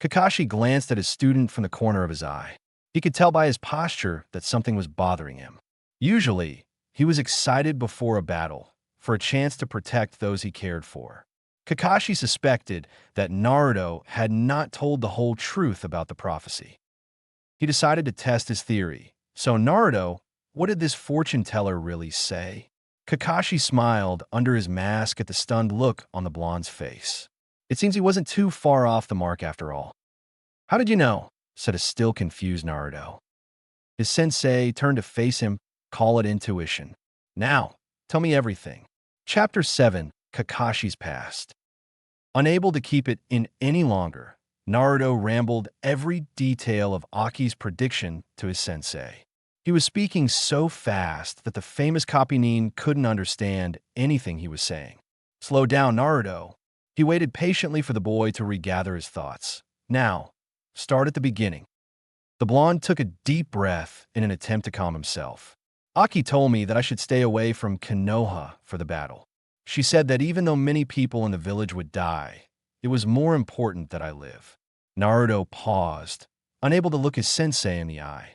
Kakashi glanced at his student from the corner of his eye. He could tell by his posture that something was bothering him. Usually, he was excited before a battle, for a chance to protect those he cared for. Kakashi suspected that Naruto had not told the whole truth about the prophecy. He decided to test his theory. "So Naruto, what did this fortune teller really say?" Kakashi smiled under his mask at the stunned look on the blonde's face. It seems he wasn't too far off the mark after all. "How did you know?" said a still confused Naruto. His sensei turned to face him, call it intuition. "Now, tell me everything." Chapter 7, Kakashi's Past. Unable to keep it in any longer, Naruto rambled every detail of Aki's prediction to his sensei. He was speaking so fast that the famous Kapinin couldn't understand anything he was saying. "Slow down, Naruto." He waited patiently for the boy to regather his thoughts. "Now, start at the beginning." The blonde took a deep breath in an attempt to calm himself. "Aki told me that I should stay away from Konoha for the battle. She said that even though many people in the village would die, it was more important that I live. Naruto paused, unable to look his sensei in the eye.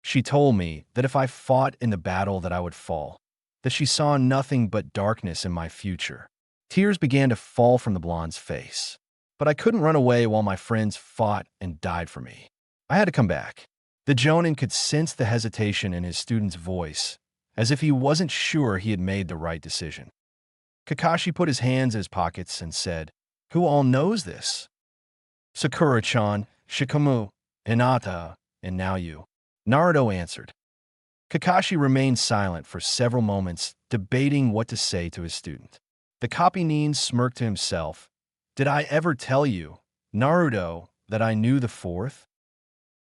She told me that if I fought in the battle that I would fall, that she saw nothing but darkness in my future. Tears began to fall from the blonde's face. But I couldn't run away while my friends fought and died for me. I had to come back. The Jonin could sense the hesitation in his student's voice, as if he wasn't sure he had made the right decision. Kakashi put his hands in his pockets and said, "Who all knows this?" "Sakura-chan, Shikamu, Hinata, and now you." Naruto answered. Kakashi remained silent for several moments, debating what to say to his student. The copy-nin smirked to himself. "Did I ever tell you, Naruto, that I knew the fourth?"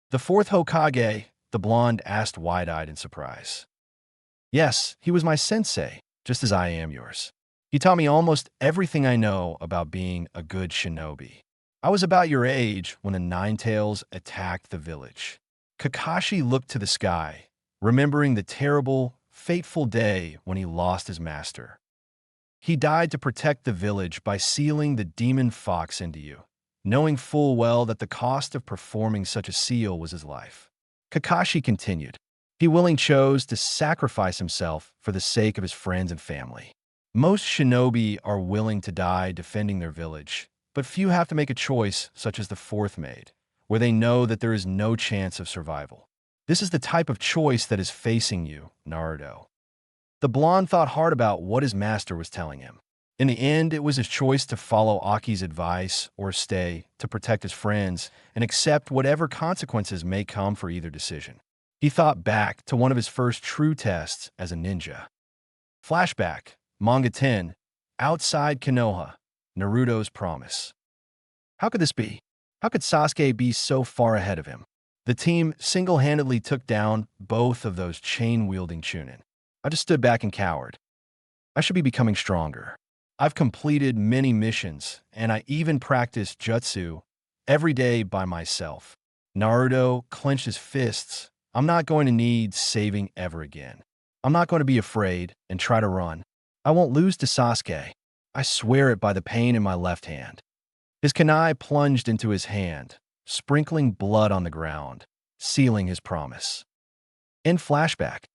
"The fourth Hokage?" the blonde asked wide-eyed in surprise. "Yes, he was my sensei, just as I am yours. He taught me almost everything I know about being a good shinobi. I was about your age when the Ninetales attacked the village." Kakashi looked to the sky, remembering the terrible, fateful day when he lost his master. He died to protect the village by sealing the demon fox into you, knowing full well that the cost of performing such a seal was his life. Kakashi continued. He willingly chose to sacrifice himself for the sake of his friends and family. Most shinobi are willing to die defending their village, but few have to make a choice such as the fourth made, where they know that there is no chance of survival. This is the type of choice that is facing you, Naruto. The blonde thought hard about what his master was telling him. In the end, it was his choice to follow Aki's advice or stay to protect his friends and accept whatever consequences may come for either decision. He thought back to one of his first true tests as a ninja. Flashback, Manga 10, Outside Konoha, Naruto's Promise. How could this be? How could Sasuke be so far ahead of him? The team single-handedly took down both of those chain-wielding Chunin. I just stood back and cowered. I should be becoming stronger. I've completed many missions, and I even practiced jutsu every day by myself. Naruto clenched his fists. I'm not going to need saving ever again. I'm not going to be afraid and try to run. I won't lose to Sasuke. I swear it by the pain in my left hand. His kunai plunged into his hand, sprinkling blood on the ground, sealing his promise. In flashback,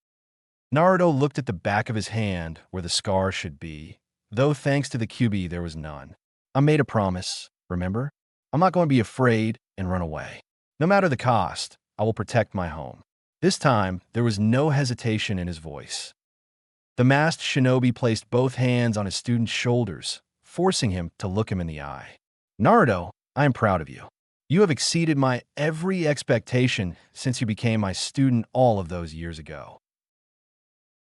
Naruto looked at the back of his hand where the scar should be, though thanks to the Kyuubi there was none. I made a promise, remember? I'm not going to be afraid and run away. No matter the cost, I will protect my home. This time, there was no hesitation in his voice. The masked shinobi placed both hands on his student's shoulders, forcing him to look him in the eye. Naruto, I am proud of you. You have exceeded my every expectation since you became my student all of those years ago.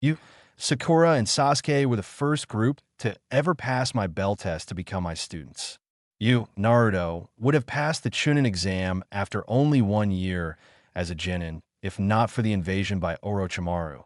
You, Sakura and Sasuke were the first group to ever pass my bell test to become my students. You, Naruto, would have passed the Chunin exam after only 1 year as a genin, if not for the invasion by Orochimaru,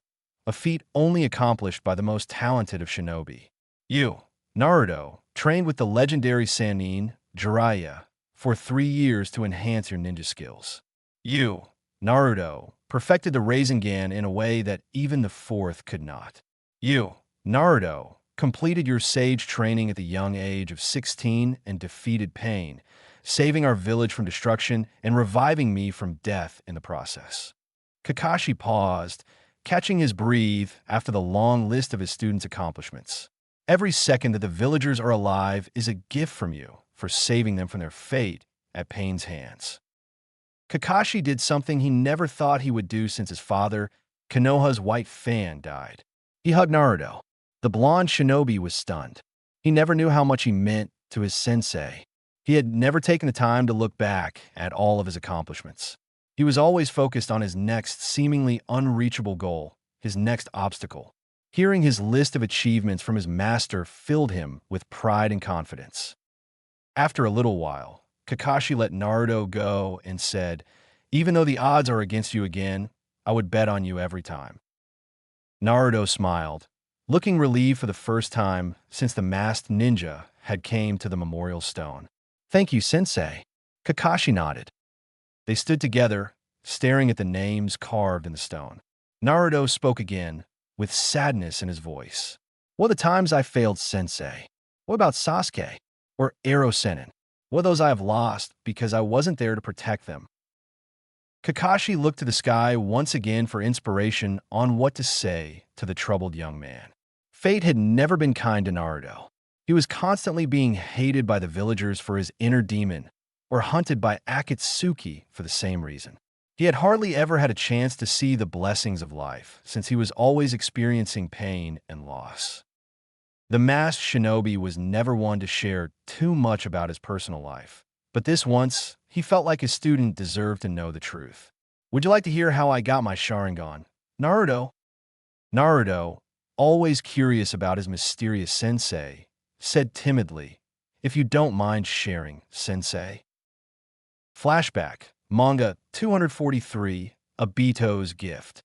a feat only accomplished by the most talented of shinobi. You, Naruto, trained with the legendary Sannin, Jiraiya, for 3 years to enhance your ninja skills. You, Naruto, perfected the Rasengan in a way that even the fourth could not. You, Naruto, completed your sage training at the young age of 16 and defeated pain, saving our village from destruction and reviving me from death in the process. Kakashi paused, catching his breath after the long list of his students' accomplishments. Every second that the villagers are alive is a gift from you for saving them from their fate at Pain's hands. Kakashi did something he never thought he would do since his father, Konoha's white fan, died. He hugged Naruto. The blonde shinobi was stunned. He never knew how much he meant to his sensei. He had never taken the time to look back at all of his accomplishments. He was always focused on his next seemingly unreachable goal, his next obstacle. Hearing his list of achievements from his master filled him with pride and confidence. After a little while, Kakashi let Naruto go and said, "Even though the odds are against you again, I would bet on you every time." Naruto smiled, looking relieved for the first time since the masked ninja had came to the memorial stone. "Thank you, sensei." Kakashi nodded. They stood together, staring at the names carved in the stone. Naruto spoke again, with sadness in his voice. What are the times I failed Sensei? What about Sasuke? Or Ero Sennin? What are those I have lost because I wasn't there to protect them? Kakashi looked to the sky once again for inspiration on what to say to the troubled young man. Fate had never been kind to Naruto. He was constantly being hated by the villagers for his inner demon, or hunted by Akatsuki for the same reason. He had hardly ever had a chance to see the blessings of life, since he was always experiencing pain and loss. The masked shinobi was never one to share too much about his personal life, but this once, he felt like his student deserved to know the truth. Would you like to hear how I got my Sharingan? Naruto, always curious about his mysterious sensei, said timidly, "If you don't mind sharing, sensei." Flashback, manga 243, Obito's gift.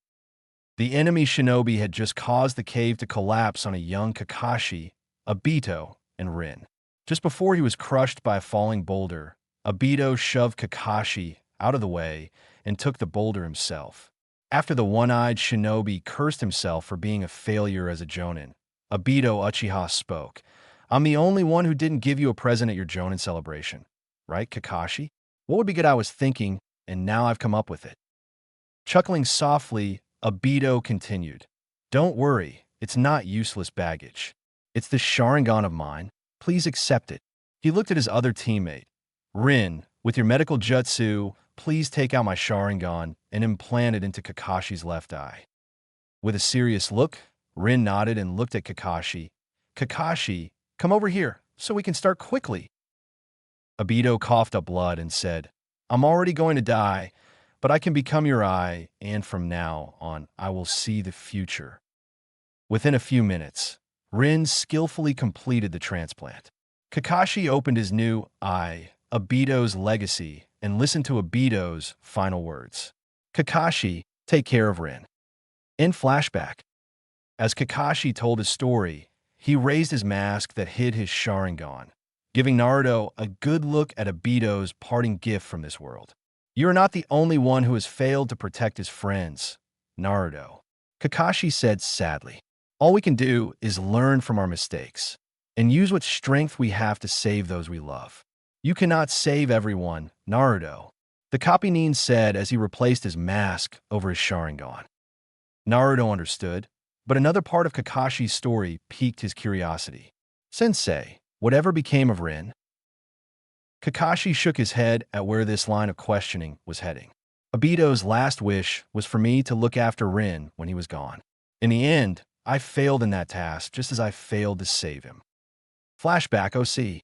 The enemy shinobi had just caused the cave to collapse on a young Kakashi, Obito, and Rin. Just before he was crushed by a falling boulder, Obito shoved Kakashi out of the way and took the boulder himself. After the one-eyed shinobi cursed himself for being a failure as a jonin, Obito Uchiha spoke. "I'm the only one who didn't give you a present at your jonin celebration. Right, Kakashi? What would be good I was thinking, and now I've come up with it." Chuckling softly, Obito continued, "Don't worry, it's not useless baggage. It's this Sharingan of mine. Please accept it." He looked at his other teammate. "Rin, with your medical jutsu, please take out my Sharingan and implant it into Kakashi's left eye." With a serious look, Rin nodded and looked at Kakashi. "Kakashi, come over here, so we can start quickly." Obito coughed up blood and said, "I'm already going to die, but I can become your eye, and from now on, I will see the future." Within a few minutes, Rin skillfully completed the transplant. Kakashi opened his new eye, Obito's legacy, and listened to Obito's final words. "Kakashi, take care of Rin." In flashback, as Kakashi told his story, he raised his mask that hid his Sharingan, giving Naruto a good look at Obito's parting gift from this world. "You are not the only one who has failed to protect his friends, Naruto," Kakashi said sadly. "All we can do is learn from our mistakes and use what strength we have to save those we love. You cannot save everyone, Naruto," the Kappinin said as he replaced his mask over his Sharingan. Naruto understood, but another part of Kakashi's story piqued his curiosity. "Sensei, whatever became of Rin?" Kakashi shook his head at where this line of questioning was heading. "Obito's last wish was for me to look after Rin when he was gone. In the end, I failed in that task just as I failed to save him." Flashback OC.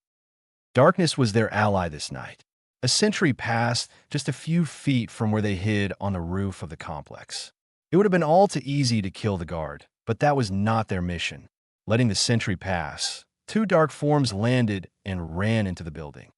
Darkness was their ally this night. A sentry passed just a few feet from where they hid on the roof of the complex. It would have been all too easy to kill the guard, but that was not their mission. Letting the sentry pass, two dark forms landed and ran into the building.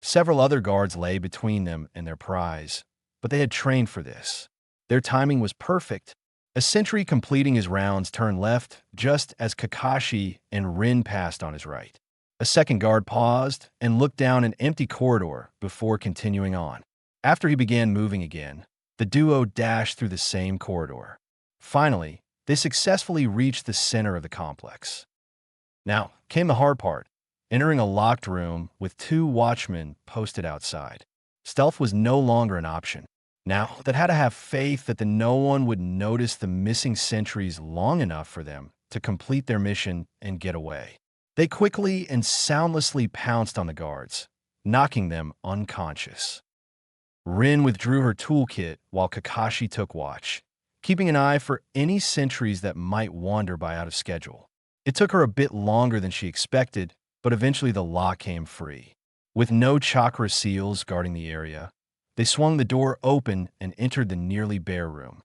Several other guards lay between them and their prize, but they had trained for this. Their timing was perfect. A sentry completing his rounds turned left just as Kakashi and Rin passed on his right. A second guard paused and looked down an empty corridor before continuing on. After he began moving again, the duo dashed through the same corridor. Finally, they successfully reached the center of the complex. Now came the hard part, entering a locked room with two watchmen posted outside. Stealth was no longer an option. Now, they had to have faith that no one would notice the missing sentries long enough for them to complete their mission and get away. They quickly and soundlessly pounced on the guards, knocking them unconscious. Rin withdrew her toolkit while Kakashi took watch, keeping an eye for any sentries that might wander by out of schedule. It took her a bit longer than she expected, but eventually the lock came free. With no chakra seals guarding the area, they swung the door open and entered the nearly bare room.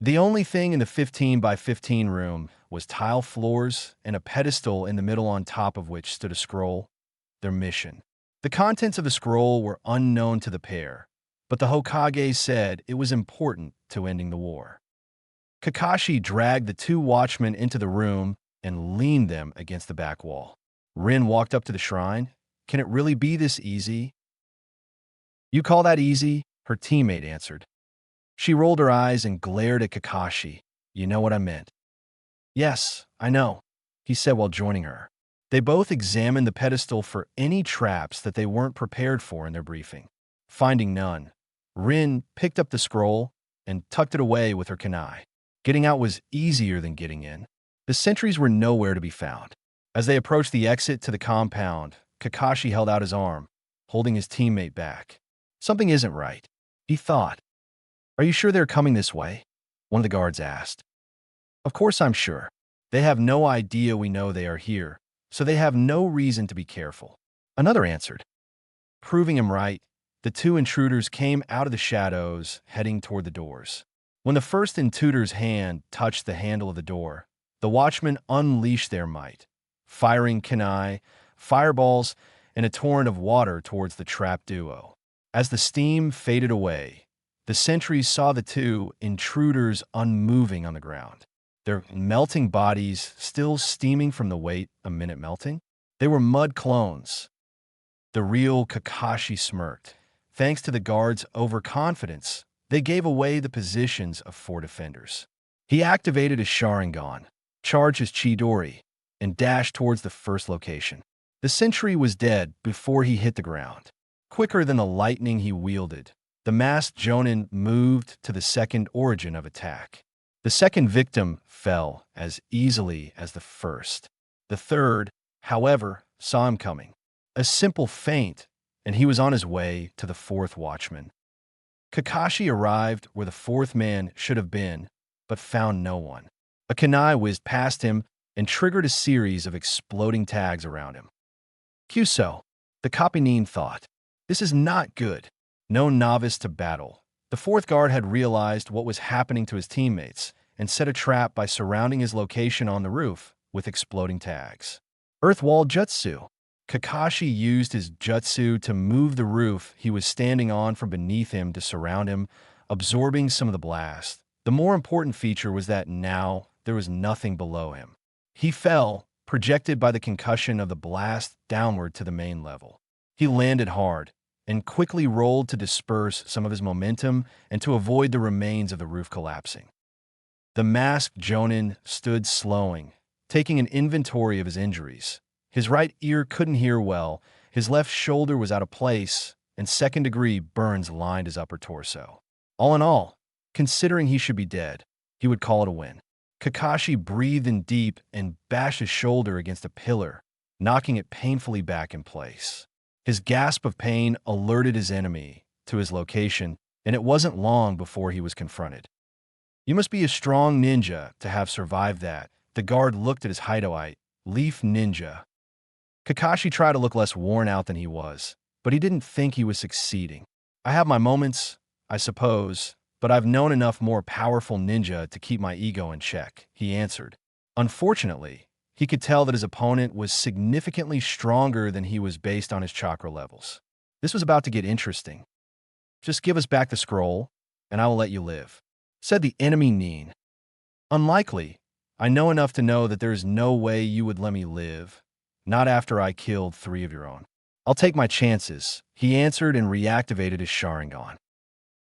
The only thing in the 15 by 15 room was tile floors and a pedestal in the middle on top of which stood a scroll, their mission. The contents of the scroll were unknown to the pair, but the Hokage said it was important to ending the war. Kakashi dragged the two watchmen into the room and leaned them against the back wall. Rin walked up to the shrine. "Can it really be this easy?" "You call that easy?" her teammate answered. She rolled her eyes and glared at Kakashi. "You know what I meant." "Yes, I know." he said while joining her. They both examined the pedestal for any traps that they weren't prepared for in their briefing. Finding none, Rin picked up the scroll and tucked it away with her kunai. Getting out was easier than getting in. The sentries were nowhere to be found. As they approached the exit to the compound, Kakashi held out his arm, holding his teammate back. Something isn't right, he thought. Are you sure they're coming this way? One of the guards asked. Of course I'm sure. They have no idea we know they are here, so they have no reason to be careful. Another answered. Proving him right, the two intruders came out of the shadows, heading toward the doors. When the first intruder's hand touched the handle of the door, the watchmen unleashed their might, firing kunai, fireballs, and a torrent of water towards the trapped duo. As the steam faded away, the sentries saw the two intruders unmoving on the ground, their melting bodies still steaming from the wait a minute melting. They were mud clones. The real Kakashi smirked. Thanks to the guards' overconfidence, they gave away the positions of 4 defenders. He activated his Sharingan, charged his Chidori, and dashed towards the first location. The sentry was dead before he hit the ground. Quicker than the lightning he wielded, the masked Jonin moved to the second origin of attack. The second victim fell as easily as the first. The third, however, saw him coming. A simple feint, and he was on his way to the fourth watchman. Kakashi arrived where the fourth man should have been, but found no one. A kunai whizzed past him and triggered a series of exploding tags around him. Kyuso, the Kapinin thought. This is not good. No novice to battle. The fourth guard had realized what was happening to his teammates and set a trap by surrounding his location on the roof with exploding tags. Earth Wall Jutsu. Kakashi used his jutsu to move the roof he was standing on from beneath him to surround him, absorbing some of the blast. The more important feature was that now there was nothing below him. He fell, projected by the concussion of the blast downward to the main level. He landed hard and quickly rolled to disperse some of his momentum and to avoid the remains of the roof collapsing. The masked Jonin stood slowing, taking an inventory of his injuries. His right ear couldn't hear well, his left shoulder was out of place, and second-degree burns lined his upper torso. All in all, considering he should be dead, he would call it a win. Kakashi breathed in deep and bashed his shoulder against a pillar, knocking it painfully back in place. His gasp of pain alerted his enemy to his location, and it wasn't long before he was confronted. You must be a strong ninja to have survived that. The guard looked at his hideout, Leaf Ninja. Kakashi tried to look less worn out than he was, but he didn't think he was succeeding. I have my moments, I suppose, but I've known enough more powerful ninja to keep my ego in check, he answered. Unfortunately, he could tell that his opponent was significantly stronger than he was based on his chakra levels. This was about to get interesting. Just give us back the scroll, and I will let you live, said the enemy Nin. Unlikely. I know enough to know that there is no way you would let me live. Not after I killed 3 of your own. I'll take my chances, he answered and reactivated his Sharingan.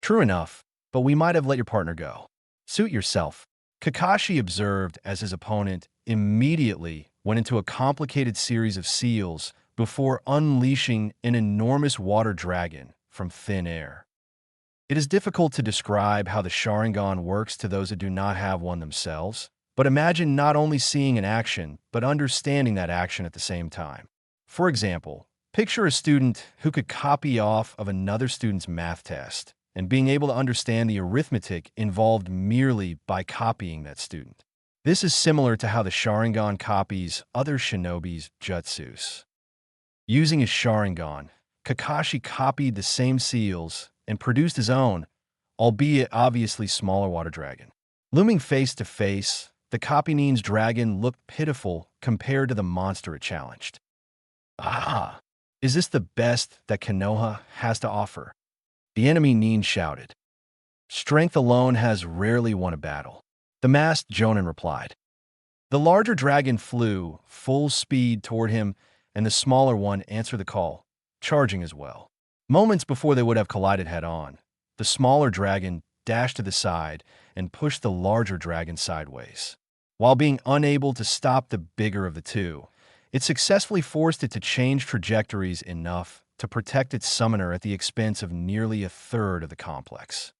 True enough, but we might have let your partner go. Suit yourself, Kakashi observed as his opponent immediately went into a complicated series of seals before unleashing an enormous water dragon from thin air. It is difficult to describe how the Sharingan works to those who do not have one themselves. But imagine not only seeing an action, but understanding that action at the same time. For example, picture a student who could copy off of another student's math test and being able to understand the arithmetic involved merely by copying that student. This is similar to how the Sharingan copies other shinobi's jutsus. Using his Sharingan, Kakashi copied the same seals and produced his own, albeit obviously smaller water dragon. Looming face to face, the Kapinin's dragon looked pitiful compared to the monster it challenged. Ah, is this the best that Konoha has to offer? The enemy Nin shouted. Strength alone has rarely won a battle, the masked Jonin replied. The larger dragon flew full speed toward him, and the smaller one answered the call, charging as well. Moments before they would have collided head-on, the smaller dragon dashed to the side and pushed the larger dragon sideways. While being unable to stop the bigger of the two, it successfully forced it to change trajectories enough to protect its summoner at the expense of nearly a third of the complex.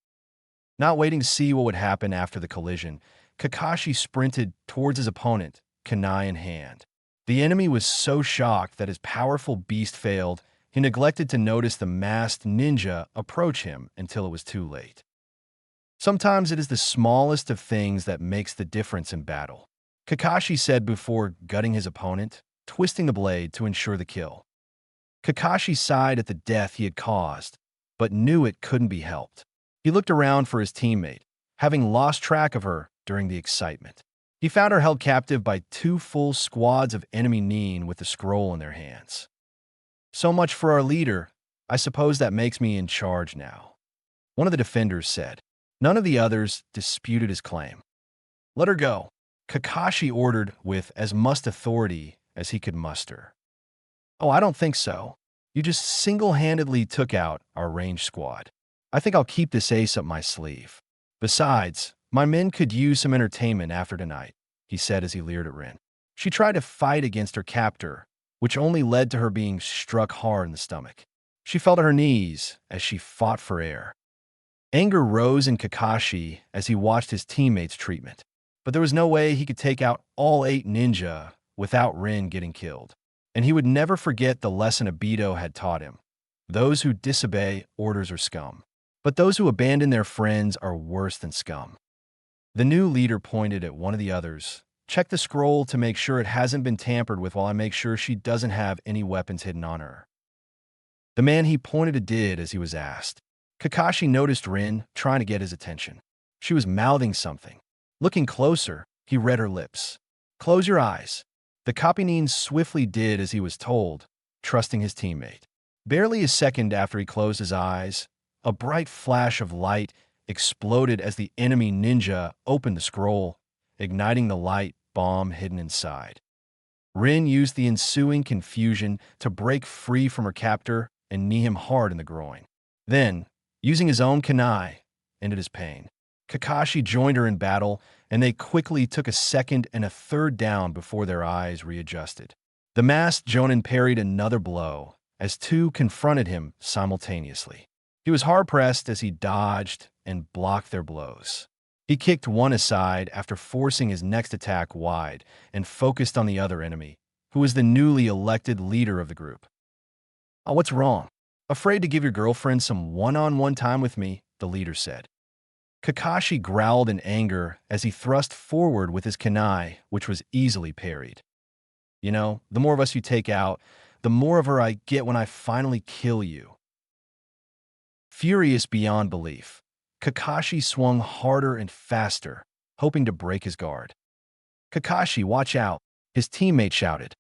Not waiting to see what would happen after the collision, Kakashi sprinted towards his opponent, kunai in hand. The enemy was so shocked that his powerful beast failed, he neglected to notice the masked ninja approach him until it was too late. Sometimes it is the smallest of things that makes the difference in battle, Kakashi said before gutting his opponent, twisting the blade to ensure the kill. Kakashi sighed at the death he had caused, but knew it couldn't be helped. He looked around for his teammate, having lost track of her during the excitement. He found her held captive by two full squads of enemy nin with the scroll in their hands. So much for our leader. I suppose that makes me in charge now, one of the defenders said. None of the others disputed his claim. Let her go, Kakashi ordered with as much authority as he could muster. Oh, I don't think so. You just single-handedly took out our ranged squad. I think I'll keep this ace up my sleeve. Besides, my men could use some entertainment after tonight, he said as he leered at Rin. She tried to fight against her captor, which only led to her being struck hard in the stomach. She fell to her knees as she fought for air. Anger rose in Kakashi as he watched his teammates' treatment. But there was no way he could take out all 8 ninja without Rin getting killed. And he would never forget the lesson Obito had taught him. Those who disobey orders are scum. But those who abandon their friends are worse than scum. The new leader pointed at one of the others. Check the scroll to make sure it hasn't been tampered with while I make sure she doesn't have any weapons hidden on her. The man he pointed at did as he was asked. Kakashi noticed Rin trying to get his attention. She was mouthing something. Looking closer, he read her lips. Close your eyes. The copynin swiftly did as he was told, trusting his teammate. Barely a second after he closed his eyes, a bright flash of light exploded as the enemy ninja opened the scroll, igniting the light bomb hidden inside. Rin used the ensuing confusion to break free from her captor and knee him hard in the groin. Then, using his own kunai, ended his pain. Kakashi joined her in battle, and they quickly took a second and a third down before their eyes readjusted. The masked Jonin parried another blow as two confronted him simultaneously. He was hard-pressed as he dodged and blocked their blows. He kicked one aside after forcing his next attack wide and focused on the other enemy, who was the newly elected leader of the group. Oh, what's wrong? Afraid to give your girlfriend some one-on-one time with me, the leader said. Kakashi growled in anger as he thrust forward with his kunai, which was easily parried. You know, the more of us you take out, the more of her I get when I finally kill you. Furious beyond belief, Kakashi swung harder and faster, hoping to break his guard. Kakashi, watch out, his teammate shouted.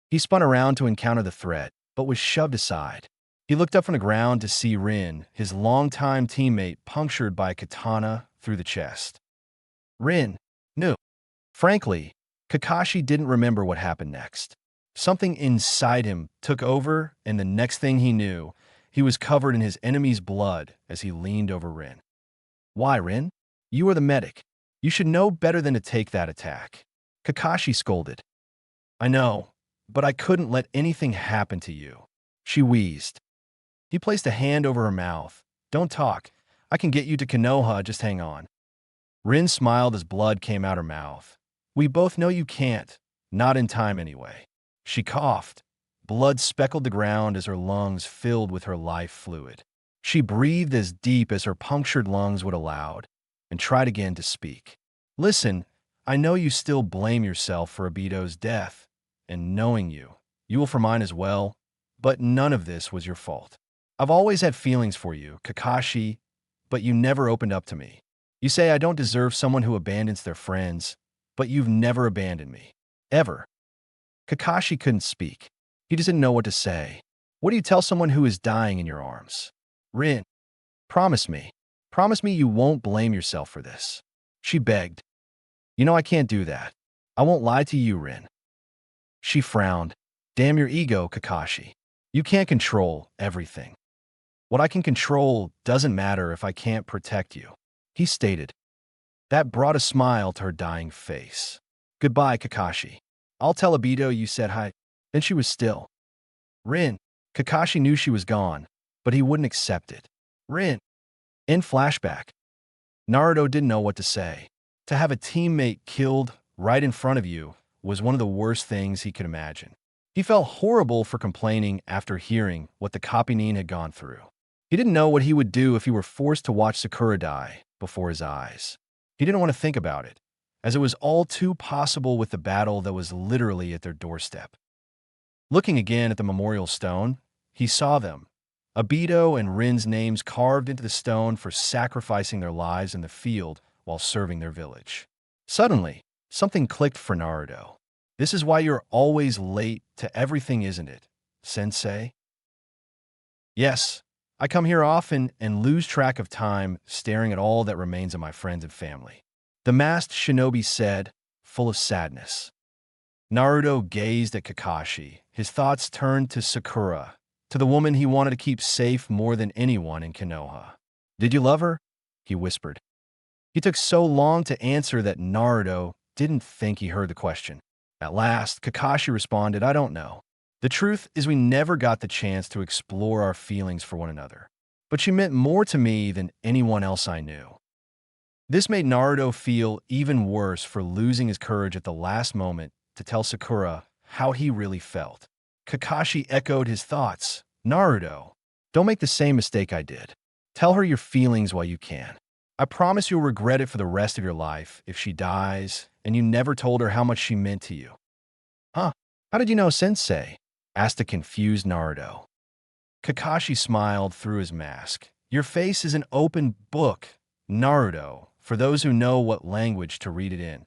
He spun around to encounter the threat, but was shoved aside. He looked up from the ground to see Rin, his longtime teammate, punctured by a katana through the chest. Rin knew. Frankly, Kakashi didn't remember what happened next. Something inside him took over, and the next thing he knew, he was covered in his enemy's blood as he leaned over Rin. Why, Rin? You are the medic. You should know better than to take that attack. Kakashi scolded. I know, but I couldn't let anything happen to you. She wheezed. He placed a hand over her mouth. Don't talk. I can get you to Konoha, just hang on. Rin smiled as blood came out her mouth. We both know you can't. Not in time anyway. She coughed. Blood speckled the ground as her lungs filled with her life fluid. She breathed as deep as her punctured lungs would allow, and tried again to speak. Listen, I know you still blame yourself for Obito's death, and knowing you, you will for mine as well, but none of this was your fault. I've always had feelings for you, Kakashi, but you never opened up to me. You say I don't deserve someone who abandons their friends, but you've never abandoned me. Ever. Kakashi couldn't speak. He just didn't know what to say. What do you tell someone who is dying in your arms? Rin, promise me. Promise me you won't blame yourself for this. She begged. You know I can't do that. I won't lie to you, Rin. She frowned. Damn your ego, Kakashi. You can't control everything. What I can control doesn't matter if I can't protect you, he stated. That brought a smile to her dying face. Goodbye, Kakashi. I'll tell Obito you said hi. Then she was still. Rin. Kakashi knew she was gone, but he wouldn't accept it. Rin. In flashback, Naruto didn't know what to say. To have a teammate killed right in front of you was one of the worst things he could imagine. He felt horrible for complaining after hearing what the Kapinin had gone through. He didn't know what he would do if he were forced to watch Sakura die before his eyes. He didn't want to think about it, as it was all too possible with the battle that was literally at their doorstep. Looking again at the memorial stone, he saw them, Obito and Rin's names carved into the stone for sacrificing their lives in the field while serving their village. Suddenly, something clicked for Naruto. This is why you're always late to everything, isn't it, Sensei? Yes, I come here often and lose track of time staring at all that remains of my friends and family. The masked shinobi said, full of sadness. Naruto gazed at Kakashi. His thoughts turned to Sakura, to the woman he wanted to keep safe more than anyone in Konoha. Did you love her? He whispered. He took so long to answer that Naruto didn't think he heard the question. At last, Kakashi responded, I don't know. The truth is we never got the chance to explore our feelings for one another. But she meant more to me than anyone else I knew. This made Naruto feel even worse for losing his courage at the last moment to tell Sakura how he really felt. Kakashi echoed his thoughts. Naruto, don't make the same mistake I did. Tell her your feelings while you can. I promise you'll regret it for the rest of your life if she dies and you never told her how much she meant to you. Huh? How did you know, Sensei? Asked a confused Naruto. Kakashi smiled through his mask. Your face is an open book, Naruto, for those who know what language to read it in.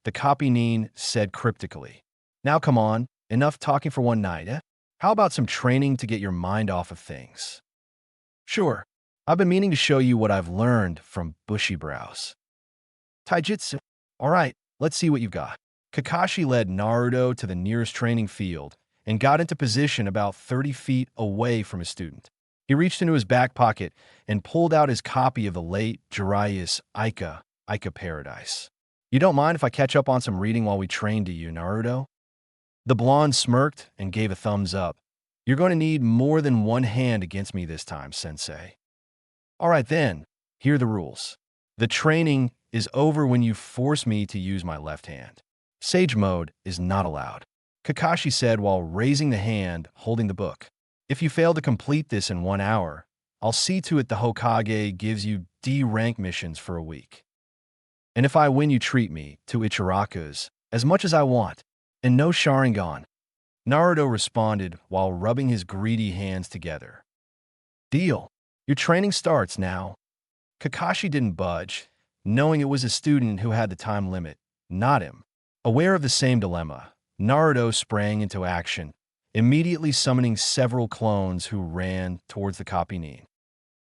The Kapinin said cryptically. Now come on, enough talking for one night, eh? How about some training to get your mind off of things? Sure, I've been meaning to show you what I've learned from Bushy Brows. Taijutsu. All right, let's see what you've got. Kakashi led Naruto to the nearest training field and got into position about 30 feet away from his student. He reached into his back pocket and pulled out his copy of the late Jiraiya's Aika Paradise. You don't mind if I catch up on some reading while we train, do you, Naruto? The blonde smirked and gave a thumbs up. You're going to need more than one hand against me this time, Sensei. All right then, here are the rules. The training is over when you force me to use my left hand. Sage mode is not allowed, Kakashi said while raising the hand holding the book. If you fail to complete this in 1 hour, I'll see to it the Hokage gives you D rank missions for a week. And if I win, you treat me to Ichiraku's as much as I want, and no Sharingan. Naruto responded while rubbing his greedy hands together. Deal. Your training starts now. Kakashi didn't budge, knowing it was a student who had the time limit, not him. Aware of the same dilemma, Naruto sprang into action, immediately summoning several clones who ran towards the Kapinin.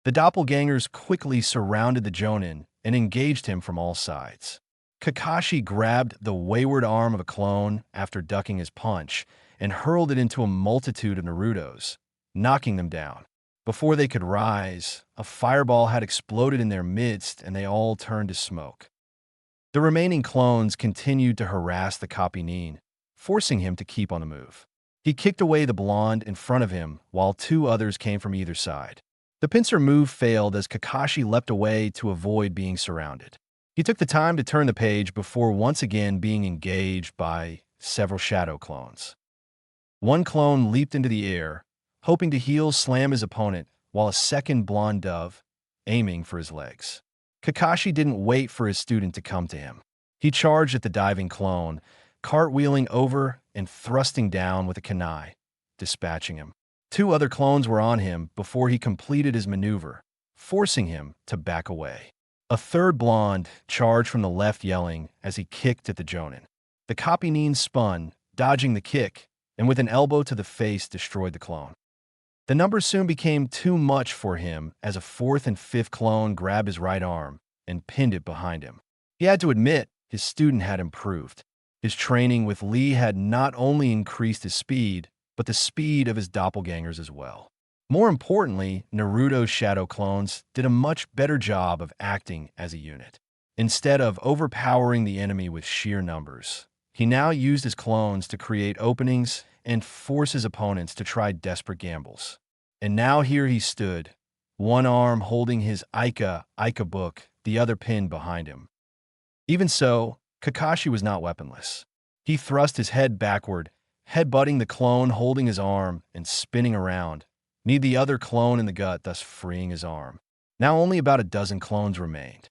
The doppelgangers quickly surrounded the Jonin and engaged him from all sides. Kakashi grabbed the wayward arm of a clone after ducking his punch and hurled it into a multitude of Narutos, knocking them down. Before they could rise, a fireball had exploded in their midst and they all turned to smoke. The remaining clones continued to harass the Kapinin, forcing him to keep on the move. He kicked away the blonde in front of him while 2 others came from either side. The pincer move failed as Kakashi leapt away to avoid being surrounded. He took the time to turn the page before once again being engaged by several shadow clones. One clone leaped into the air, hoping to heel slam his opponent, while a second blonde dove, aiming for his legs. Kakashi didn't wait for his student to come to him. He charged at the diving clone, cartwheeling over and thrusting down with a kunai, dispatching him. 2 other clones were on him before he completed his maneuver, forcing him to back away. A third blonde charged from the left, yelling as he kicked at the Jonin. The Kapinin spun, dodging the kick, and with an elbow to the face destroyed the clone. The numbers soon became too much for him as a 4th and 5th clone grabbed his right arm and pinned it behind him. He had to admit his student had improved. His training with Lee had not only increased his speed, but the speed of his doppelgangers as well. More importantly, Naruto's shadow clones did a much better job of acting as a unit. Instead of overpowering the enemy with sheer numbers, He now used his clones to create openings and force his opponents to try desperate gambles. And now here he stood, one arm holding his Aika book, the other pinned behind him. Even so, Kakashi was not weaponless. He thrust his head backward, headbutting the clone holding his arm and spinning around, kneed the other clone in the gut, thus freeing his arm. Now only about a dozen clones remained.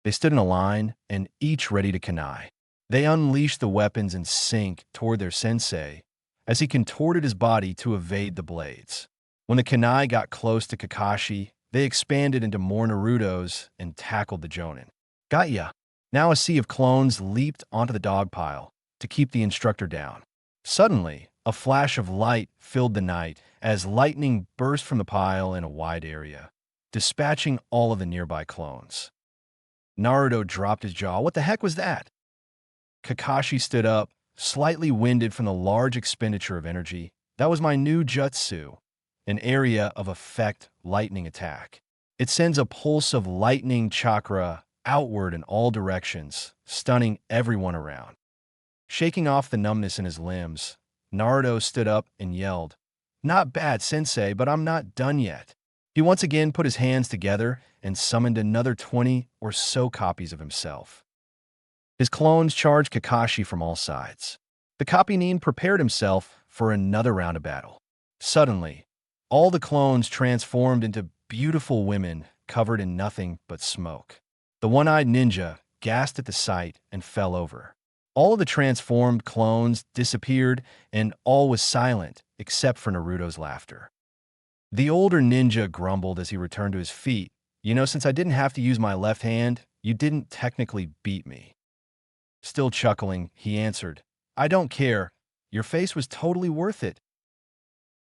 They stood in a line, and each ready to kunai. They unleashed the weapons and sank toward their sensei as he contorted his body to evade the blades. When the kunai got close to Kakashi, they expanded into more Narutos and tackled the Jonin. Got ya! Now a sea of clones leaped onto the dog pile to keep the instructor down. Suddenly, a flash of light filled the night as lightning burst from the pile in a wide area, dispatching all of the nearby clones. Naruto dropped his jaw. What the heck was that? Kakashi stood up, slightly winded from the large expenditure of energy. That was my new jutsu, an area of effect lightning attack. It sends a pulse of lightning chakra outward in all directions, stunning everyone around. Shaking off the numbness in his limbs, Naruto stood up and yelled, "Not bad, sensei, but I'm not done yet." He once again put his hands together and summoned another 20 or so copies of himself. His clones charged Kakashi from all sides. The copy Nin prepared himself for another round of battle. Suddenly, all the clones transformed into beautiful women covered in nothing but smoke. The one-eyed ninja gasped at the sight and fell over. All of the transformed clones disappeared, and all was silent except for Naruto's laughter. The older ninja grumbled as he returned to his feet. Since I didn't have to use my left hand, you didn't technically beat me." Still chuckling, he answered, "I don't care. Your face was totally worth it."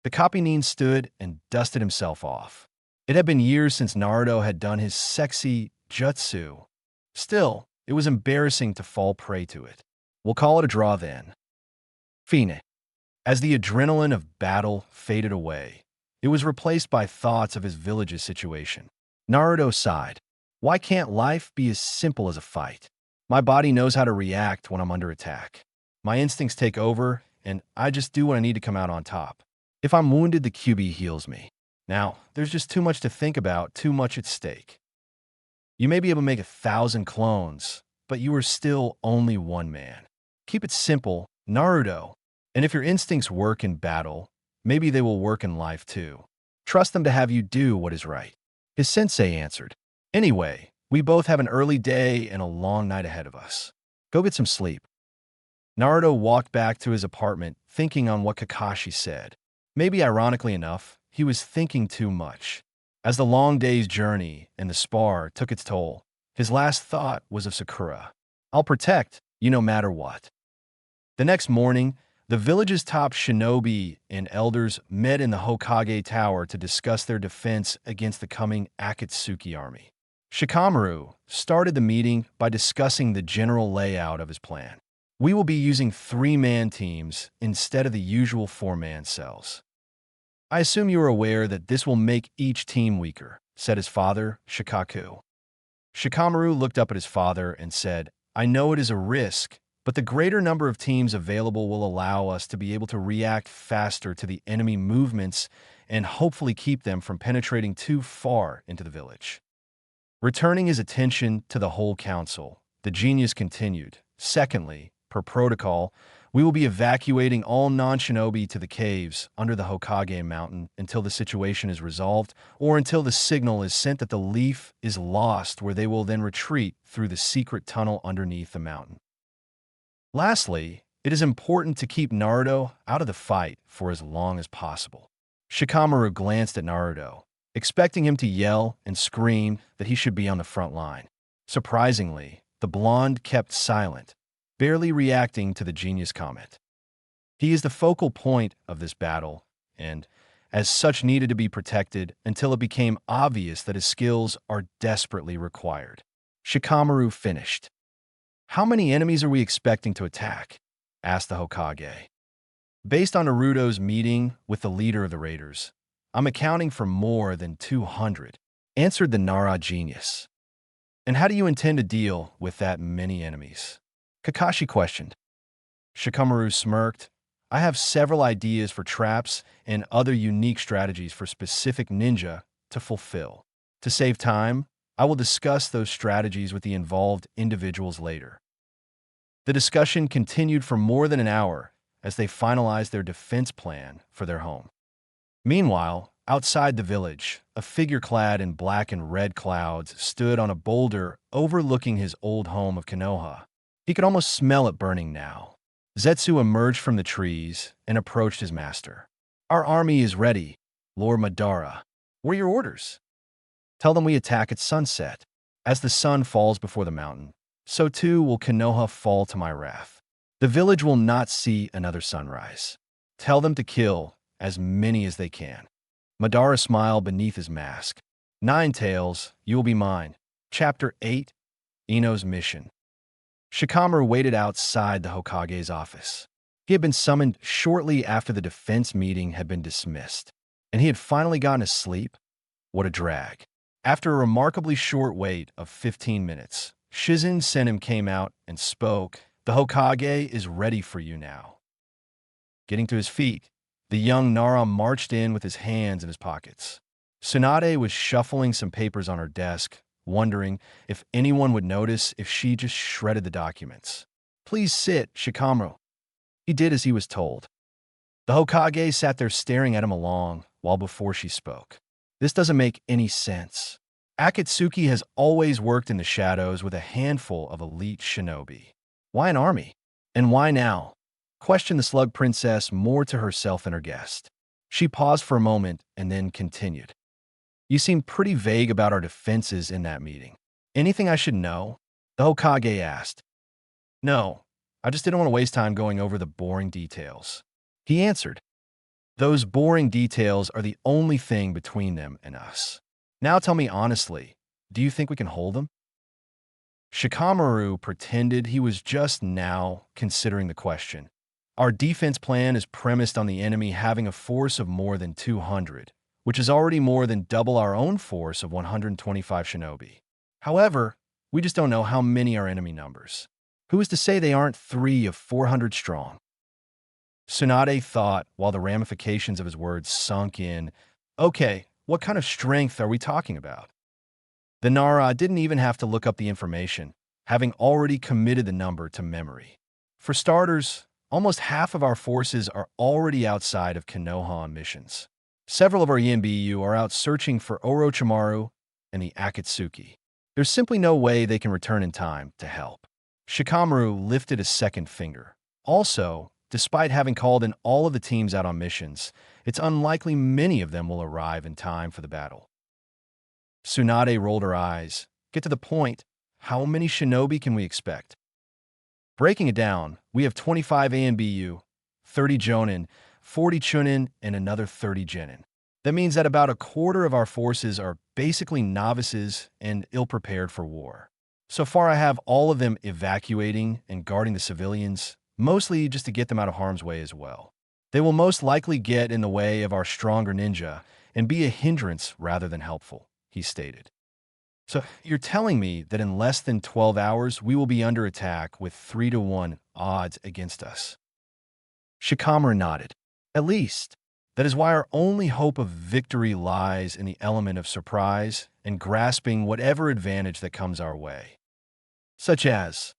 The copy Nin stood and dusted himself off. It had been years since Naruto had done his sexy jutsu. Still, it was embarrassing to fall prey to it. We'll call it a draw then. Fine. As the adrenaline of battle faded away, it was replaced by thoughts of his village's situation. Naruto sighed. Why can't life be as simple as a fight? My body knows how to react when I'm under attack. My instincts take over, and I just do what I need to come out on top. If I'm wounded, the QB heals me. Now, there's just too much to think about, too much at stake. You may be able to make 1,000 clones, but you are still only one man. Keep it simple, Naruto. And if your instincts work in battle, maybe they will work in life too. Trust them to have you do what is right. His sensei answered. Anyway, we both have an early day and a long night ahead of us. Go get some sleep. Naruto walked back to his apartment, thinking on what Kakashi said. Maybe ironically enough, he was thinking too much. As the long day's journey and the spar took its toll, his last thought was of Sakura. I'll protect you no matter what. The next morning, the village's top shinobi and elders met in the Hokage Tower to discuss their defense against the coming Akatsuki army. Shikamaru started the meeting by discussing the general layout of his plan. We will be using 3-man teams instead of the usual 4-man cells. I assume you are aware that this will make each team weaker, said his father, Shikaku. Shikamaru looked up at his father and said, I know it is a risk, but the greater number of teams available will allow us to be able to react faster to the enemy movements and hopefully keep them from penetrating too far into the village. Returning his attention to the whole council, the genius continued, Secondly, per protocol, we will be evacuating all non-shinobi to the caves under the Hokage mountain until the situation is resolved or until the signal is sent that the leaf is lost, where they will then retreat through the secret tunnel underneath the mountain. Lastly, it is important to keep Naruto out of the fight for as long as possible. Shikamaru glanced at Naruto, expecting him to yell and scream that he should be on the front line. Surprisingly, the blonde kept silent, barely reacting to the genius comment. He is the focal point of this battle, and, as such, needed to be protected until it became obvious that his skills are desperately required. Shikamaru finished. How many enemies are we expecting to attack? Asked the Hokage. Based on Naruto's meeting with the leader of the raiders, I'm accounting for more than 200, answered the Nara genius. And how do you intend to deal with that many enemies? Kakashi questioned. Shikamaru smirked. I have several ideas for traps and other unique strategies for specific ninja to fulfill. To save time, I will discuss those strategies with the involved individuals later. The discussion continued for more than an hour as they finalized their defense plan for their home. Meanwhile, outside the village, a figure clad in black and red clouds stood on a boulder overlooking his old home of Konoha. He could almost smell it burning now. Zetsu emerged from the trees and approached his master. Our army is ready, Lord Madara. What are your orders? Tell them we attack at sunset. As the sun falls before the mountain, so too will Konoha fall to my wrath. The village will not see another sunrise. Tell them to kill as many as they can. Madara smiled beneath his mask. Nine Tails, you will be mine. Chapter 8, Ino's Mission. Shikamaru waited outside the Hokage's office. He had been summoned shortly after the defense meeting had been dismissed, and he had finally gotten to sleep. What a drag. After a remarkably short wait of 15 minutes, Shizen Senim came out and spoke. The Hokage is ready for you now. Getting to his feet, the young Nara marched in with his hands in his pockets. Tsunade was shuffling some papers on her desk, wondering if anyone would notice if she just shredded the documents. Please sit, Shikamaru. He did as he was told. The Hokage sat there staring at him along while before she spoke. This doesn't make any sense. Akatsuki has always worked in the shadows with a handful of elite shinobi. Why an army? And why now? Questioned the Slug Princess more to herself than her guest. She paused for a moment and then continued. You seemed pretty vague about our defenses in that meeting. Anything I should know? The Hokage asked. No, I just didn't want to waste time going over the boring details. He answered. Those boring details are the only thing between them and us. Now tell me honestly, do you think we can hold them? Shikamaru pretended he was just now considering the question. Our defense plan is premised on the enemy having a force of more than 200, which is already more than double our own force of 125 shinobi. However, we just don't know how many our enemy numbers. Who is to say they aren't 3 of 400 strong? Tsunade thought while the ramifications of his words sunk in. Okay, what kind of strength are we talking about? The Nara didn't even have to look up the information, having already committed the number to memory. For starters, almost half of our forces are already outside of Konoha on missions. Several of our ENBU are out searching for Orochimaru and the Akatsuki. There's simply no way they can return in time to help. Shikamaru lifted a second finger. Also, despite having called in all of the teams out on missions, it's unlikely many of them will arrive in time for the battle. Tsunade rolled her eyes. Get to the point. How many shinobi can we expect? Breaking it down, we have 25 ANBU, 30 Jonin, 40 Chunin, and another 30 Genin. That means that about a quarter of our forces are basically novices and ill-prepared for war. So far, I have all of them evacuating and guarding the civilians, mostly just to get them out of harm's way as well. They will most likely get in the way of our stronger ninja and be a hindrance rather than helpful, he stated. So you're telling me that in less than 12 hours, we will be under attack with 3-to-1 odds against us? Shikamaru nodded. At least. That is why our only hope of victory lies in the element of surprise and grasping whatever advantage that comes our way. Such as,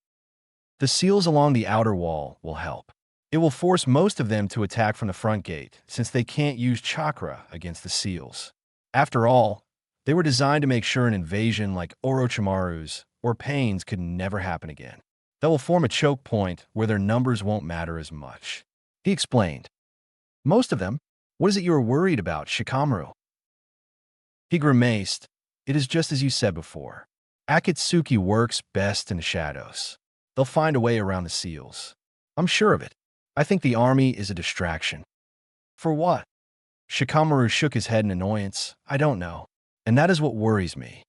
the seals along the outer wall will help. It will force most of them to attack from the front gate, since they can't use chakra against the seals. After all, they were designed to make sure an invasion like Orochimaru's or Pain's could never happen again. That will form a choke point where their numbers won't matter as much. He explained. Most of them? What is it you are worried about, Shikamaru? He grimaced. It is just as you said before. Akatsuki works best in the shadows. They'll find a way around the seals. I'm sure of it. I think the army is a distraction. For what? Shikamaru shook his head in annoyance. I don't know. And that is what worries me.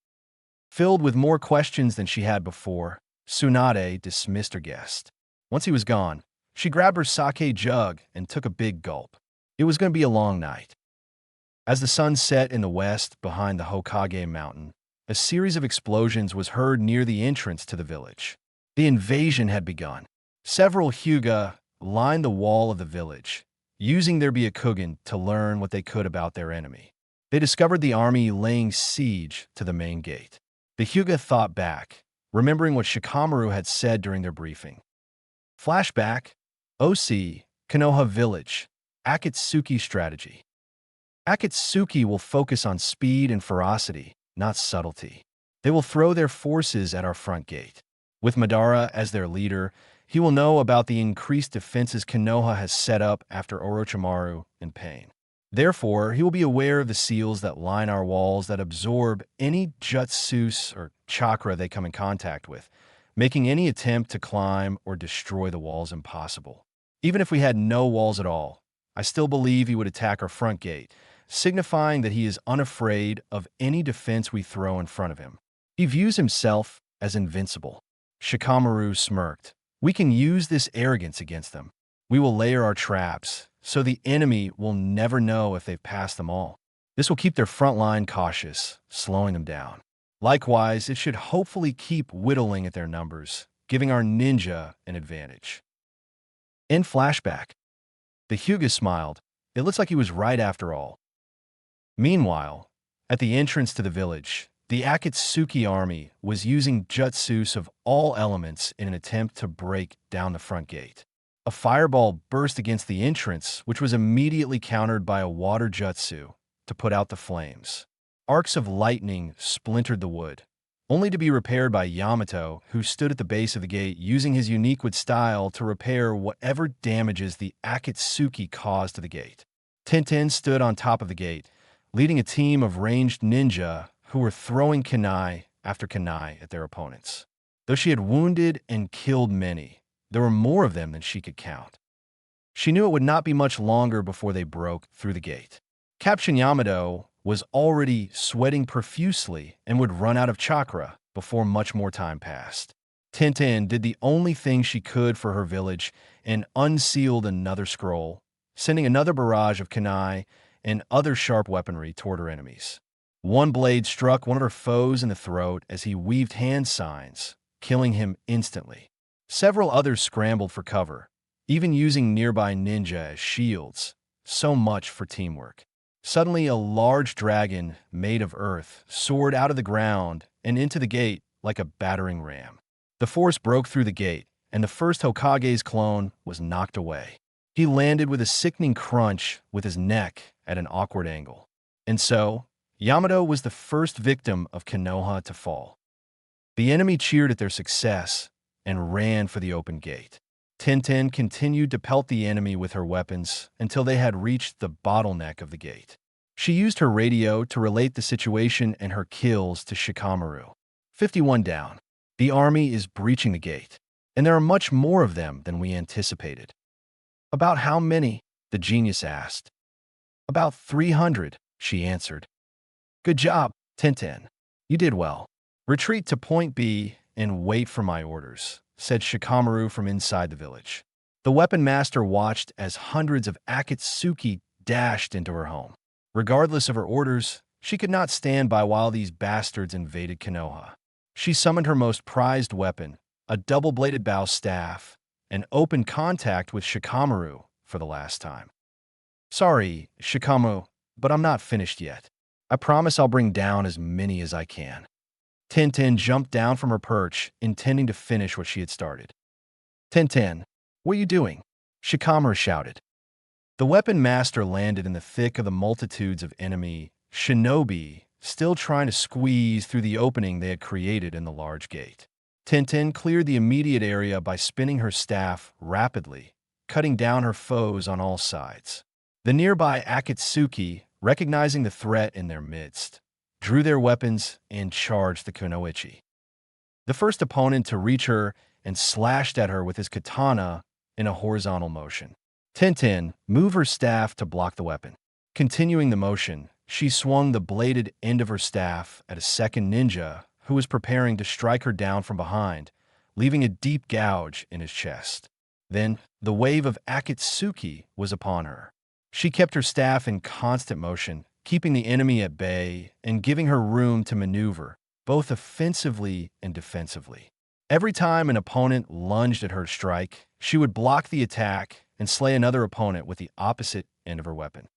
Filled with more questions than she had before, Tsunade dismissed her guest. Once he was gone, she grabbed her sake jug and took a big gulp. It was going to be a long night. As the sun set in the west behind the Hokage mountain, a series of explosions was heard near the entrance to the village. The invasion had begun. Several Hyuga, lined the wall of the village, using their Byakugan to learn what they could about their enemy. They discovered the army laying siege to the main gate. The Hyuga thought back, remembering what Shikamaru had said during their briefing. Flashback, OC, Konoha Village, Akatsuki strategy. Akatsuki will focus on speed and ferocity, not subtlety. They will throw their forces at our front gate. With Madara as their leader, he will know about the increased defenses Konoha has set up after Orochimaru and Pain. Therefore, he will be aware of the seals that line our walls that absorb any jutsus or chakra they come in contact with, making any attempt to climb or destroy the walls impossible. Even if we had no walls at all, I still believe he would attack our front gate, signifying that he is unafraid of any defense we throw in front of him. He views himself as invincible. Shikamaru smirked. We can use this arrogance against them. We will layer our traps, so the enemy will never know if they've passed them all. This will keep their front line cautious, slowing them down. Likewise, it should hopefully keep whittling at their numbers, giving our ninja an advantage. In flashback, the Hyuga smiled. It looks like he was right after all. Meanwhile, at the entrance to the village, the Akatsuki army was using jutsus of all elements in an attempt to break down the front gate. A fireball burst against the entrance, which was immediately countered by a water jutsu to put out the flames. Arcs of lightning splintered the wood, only to be repaired by Yamato, who stood at the base of the gate using his unique wood style to repair whatever damages the Akatsuki caused to the gate. Tenten stood on top of the gate, leading a team of ranged ninja who were throwing kunai after kunai at their opponents. Though she had wounded and killed many, there were more of them than she could count. She knew it would not be much longer before they broke through the gate. Captain Yamato was already sweating profusely and would run out of chakra before much more time passed. Tenten did the only thing she could for her village and unsealed another scroll, sending another barrage of kunai and other sharp weaponry toward her enemies. One blade struck one of her foes in the throat as he weaved hand signs, killing him instantly. Several others scrambled for cover, even using nearby ninja as shields. So much for teamwork. Suddenly, a large dragon made of earth soared out of the ground and into the gate like a battering ram. The force broke through the gate, and the first Hokage's clone was knocked away. He landed with a sickening crunch with his neck at an awkward angle. And so, Yamato was the first victim of Konoha to fall. The enemy cheered at their success and ran for the open gate. Tenten continued to pelt the enemy with her weapons until they had reached the bottleneck of the gate. She used her radio to relate the situation and her kills to Shikamaru. 51 down. The army is breaching the gate, and there are much more of them than we anticipated. About how many? The genius asked. About 300, she answered. Good job, Tenten. You did well. Retreat to Point B and wait for my orders, said Shikamaru from inside the village. The weapon master watched as hundreds of Akatsuki dashed into her home. Regardless of her orders, she could not stand by while these bastards invaded Konoha. She summoned her most prized weapon, a double-bladed bow staff, and opened contact with Shikamaru for the last time. Sorry, Shikamaru, but I'm not finished yet. I promise I'll bring down as many as I can. Tenten jumped down from her perch, intending to finish what she had started. Tenten, what are you doing? Shikamaru shouted. The weapon master landed in the thick of the multitudes of enemy shinobi, still trying to squeeze through the opening they had created in the large gate. Tenten cleared the immediate area by spinning her staff rapidly, cutting down her foes on all sides. The nearby Akatsuki, recognizing the threat in their midst, drew their weapons and charged the kunoichi. The first opponent to reach her and slashed at her with his katana in a horizontal motion. Tenten moved her staff to block the weapon. Continuing the motion, she swung the bladed end of her staff at a second ninja who was preparing to strike her down from behind, leaving a deep gouge in his chest. Then, the wave of Akatsuki was upon her. She kept her staff in constant motion, keeping the enemy at bay and giving her room to maneuver, both offensively and defensively. Every time an opponent lunged at her strike, she would block the attack and slay another opponent with the opposite end of her weapon.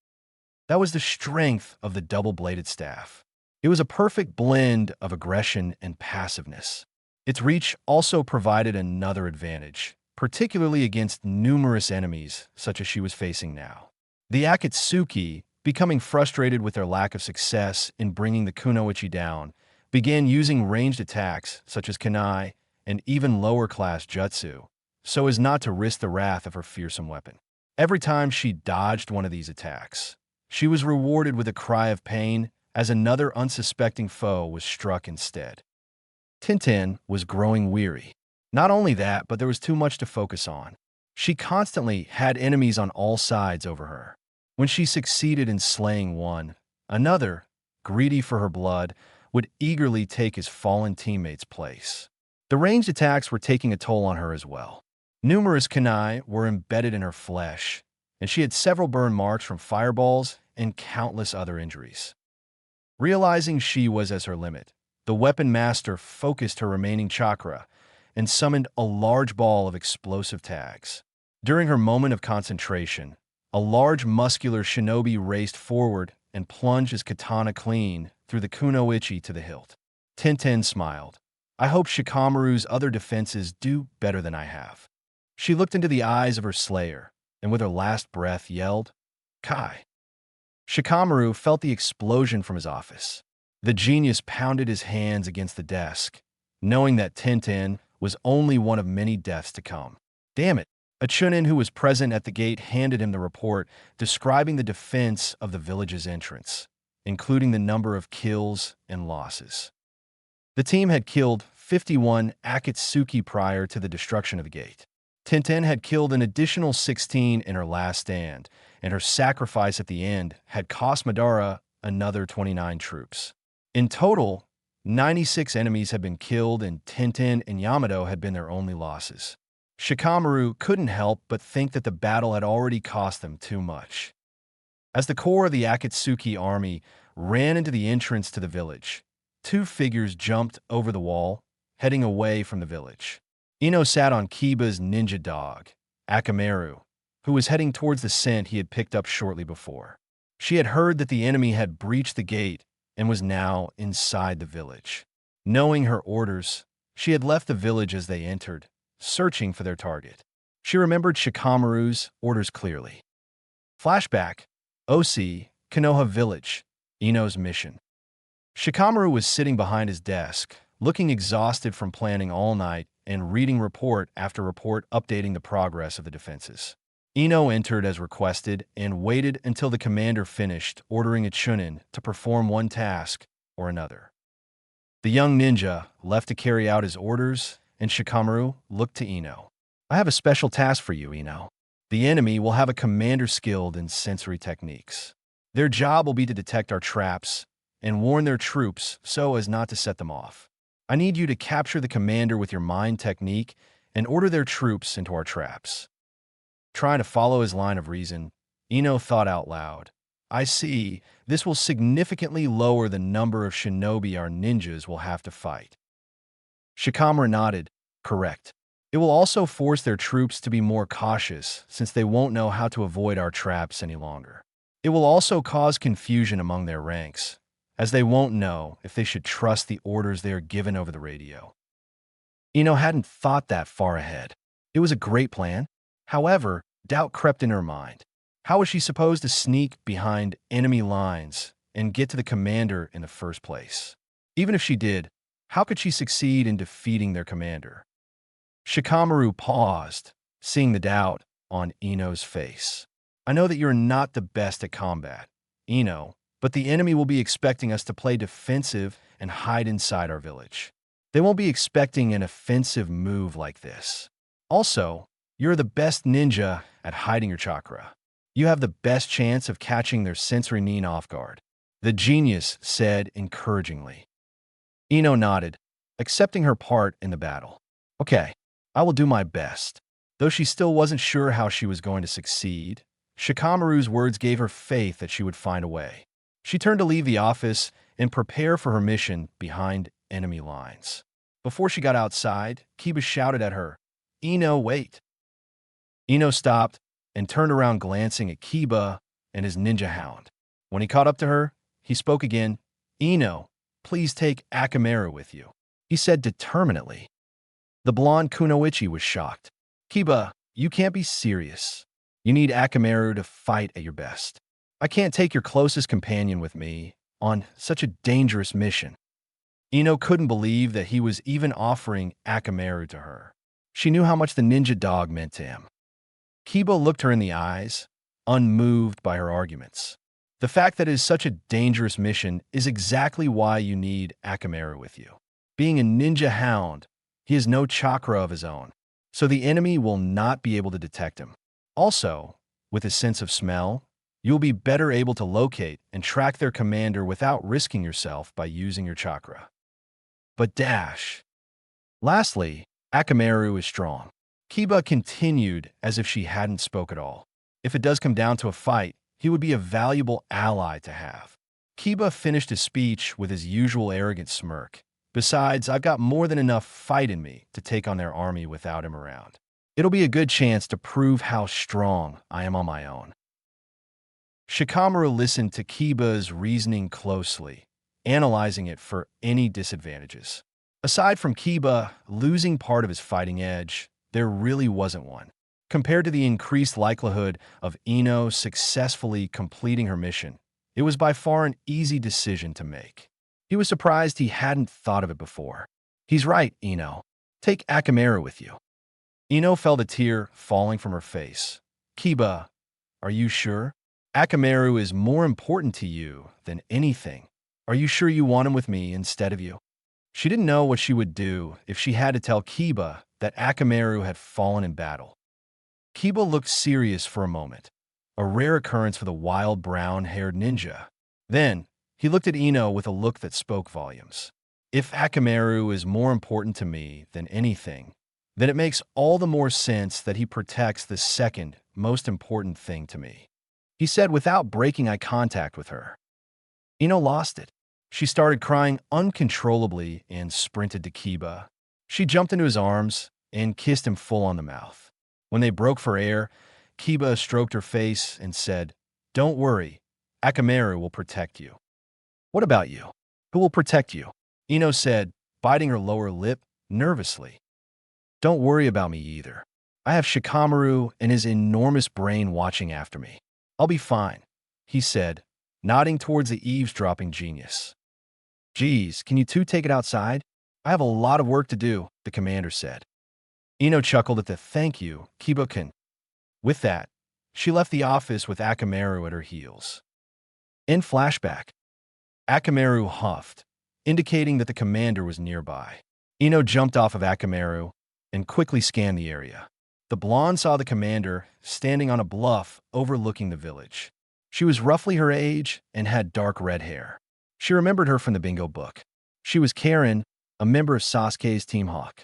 That was the strength of the double-bladed staff. It was a perfect blend of aggression and passiveness. Its reach also provided another advantage, particularly against numerous enemies such as she was facing now. The Akatsuki, becoming frustrated with their lack of success in bringing the kunoichi down, began using ranged attacks such as kunai and even lower-class jutsu, so as not to risk the wrath of her fearsome weapon. Every time she dodged one of these attacks, she was rewarded with a cry of pain as another unsuspecting foe was struck instead. Tintin was growing weary. Not only that, but there was too much to focus on. She constantly had enemies on all sides over her. When she succeeded in slaying one, another, greedy for her blood, would eagerly take his fallen teammate's place. The ranged attacks were taking a toll on her as well. Numerous kunai were embedded in her flesh, and she had several burn marks from fireballs and countless other injuries. Realizing she was at her limit, the weapon master focused her remaining chakra and summoned a large ball of explosive tags. During her moment of concentration, a large muscular shinobi raced forward and plunged his katana clean through the kunoichi to the hilt. Tintin smiled. I hope Shikamaru's other defenses do better than I have. She looked into the eyes of her slayer, and with her last breath yelled, Kai. Shikamaru felt the explosion from his office. The genius pounded his hands against the desk, knowing that Tintin was only one of many deaths to come. Damn it! A chunin who was present at the gate handed him the report describing the defense of the village's entrance, including the number of kills and losses. The team had killed 51 Akatsuki prior to the destruction of the gate. Tintin had killed an additional 16 in her last stand, and her sacrifice at the end had cost Madara another 29 troops. In total, 96 enemies had been killed, and Tintin and Yamato had been their only losses. Shikamaru couldn't help but think that the battle had already cost them too much. As the core of the Akatsuki army ran into the entrance to the village, two figures jumped over the wall, heading away from the village. Ino sat on Kiba's ninja dog, Akamaru, who was heading towards the scent he had picked up shortly before. She had heard that the enemy had breached the gate and was now inside the village. Knowing her orders, she had left the village as they entered, searching for their target. She remembered Shikamaru's orders clearly. Flashback, OC, Konoha Village, Ino's mission. Shikamaru was sitting behind his desk, looking exhausted from planning all night and reading report after report updating the progress of the defenses. Ino entered as requested and waited until the commander finished ordering a chunin to perform one task or another. The young ninja left to carry out his orders, and Shikamaru looked to Ino. I have a special task for you, Ino. The enemy will have a commander skilled in sensory techniques. Their job will be to detect our traps and warn their troops so as not to set them off. I need you to capture the commander with your mind technique and order their troops into our traps. Trying to follow his line of reason, Ino thought out loud. I see, this will significantly lower the number of shinobi our ninjas will have to fight. Shikamaru nodded, correct. It will also force their troops to be more cautious since they won't know how to avoid our traps any longer. It will also cause confusion among their ranks, as they won't know if they should trust the orders they are given over the radio. Ino hadn't thought that far ahead. It was a great plan. However, doubt crept in her mind. How was she supposed to sneak behind enemy lines and get to the commander in the first place? Even if she did, how could she succeed in defeating their commander? Shikamaru paused, seeing the doubt on Ino's face. I know that you're not the best at combat, Ino, but the enemy will be expecting us to play defensive and hide inside our village. They won't be expecting an offensive move like this. Also, you're the best ninja at hiding your chakra. You have the best chance of catching their sensory nin off guard, the genius said encouragingly. Ino nodded, accepting her part in the battle. Okay, I will do my best. Though she still wasn't sure how she was going to succeed, Shikamaru's words gave her faith that she would find a way. She turned to leave the office and prepare for her mission behind enemy lines. Before she got outside, Kiba shouted at her, Ino, wait. Ino stopped and turned around glancing at Kiba and his ninja hound. When he caught up to her, he spoke again. Ino, please take Akamaru with you, he said determinedly. The blonde kunoichi was shocked. Kiba, you can't be serious. You need Akamaru to fight at your best. I can't take your closest companion with me on such a dangerous mission. Ino couldn't believe that he was even offering Akamaru to her. She knew how much the ninja dog meant to him. Kiba looked her in the eyes, unmoved by her arguments. The fact that it is such a dangerous mission is exactly why you need Akamaru with you. Being a ninja hound, he has no chakra of his own, so the enemy will not be able to detect him. Also, with his sense of smell, you'll be better able to locate and track their commander without risking yourself by using your chakra. But dash. Lastly, Akamaru is strong. Kiba continued as if she hadn't spoke at all. If it does come down to a fight, he would be a valuable ally to have. Kiba finished his speech with his usual arrogant smirk. Besides, I've got more than enough fight in me to take on their army without him around. It'll be a good chance to prove how strong I am on my own. Shikamaru listened to Kiba's reasoning closely, analyzing it for any disadvantages. Aside from Kiba losing part of his fighting edge, there really wasn't one. Compared to the increased likelihood of Ino successfully completing her mission, it was by far an easy decision to make. He was surprised he hadn't thought of it before. He's right, Ino. Take Akamaru with you. Ino felt a tear falling from her face. Kiba, are you sure? Akamaru is more important to you than anything. Are you sure you want him with me instead of you? She didn't know what she would do if she had to tell Kiba that Akamaru had fallen in battle. Kiba looked serious for a moment, a rare occurrence for the wild brown-haired ninja. Then, he looked at Ino with a look that spoke volumes. If Akamaru is more important to me than anything, then it makes all the more sense that he protects the second most important thing to me, he said without breaking eye contact with her. Ino lost it. She started crying uncontrollably and sprinted to Kiba. She jumped into his arms and kissed him full on the mouth. When they broke for air, Kiba stroked her face and said, "Don't worry, Akamaru will protect you." "What about you? Who will protect you?" Ino said, biting her lower lip nervously. "Don't worry about me either. I have Shikamaru and his enormous brain watching after me. I'll be fine," he said, nodding towards the eavesdropping genius. "Geez, can you two take it outside? I have a lot of work to do," the commander said. Ino chuckled at the "thank you, Kiba-kun." With that, she left the office with Akamaru at her heels. In flashback, Akamaru huffed, indicating that the commander was nearby. Ino jumped off of Akamaru and quickly scanned the area. The blonde saw the commander standing on a bluff overlooking the village. She was roughly her age and had dark red hair. She remembered her from the bingo book. She was Karen, a member of Sasuke's Team Hawk.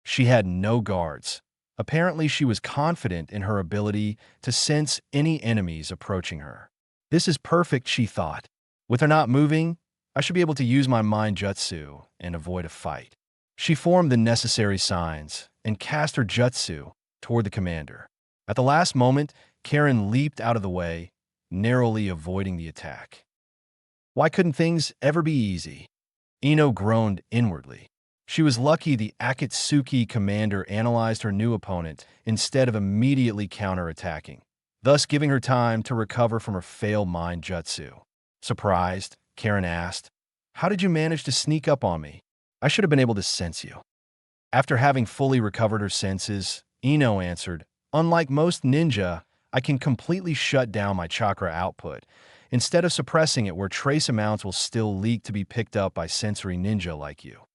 She had no guards. Apparently, she was confident in her ability to sense any enemies approaching her. This is perfect, she thought. With her not moving, I should be able to use my mind jutsu and avoid a fight. She formed the necessary signs and cast her jutsu toward the commander. At the last moment, Karen leaped out of the way, narrowly avoiding the attack. Why couldn't things ever be easy? Ino groaned inwardly. She was lucky the Akatsuki commander analyzed her new opponent instead of immediately counterattacking, thus giving her time to recover from her failed mind jutsu. Surprised, Karen asked, "How did you manage to sneak up on me? I should have been able to sense you." After having fully recovered her senses, Ino answered, "Unlike most ninja, I can completely shut down my chakra output, instead of suppressing it where trace amounts will still leak to be picked up by sensory ninja like you."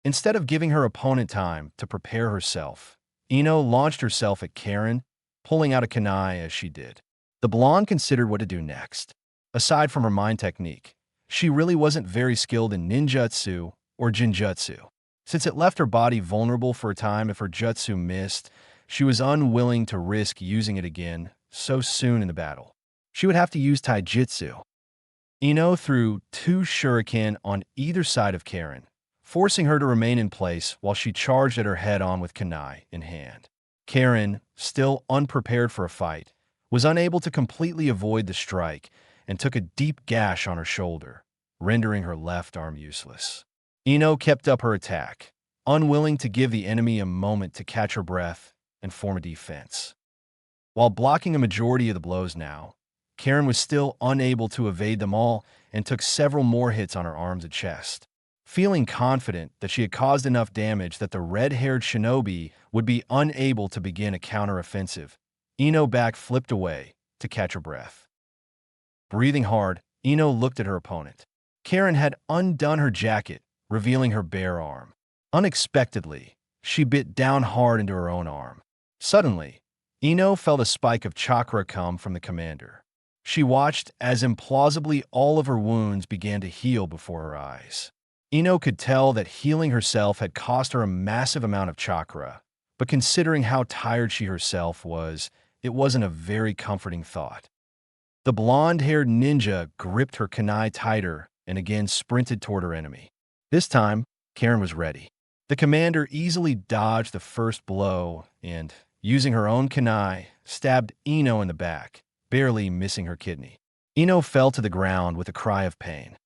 Instead of giving her opponent time to prepare herself, Ino launched herself at Karen, pulling out a kunai as she did. The blonde considered what to do next. Aside from her mind technique, she really wasn't very skilled in ninjutsu or jinjutsu. Since it left her body vulnerable for a time if her jutsu missed, she was unwilling to risk using it again so soon in the battle. She would have to use taijutsu. Ino threw 2 shuriken on either side of Karen, forcing her to remain in place while she charged at her head-on with kunai in hand. Karen, still unprepared for a fight, was unable to completely avoid the strike and took a deep gash on her shoulder, rendering her left arm useless. Ino kept up her attack, unwilling to give the enemy a moment to catch her breath and form a defense. While blocking a majority of the blows now, Karen was still unable to evade them all and took several more hits on her arms and chest. Feeling confident that she had caused enough damage that the red-haired shinobi would be unable to begin a counteroffensive, Ino back flipped away to catch her breath. Breathing hard, Ino looked at her opponent. Karen had undone her jacket, revealing her bare arm. Unexpectedly, she bit down hard into her own arm. Suddenly, Ino felt a spike of chakra come from the commander. She watched as implausibly all of her wounds began to heal before her eyes. Ino could tell that healing herself had cost her a massive amount of chakra, but considering how tired she herself was, it wasn't a very comforting thought. The blonde-haired ninja gripped her kunai tighter and again sprinted toward her enemy. This time, Karen was ready. The commander easily dodged the first blow and, using her own kunai, stabbed Ino in the back, barely missing her kidney. Ino fell to the ground with a cry of pain.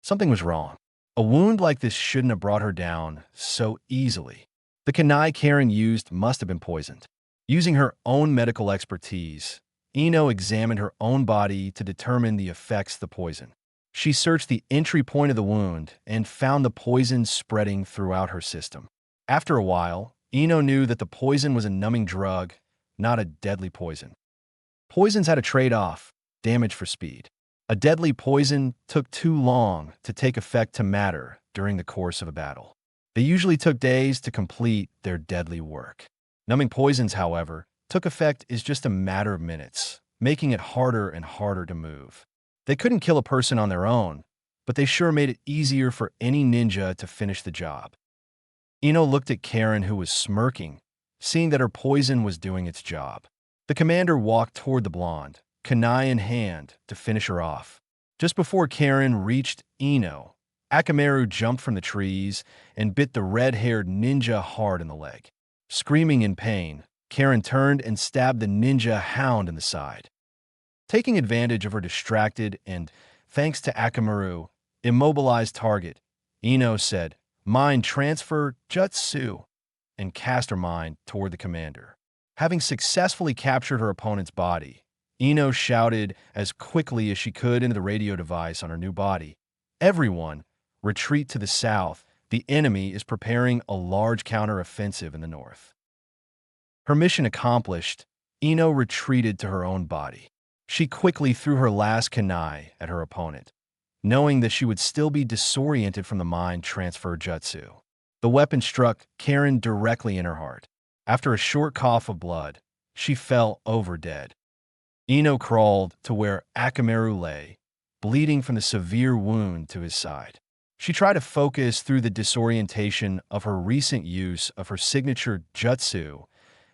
Something was wrong. A wound like this shouldn't have brought her down so easily. The kunai Karen used must have been poisoned. Using her own medical expertise, Ino examined her own body to determine the effects of the poison. She searched the entry point of the wound and found the poison spreading throughout her system. After a while, Ino knew that the poison was a numbing drug, not a deadly poison. Poisons had a trade-off: damage for speed. A deadly poison took too long to take effect to matter during the course of a battle. They usually took days to complete their deadly work. Numbing poisons, however, took effect in just a matter of minutes, making it harder and harder to move. They couldn't kill a person on their own, but they sure made it easier for any ninja to finish the job. Ino looked at Karen, who was smirking, seeing that her poison was doing its job. The commander walked toward the blonde, kunai in hand, to finish her off. Just before Karen reached Ino, Akamaru jumped from the trees and bit the red-haired ninja hard in the leg. Screaming in pain, Karen turned and stabbed the ninja hound in the side. Taking advantage of her distracted and, thanks to Akamaru, immobilized target, Ino said, "Mind transfer jutsu," and cast her mind toward the commander. Having successfully captured her opponent's body, Ino shouted as quickly as she could into the radio device on her new body, "Everyone, retreat to the south. The enemy is preparing a large counter-offensive in the north." Her mission accomplished, Ino retreated to her own body. She quickly threw her last kunai at her opponent, knowing that she would still be disoriented from the mind transfer jutsu. The weapon struck Karen directly in her heart. After a short cough of blood, she fell over dead. Ino crawled to where Akamaru lay, bleeding from the severe wound to his side. She tried to focus through the disorientation of her recent use of her signature jutsu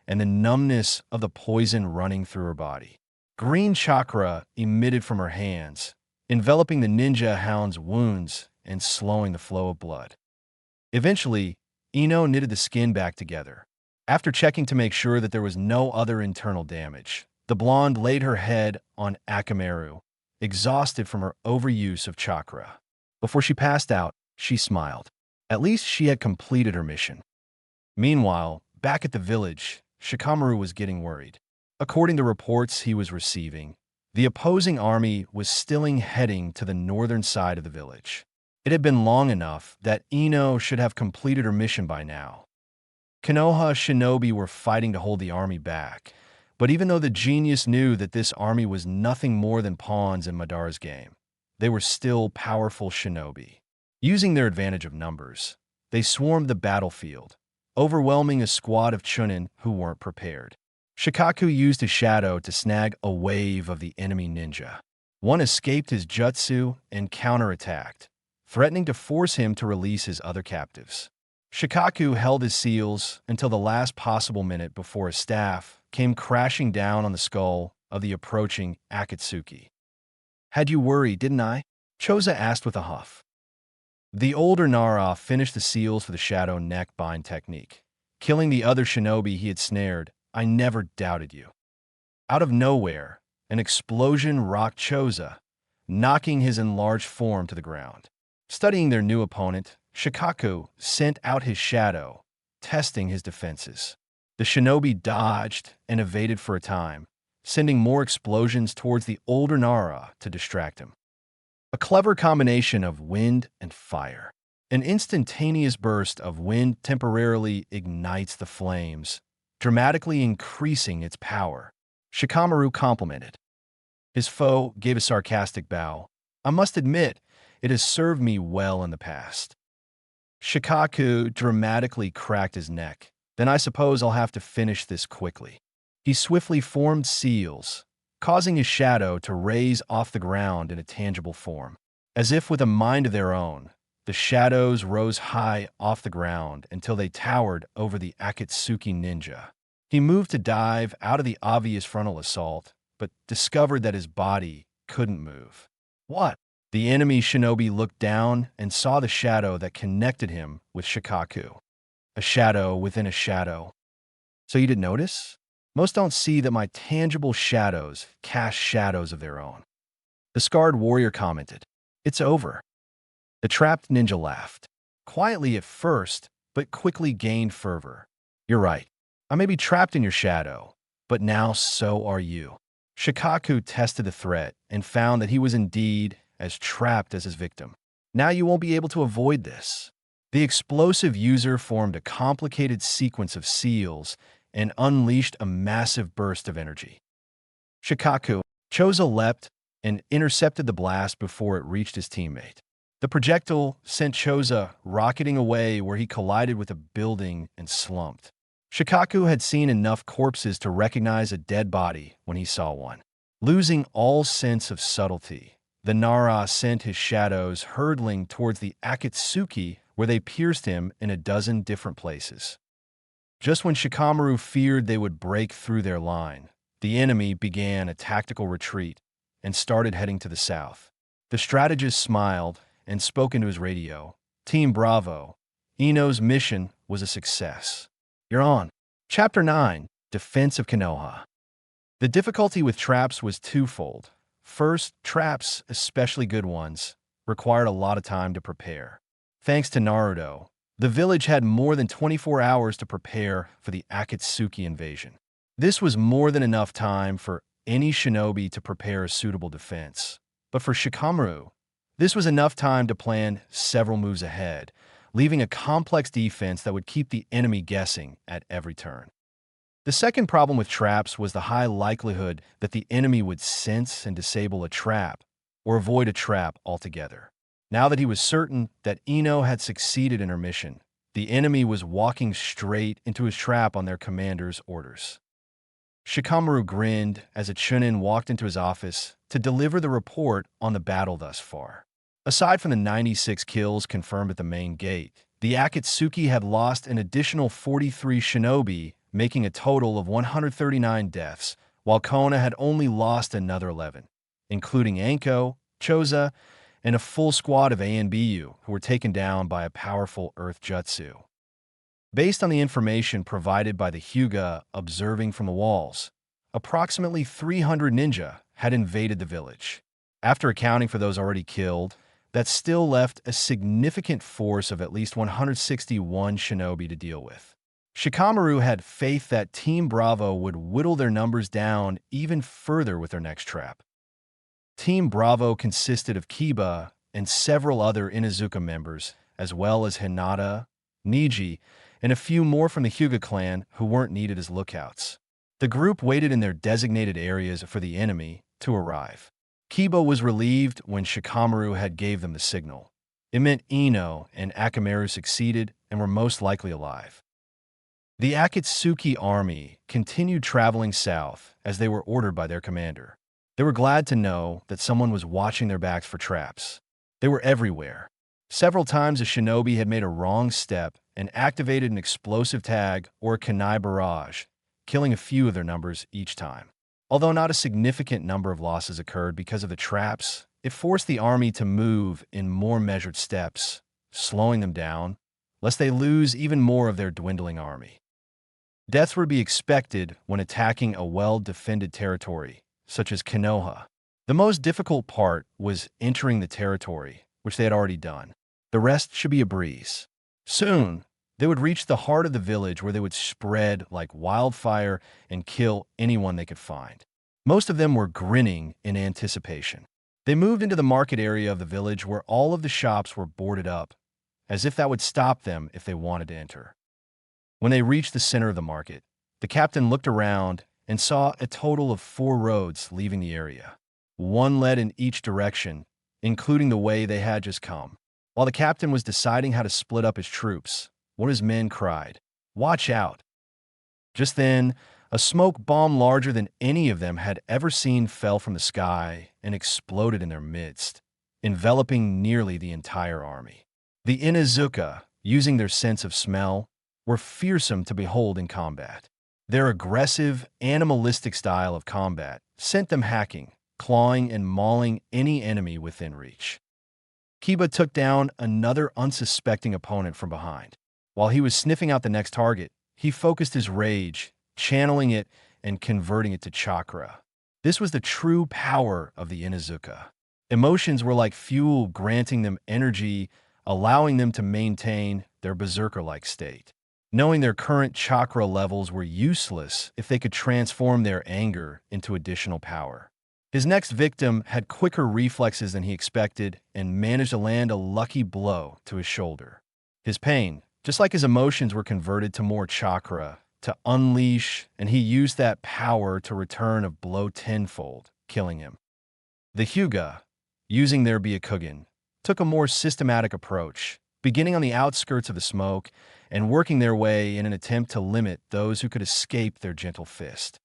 and the numbness of the poison running through her body. Green chakra emitted from her hands, enveloping the ninja hound's wounds and slowing the flow of blood. Eventually, Ino knitted the skin back together. After checking to make sure that there was no other internal damage, the blonde laid her head on Akamaru, exhausted from her overuse of chakra. Before she passed out, she smiled. At least she had completed her mission. Meanwhile, back at the village, Shikamaru was getting worried. According to reports he was receiving, the opposing army was still heading to the northern side of the village. It had been long enough that Ino should have completed her mission by now. Konoha shinobi were fighting to hold the army back, but even though the genius knew that this army was nothing more than pawns in Madara's game, they were still powerful shinobi. Using their advantage of numbers, they swarmed the battlefield, overwhelming a squad of chunin who weren't prepared. Shikaku used his shadow to snag a wave of the enemy ninja. One escaped his jutsu and counterattacked, threatening to force him to release his other captives. Shikaku held his seals until the last possible minute before a staff came crashing down on the skull of the approaching Akatsuki. "Had you worried, didn't I?" Choza asked with a huff. The older Nara finished the seals for the shadow neck bind technique. killing the other shinobi he had snared. I never doubted you. Out of nowhere, an explosion rocked Choza, knocking his enlarged form to the ground. Studying their new opponent, Shikaku sent out his shadow, testing his defenses. The shinobi dodged and evaded for a time, sending more explosions towards the older Nara to distract him. A clever combination of wind and fire. An instantaneous burst of wind temporarily ignites the flames, dramatically increasing its power. Shikamaru complimented. His foe gave a sarcastic bow. I must admit, it has served me well in the past. Shikaku dramatically cracked his neck. Then I suppose I'll have to finish this quickly. He swiftly formed seals, causing his shadow to raise off the ground in a tangible form. As if with a mind of their own, the shadows rose high off the ground until they towered over the Akatsuki ninja. He moved to dive out of the obvious frontal assault, but discovered that his body couldn't move. What? The enemy shinobi looked down and saw the shadow that connected him with Shikaku. A shadow within a shadow. So you didn't notice? Most don't see that my tangible shadows cast shadows of their own. The scarred warrior commented, It's over. The trapped ninja laughed, quietly at first, but quickly gained fervor. You're right. I may be trapped in your shadow, but now so are you. Shikaku tested the threat and found that he was indeed as trapped as his victim. Now you won't be able to avoid this. The explosive user formed a complicated sequence of seals and unleashed a massive burst of energy. Shikaku, Choza leapt and intercepted the blast before it reached his teammate. The projectile sent Choza rocketing away where he collided with a building and slumped. Shikaku had seen enough corpses to recognize a dead body when he saw one. Losing all sense of subtlety, the Nara sent his shadows hurtling towards the Akatsuki where they pierced him in a dozen different places. Just when Shikamaru feared they would break through their line, the enemy began a tactical retreat and started heading to the south. The strategist smiled and spoke into his radio. Team Bravo, Ino's mission was a success. You're on. Chapter 9, Defense of Konoha. The difficulty with traps was twofold. First, traps, especially good ones, required a lot of time to prepare. Thanks to Naruto, the village had more than 24 hours to prepare for the Akatsuki invasion. This was more than enough time for any shinobi to prepare a suitable defense. But for Shikamaru, this was enough time to plan several moves ahead, leaving a complex defense that would keep the enemy guessing at every turn. The second problem with traps was the high likelihood that the enemy would sense and disable a trap or avoid a trap altogether. Now that he was certain that Ino had succeeded in her mission, the enemy was walking straight into his trap on their commander's orders. Shikamaru grinned as a Chunin walked into his office to deliver the report on the battle thus far. Aside from the 96 kills confirmed at the main gate, the Akatsuki had lost an additional 43 shinobi, making a total of 139 deaths, while Kona had only lost another 11, including Anko, Choza, and a full squad of A and BU who were taken down by a powerful earth jutsu. Based on the information provided by the Hyuga observing from the walls, approximately 300 ninja had invaded the village. After accounting for those already killed, that still left a significant force of at least 161 shinobi to deal with. Shikamaru had faith that Team Bravo would whittle their numbers down even further with their next trap. Team Bravo consisted of Kiba and several other Inuzuka members, as well as Hinata, Niji, and a few more from the Hyuga clan who weren't needed as lookouts. The group waited in their designated areas for the enemy to arrive. Kiba was relieved when Shikamaru had gave them the signal. It meant Ino and Akamaru succeeded and were most likely alive. The Akatsuki army continued traveling south as they were ordered by their commander. They were glad to know that someone was watching their backs for traps. They were everywhere. Several times a shinobi had made a wrong step and activated an explosive tag or a kunai barrage, killing a few of their numbers each time. Although not a significant number of losses occurred because of the traps, it forced the army to move in more measured steps, slowing them down, lest they lose even more of their dwindling army. Deaths would be expected when attacking a well-defended territory, such as Konoha. The most difficult part was entering the territory, which they had already done. The rest should be a breeze. Soon, they would reach the heart of the village where they would spread like wildfire and kill anyone they could find. Most of them were grinning in anticipation. They moved into the market area of the village where all of the shops were boarded up, as if that would stop them if they wanted to enter. When they reached the center of the market, the captain looked around and saw a total of 4 roads leaving the area. One led in each direction, including the way they had just come. While the captain was deciding how to split up his troops, one of his men cried, "Watch out!" Just then, a smoke bomb larger than any of them had ever seen fell from the sky and exploded in their midst, enveloping nearly the entire army. The Inuzuka, using their sense of smell, were fearsome to behold in combat. Their aggressive, animalistic style of combat sent them hacking, clawing, and mauling any enemy within reach. Kiba took down another unsuspecting opponent from behind. While he was sniffing out the next target, he focused his rage, channeling it and converting it to chakra. This was the true power of the Inuzuka. Emotions were like fuel, granting them energy, allowing them to maintain their berserker-like state. Knowing their current chakra levels were useless if they could transform their anger into additional power. His next victim had quicker reflexes than he expected and managed to land a lucky blow to his shoulder. His pain, just like his emotions, were converted to more chakra to unleash, and he used that power to return a blow tenfold, killing him. The Hyuga, using their Byakugan, took a more systematic approach, beginning on the outskirts of the smoke and working their way in an attempt to limit those who could escape their gentle fist.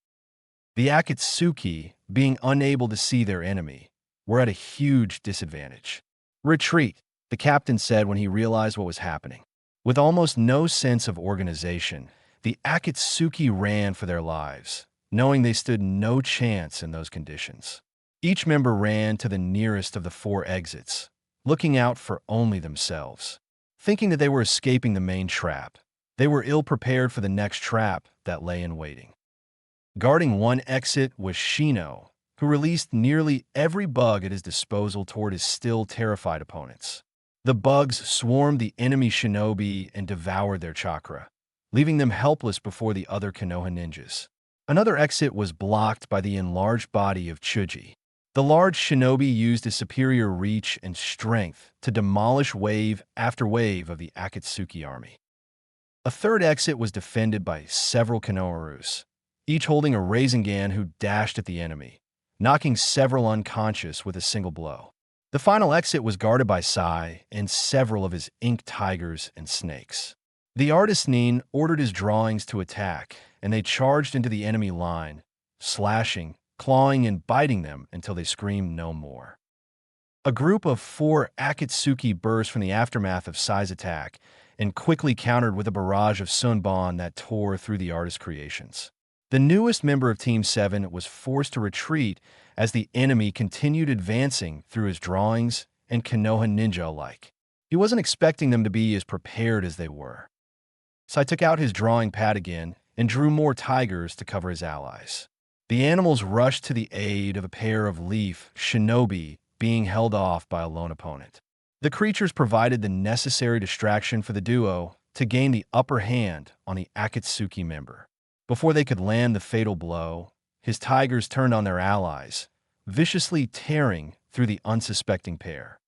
The Akatsuki, being unable to see their enemy, were at a huge disadvantage. "Retreat," the captain said when he realized what was happening. With almost no sense of organization, the Akatsuki ran for their lives, knowing they stood no chance in those conditions. Each member ran to the nearest of the 4 exits, looking out for only themselves. Thinking that they were escaping the main trap, they were ill-prepared for the next trap that lay in waiting. Guarding one exit was Shino, who released nearly every bug at his disposal toward his still terrified opponents. The bugs swarmed the enemy shinobi and devoured their chakra, leaving them helpless before the other Konoha ninjas. Another exit was blocked by the enlarged body of Chuji. The large shinobi used his superior reach and strength to demolish wave after wave of the Akatsuki army. A third exit was defended by several Konoharus, each holding a Rasengan who dashed at the enemy, knocking several unconscious with a single blow. The final exit was guarded by Sai and several of his ink tigers and snakes. The artist Nin ordered his drawings to attack, and they charged into the enemy line, slashing, clawing, and biting them until they screamed no more. A group of 4 Akatsuki burst from the aftermath of Sai's attack and quickly countered with a barrage of Sunban that tore through the artist's creations. The newest member of Team 7 was forced to retreat as the enemy continued advancing through his drawings and Konoha ninja alike. He wasn't expecting them to be as prepared as they were. Sai took out his drawing pad again and drew more tigers to cover his allies. The animals rushed to the aid of a pair of leaf shinobi being held off by a lone opponent. The creatures provided the necessary distraction for the duo to gain the upper hand on the Akatsuki member. Before they could land the fatal blow, his tigers turned on their allies, viciously tearing through the unsuspecting pair.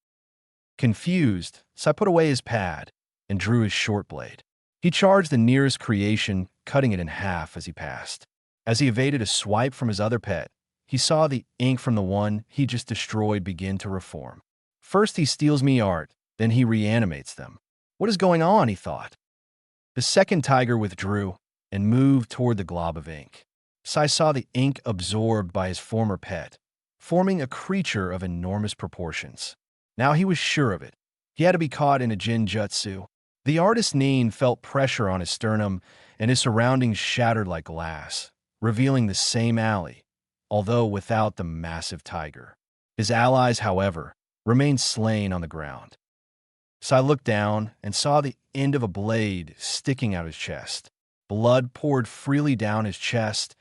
Confused, Sai put away his pad and drew his short blade. He charged the nearest creation, cutting it in half as he passed. As he evaded a swipe from his other pet, he saw the ink from the one he just destroyed begin to reform. First he steals me art, then he reanimates them. What is going on, he thought. The second tiger withdrew and moved toward the glob of ink. Sai saw the ink absorbed by his former pet, forming a creature of enormous proportions. Now he was sure of it. He had to be caught in a genjutsu. The artist Nin felt pressure on his sternum, and his surroundings shattered like glass, revealing the same alley, although without the massive tiger. His allies, however, remained slain on the ground. Sai looked down and saw the end of a blade sticking out his chest. Blood poured freely down his chest,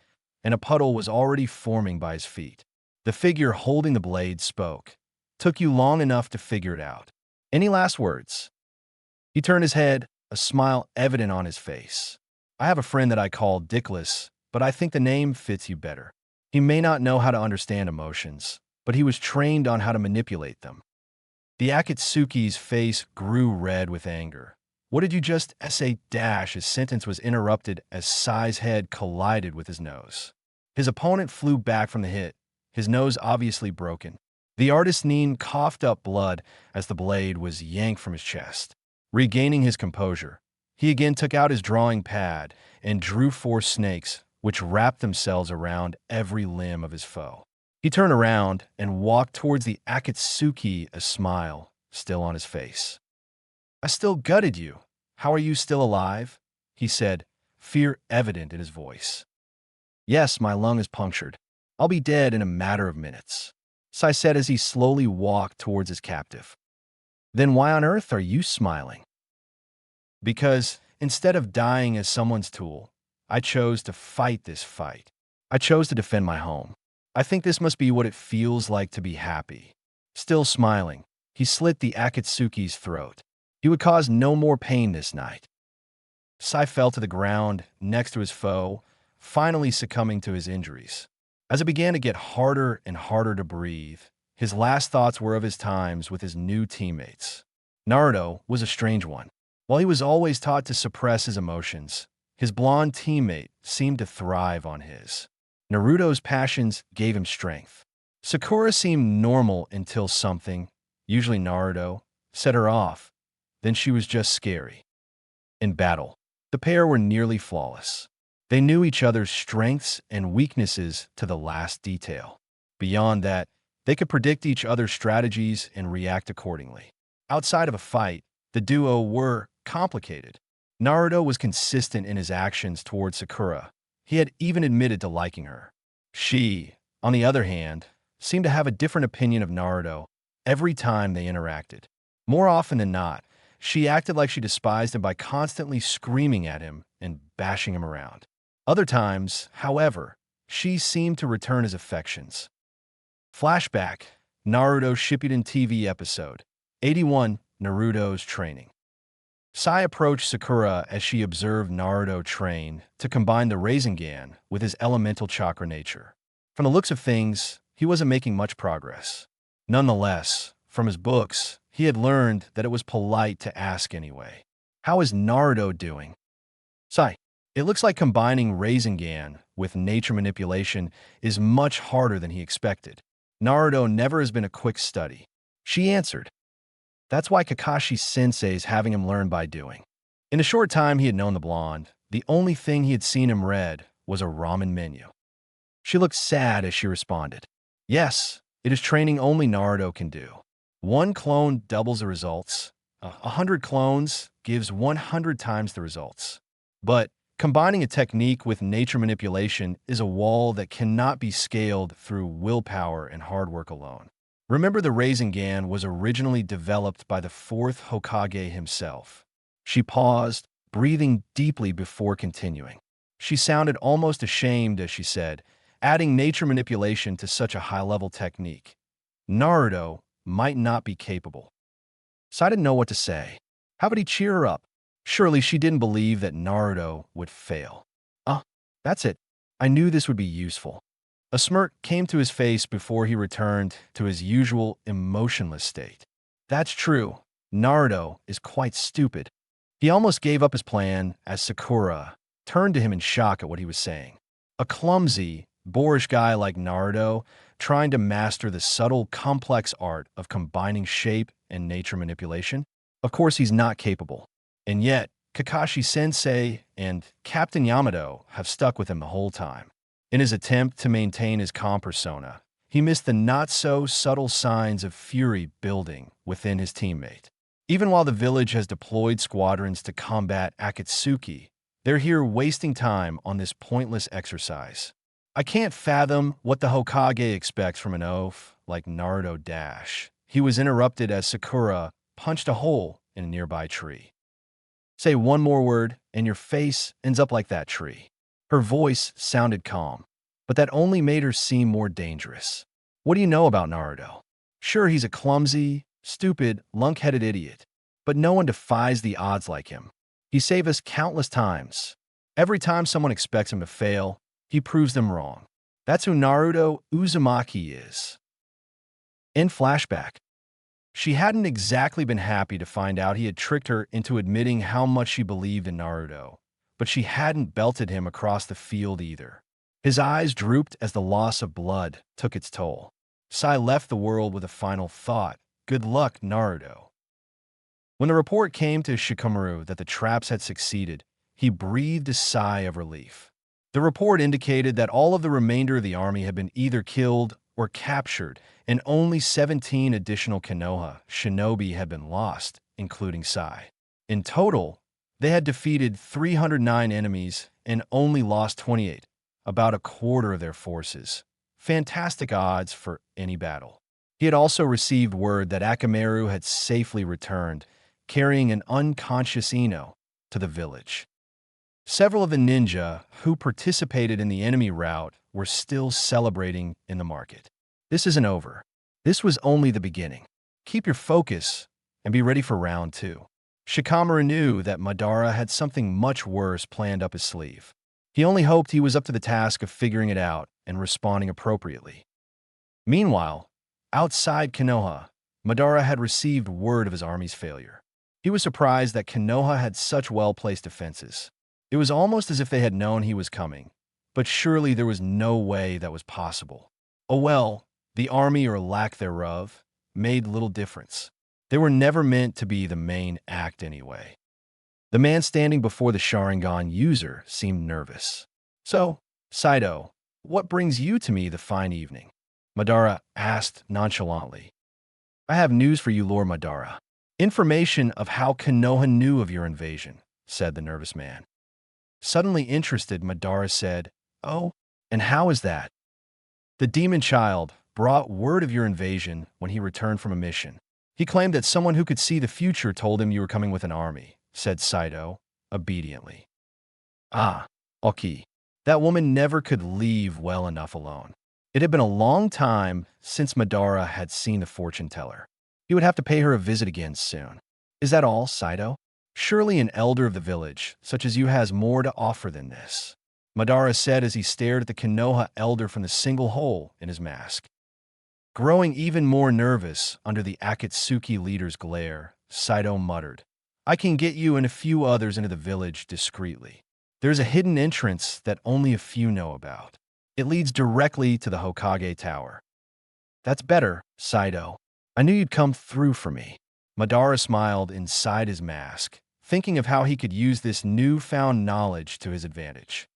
and a puddle was already forming by his feet. The figure holding the blade spoke. "Took you long enough to figure it out. Any last words?" He turned his head, a smile evident on his face. "I have a friend that I call Dickless, but I think the name fits you better. He may not know how to understand emotions, but he was trained on how to manipulate them." The Akatsuki's face grew red with anger. "What did you just say?" His sentence was interrupted as Sai's head collided with his nose. His opponent flew back from the hit, his nose obviously broken. The artist's Nin coughed up blood as the blade was yanked from his chest. Regaining his composure, he again took out his drawing pad and drew 4 snakes, which wrapped themselves around every limb of his foe. He turned around and walked towards the Akatsuki, a smile still on his face. "I still gutted you. How are you still alive?" he said, fear evident in his voice. "Yes, my lung is punctured. I'll be dead in a matter of minutes," Sai said as he slowly walked towards his captive. "Then why on earth are you smiling?" "Because, instead of dying as someone's tool, I chose to fight this fight. I chose to defend my home. I think this must be what it feels like to be happy." Still smiling, he slit the Akatsuki's throat. He would cause no more pain this night. Sai fell to the ground next to his foe, finally succumbing to his injuries. As it began to get harder and harder to breathe, his last thoughts were of his times with his new teammates. Naruto was a strange one. While he was always taught to suppress his emotions, his blonde teammate seemed to thrive on his. Naruto's passions gave him strength. Sakura seemed normal until something, usually Naruto, set her off. Then she was just scary. In battle, the pair were nearly flawless. They knew each other's strengths and weaknesses to the last detail. Beyond that, they could predict each other's strategies and react accordingly. Outside of a fight, the duo were complicated. Naruto was consistent in his actions towards Sakura. He had even admitted to liking her. She, on the other hand, seemed to have a different opinion of Naruto every time they interacted. More often than not, she acted like she despised him by constantly screaming at him and bashing him around. Other times, however, she seemed to return his affections. Flashback, Naruto Shippuden TV episode 81, Naruto's training. Sai approached Sakura as she observed Naruto train to combine the Rasengan with his elemental chakra nature. From the looks of things, he wasn't making much progress. Nonetheless, from his books, he had learned that it was polite to ask anyway. "How is Naruto doing?" "Sai, it looks like combining Rasengan with nature manipulation is much harder than he expected. Naruto never has been a quick study," she answered. "That's why Kakashi-sensei's having him learn by doing." In the short time he had known the blonde, the only thing he had seen him read was a ramen menu. She looked sad as she responded. "Yes, it is training only Naruto can do. 1 clone doubles the results. 100 clones gives 100 times the results. But combining a technique with nature manipulation is a wall that cannot be scaled through willpower and hard work alone. Remember, the Rasengan was originally developed by the 4th Hokage himself." She paused, breathing deeply before continuing. She sounded almost ashamed as she said, "Adding nature manipulation to such a high-level technique. Naruto might not be capable." So I didn't know what to say. How would he cheer her up? Surely she didn't believe that Naruto would fail. That's it. I knew this would be useful." A smirk came to his face before he returned to his usual emotionless state. "That's true. Naruto is quite stupid." He almost gave up his plan as Sakura turned to him in shock at what he was saying. A clumsy, boorish guy like Naruto trying to master the subtle, complex art of combining shape and nature manipulation? Of course he's not capable. And yet, Kakashi-sensei and Captain Yamato have stuck with him the whole time. In his attempt to maintain his calm persona, he missed the not-so-subtle signs of fury building within his teammate. Even while the village has deployed squadrons to combat Akatsuki, they're here wasting time on this pointless exercise. I can't fathom what the Hokage expects from an oaf like Naruto Dash. He was interrupted as Sakura punched a hole in a nearby tree. Say one more word, and your face ends up like that tree. Her voice sounded calm, but that only made her seem more dangerous. What do you know about Naruto? Sure, he's a clumsy, stupid, lunk-headed idiot, but no one defies the odds like him. He saved us countless times. Every time someone expects him to fail, he proves them wrong. That's who Naruto Uzumaki is. In flashback, she hadn't exactly been happy to find out he had tricked her into admitting how much she believed in Naruto, but she hadn't belted him across the field either. His eyes drooped as the loss of blood took its toll. Sai left the world with a final thought: good luck, Naruto. When the report came to Shikamaru that the traps had succeeded, he breathed a sigh of relief. The report indicated that all of the remainder of the army had been either killed or captured, and only 17 additional Konoha shinobi had been lost, including Sai. In total, they had defeated 309 enemies and only lost 28, about a quarter of their forces. Fantastic odds for any battle. He had also received word that Akamaru had safely returned, carrying an unconscious Ino to the village. Several of the ninja who participated in the enemy rout were still celebrating in the market. This isn't over. This was only the beginning. Keep your focus and be ready for round 2. Shikamaru knew that Madara had something much worse planned up his sleeve. He only hoped he was up to the task of figuring it out and responding appropriately. Meanwhile, outside Konoha, Madara had received word of his army's failure. He was surprised that Konoha had such well-placed defenses. It was almost as if they had known he was coming, but surely there was no way that was possible. Oh well, the army or lack thereof made little difference. They were never meant to be the main act anyway. The man standing before the Sharingan user seemed nervous. So, Saito, what brings you to me the fine evening? Madara asked nonchalantly. I have news for you, Lord Madara. Information of how Konoha knew of your invasion, said the nervous man. Suddenly interested, Madara said, Oh, and how is that? The demon child brought word of your invasion when he returned from a mission. He claimed that someone who could see the future told him you were coming with an army, said Saito, obediently. Ah, Oki. That woman never could leave well enough alone. It had been a long time since Madara had seen the fortune teller. He would have to pay her a visit again soon. Is that all, Saito? Surely an elder of the village, such as you, has more to offer than this, Madara said as he stared at the Konoha elder from the single hole in his mask. Growing even more nervous under the Akatsuki leader's glare, Saito muttered, I can get you and a few others into the village discreetly. There's a hidden entrance that only a few know about. It leads directly to the Hokage Tower. That's better, Saito. I knew you'd come through for me. Madara smiled inside his mask, thinking of how he could use this newfound knowledge to his advantage.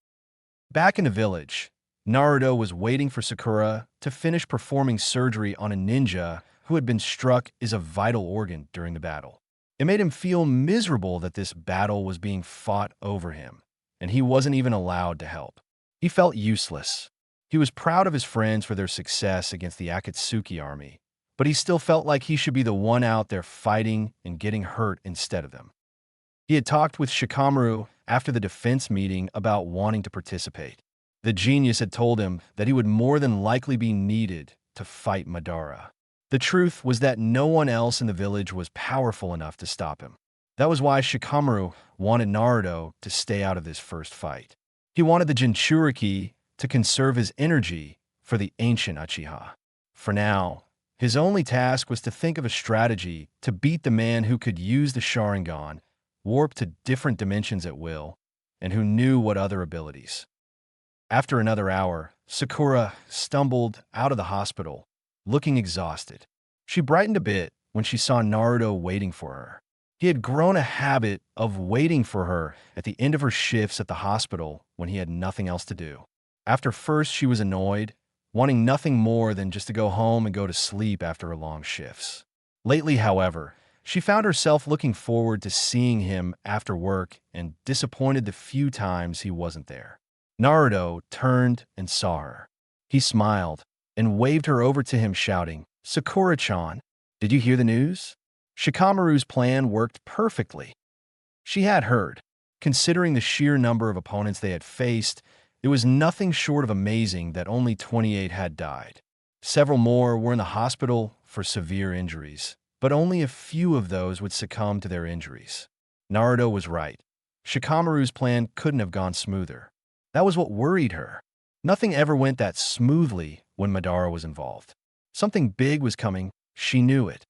Back in the village, Naruto was waiting for Sakura to finish performing surgery on a ninja who had been struck as a vital organ during the battle. It made him feel miserable that this battle was being fought over him, and he wasn't even allowed to help. He felt useless. He was proud of his friends for their success against the Akatsuki army, but he still felt like he should be the one out there fighting and getting hurt instead of them. He had talked with Shikamaru after the defense meeting about wanting to participate. The genius had told him that he would more than likely be needed to fight Madara. The truth was that no one else in the village was powerful enough to stop him. That was why Shikamaru wanted Naruto to stay out of this first fight. He wanted the Jinchuriki to conserve his energy for the ancient Uchiha. For now, his only task was to think of a strategy to beat the man who could use the Sharingan, warp to different dimensions at will, and who knew what other abilities. After another hour, Sakura stumbled out of the hospital, looking exhausted. She brightened a bit when she saw Naruto waiting for her. He had grown a habit of waiting for her at the end of her shifts at the hospital when he had nothing else to do. After first she was annoyed, wanting nothing more than just to go home and go to sleep after her long shifts. Lately, however, she found herself looking forward to seeing him after work and disappointed the few times he wasn't there. Naruto turned and saw her. He smiled and waved her over to him, shouting, Sakura-chan, did you hear the news? Shikamaru's plan worked perfectly. She had heard. Considering the sheer number of opponents they had faced, it was nothing short of amazing that only 28 had died. Several more were in the hospital for severe injuries, but only a few of those would succumb to their injuries. Naruto was right. Shikamaru's plan couldn't have gone smoother. That was what worried her. Nothing ever went that smoothly when Madara was involved. Something big was coming. She knew it.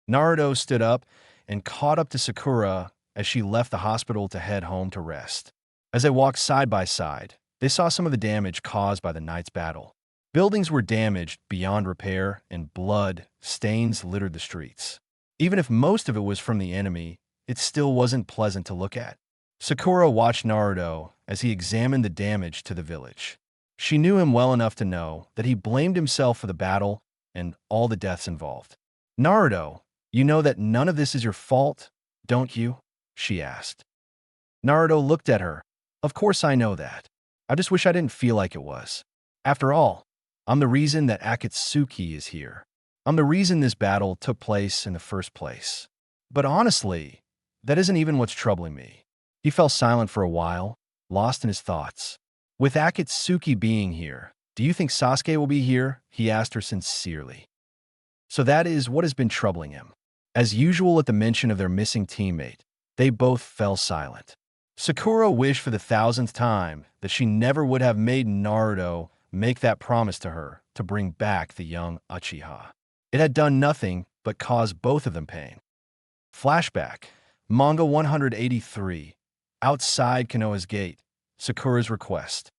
Naruto stood up and caught up to Sakura as she left the hospital to head home to rest. As they walked side by side, they saw some of the damage caused by the night's battle. Buildings were damaged beyond repair, and blood stains littered the streets. Even if most of it was from the enemy, it still wasn't pleasant to look at. Sakura watched Naruto as he examined the damage to the village. She knew him well enough to know that he blamed himself for the battle and all the deaths involved. "Naruto, you know that none of this is your fault, don't you?" she asked. Naruto looked at her. "Of course I know that. I just wish I didn't feel like it was. After all, I'm the reason that Akatsuki is here. I'm the reason this battle took place in the first place. But honestly, that isn't even what's troubling me." He fell silent for a while, lost in his thoughts. "With Akatsuki being here, do you think Sasuke will be here?" he asked her sincerely. So that is what has been troubling him. As usual at the mention of their missing teammate, they both fell silent. Sakura wished for the 1000th time that she never would have made Naruto make that promise to her to bring back the young Uchiha. It had done nothing but cause both of them pain. Flashback. Manga 183. Outside Konoha's gate. Sakura's request.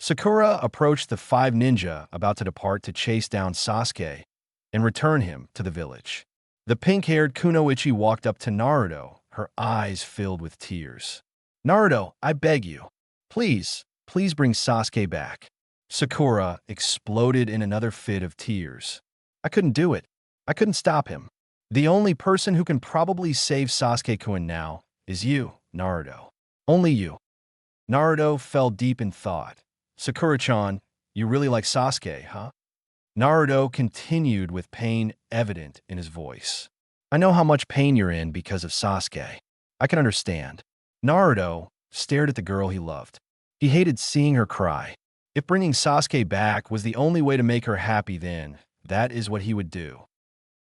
Sakura approached the 5 ninja about to depart to chase down Sasuke and return him to the village. The pink-haired Kunoichi walked up to Naruto, her eyes filled with tears. "Naruto, I beg you. Please bring Sasuke back." Sakura exploded in another fit of tears. "I couldn't do it. I couldn't stop him. The only person who can probably save Sasuke-kun now is you, Naruto. Only you." Naruto fell deep in thought. "Sakura-chan, you really like Sasuke, huh?" Naruto continued with pain evident in his voice. "I know how much pain you're in because of Sasuke. I can understand." Naruto stared at the girl he loved. He hated seeing her cry. If bringing Sasuke back was the only way to make her happy, then that is what he would do.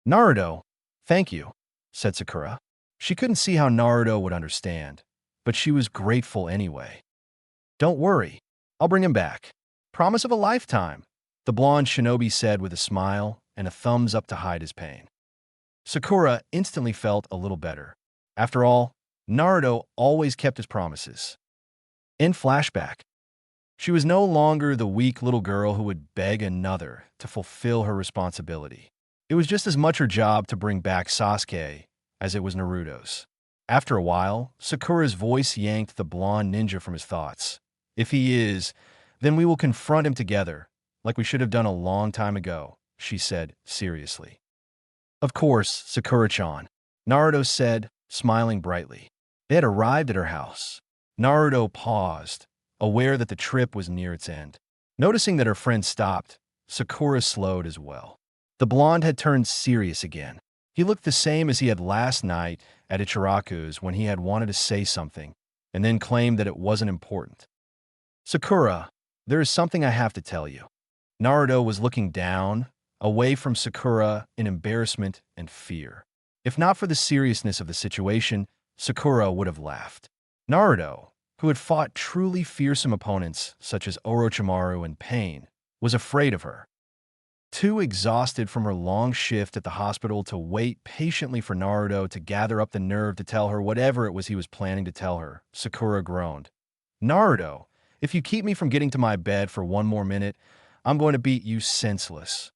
"Naruto, thank you," said Sakura. She couldn't see how Naruto would understand, but she was grateful anyway. "Don't worry, I'll bring him back. Promise of a lifetime," the blonde shinobi said with a smile and a thumbs up to hide his pain. Sakura instantly felt a little better. After all, Naruto always kept his promises. In flashback, she was no longer the weak little girl who would beg another to fulfill her responsibility. It was just as much her job to bring back Sasuke as it was Naruto's. After a while, Sakura's voice yanked the blonde ninja from his thoughts. "If he is, then we will confront him together, like we should have done a long time ago," she said seriously. "Of course, Sakura-chan," Naruto said, smiling brightly. They had arrived at her house. Naruto paused, aware that the trip was near its end. Noticing that her friend stopped, Sakura slowed as well. The blonde had turned serious again. He looked the same as he had last night at Ichiraku's when he had wanted to say something, and then claimed that it wasn't important. "Sakura, there is something I have to tell you." Naruto was looking down, away from Sakura in embarrassment and fear. If not for the seriousness of the situation, Sakura would have laughed. Naruto, who had fought truly fearsome opponents such as Orochimaru and Pain, was afraid of her. Too exhausted from her long shift at the hospital to wait patiently for Naruto to gather up the nerve to tell her whatever it was he was planning to tell her, Sakura groaned. "Naruto, if you keep me from getting to my bed for one more minute, I'm going to beat you senseless."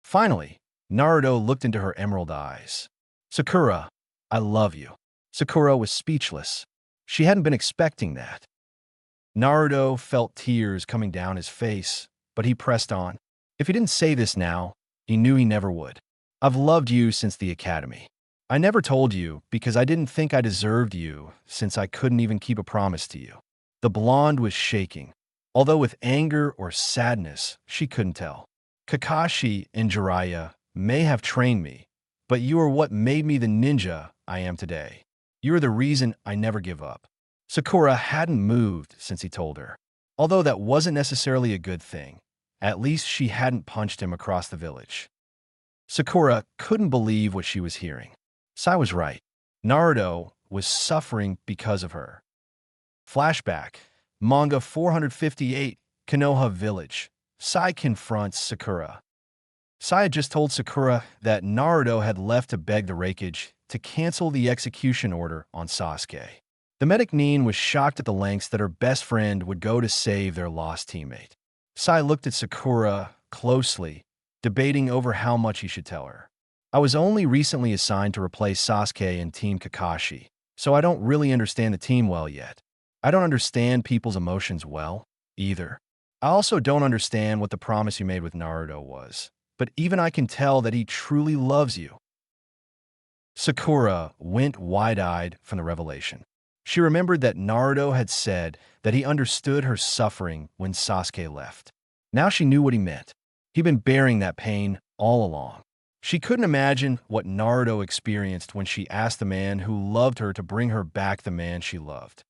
Finally, Naruto looked into her emerald eyes. "Sakura, I love you." Sakura was speechless. She hadn't been expecting that. Naruto felt tears coming down his face, but he pressed on. If he didn't say this now, he knew he never would. "I've loved you since the academy. I never told you because I didn't think I deserved you since I couldn't even keep a promise to you." The blonde was shaking. Although with anger or sadness, she couldn't tell. "Kakashi and Jiraiya may have trained me, but you are what made me the ninja I am today. You're the reason I never give up." Sakura hadn't moved since he told her. Although that wasn't necessarily a good thing, at least she hadn't punched him across the village. Sakura couldn't believe what she was hearing. Sai was right. Naruto was suffering because of her. Flashback. Manga 458, Konoha Village. Sai confronts Sakura. Sai had just told Sakura that Naruto had left to beg the Raikage to cancel the execution order on Sasuke. The medic Nin was shocked at the lengths that her best friend would go to save their lost teammate. Sai looked at Sakura closely, debating over how much he should tell her. "I was only recently assigned to replace Sasuke in Team Kakashi, so I don't really understand the team well yet. I don't understand people's emotions well, either. I also don't understand what the promise you made with Naruto was, but even I can tell that he truly loves you." Sakura went wide-eyed from the revelation. She remembered that Naruto had said that he understood her suffering when Sasuke left. Now she knew what he meant. He'd been bearing that pain all along. She couldn't imagine what Naruto experienced when she asked the man who loved her to bring her back the man she loved.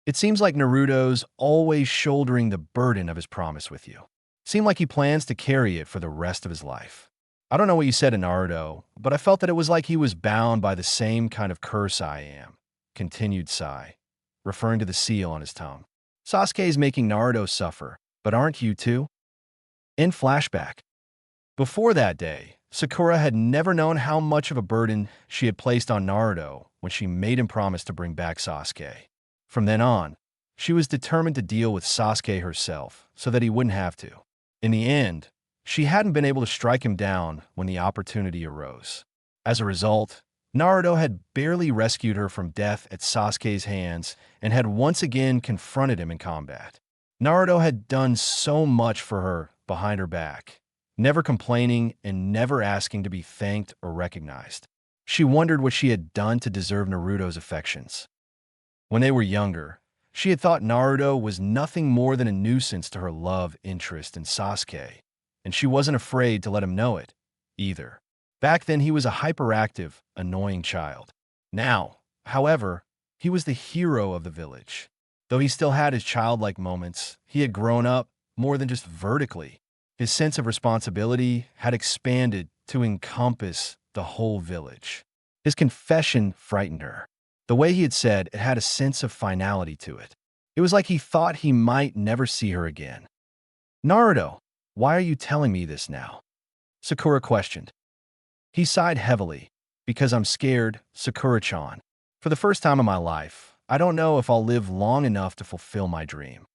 It seems like Naruto's always shouldering the burden of his promise with you. Seemed like he plans to carry it for the rest of his life. I don't know what you said to Naruto, but I felt that it was like he was bound by the same kind of curse I am, continued Sai, referring to the seal on his tongue. Sasuke is making Naruto suffer, but aren't you too? In flashback. Before that day, Sakura had never known how much of a burden she had placed on Naruto when she made him promise to bring back Sasuke. From then on, she was determined to deal with Sasuke herself so that he wouldn't have to. In the end, she hadn't been able to strike him down when the opportunity arose. As a result, Naruto had barely rescued her from death at Sasuke's hands and had once again confronted him in combat. Naruto had done so much for her behind her back, never complaining and never asking to be thanked or recognized. She wondered what she had done to deserve Naruto's affections. When they were younger, she had thought Naruto was nothing more than a nuisance to her love interest in Sasuke, and she wasn't afraid to let him know it, either. Back then, he was a hyperactive, annoying child. Now, however, he was the hero of the village. Though he still had his childlike moments, he had grown up more than just vertically. His sense of responsibility had expanded to encompass the whole village. His confession frightened her. The way he had said it had a sense of finality to it. It was like he thought he might never see her again. "Naruto, why are you telling me this now?" Sakura questioned. He sighed heavily. "Because I'm scared, Sakura-chan. For the first time in my life, I don't know if I'll live long enough to fulfill my dream."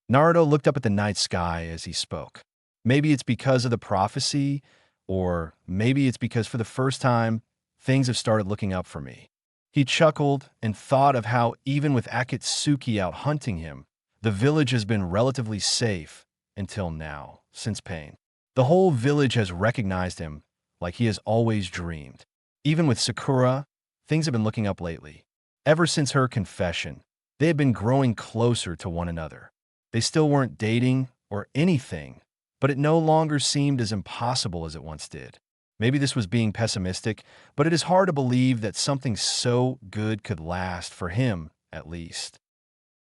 Naruto looked up at the night sky as he spoke. Maybe it's because of the prophecy, or maybe it's because for the first time, things have started looking up for me. He chuckled and thought of how even with Akatsuki out hunting him, the village has been relatively safe until now, since Pain. The whole village has recognized him like he has always dreamed. Even with Sakura, things have been looking up lately. Ever since her confession, they had been growing closer to one another. They still weren't dating or anything, but it no longer seemed as impossible as it once did. Maybe this was being pessimistic, but it is hard to believe that something so good could last, for him, at least.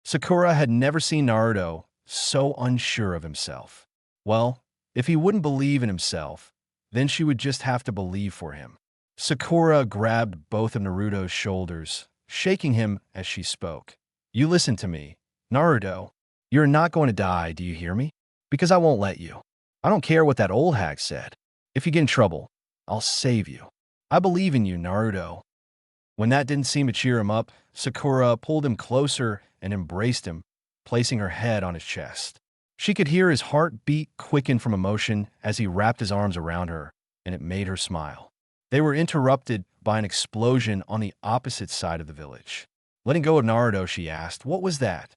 Sakura had never seen Naruto so unsure of himself. Well, if he wouldn't believe in himself, then she would just have to believe for him. Sakura grabbed both of Naruto's shoulders, shaking him as she spoke. "You listen to me, Naruto. You're not going to die, do you hear me? Because I won't let you. I don't care what that old hag said. If you get in trouble, I'll save you. I believe in you, Naruto." When that didn't seem to cheer him up, Sakura pulled him closer and embraced him, placing her head on his chest. She could hear his heart beat quicken from emotion as he wrapped his arms around her, and it made her smile. They were interrupted by an explosion on the opposite side of the village. Letting go of Naruto, she asked, "What was that?"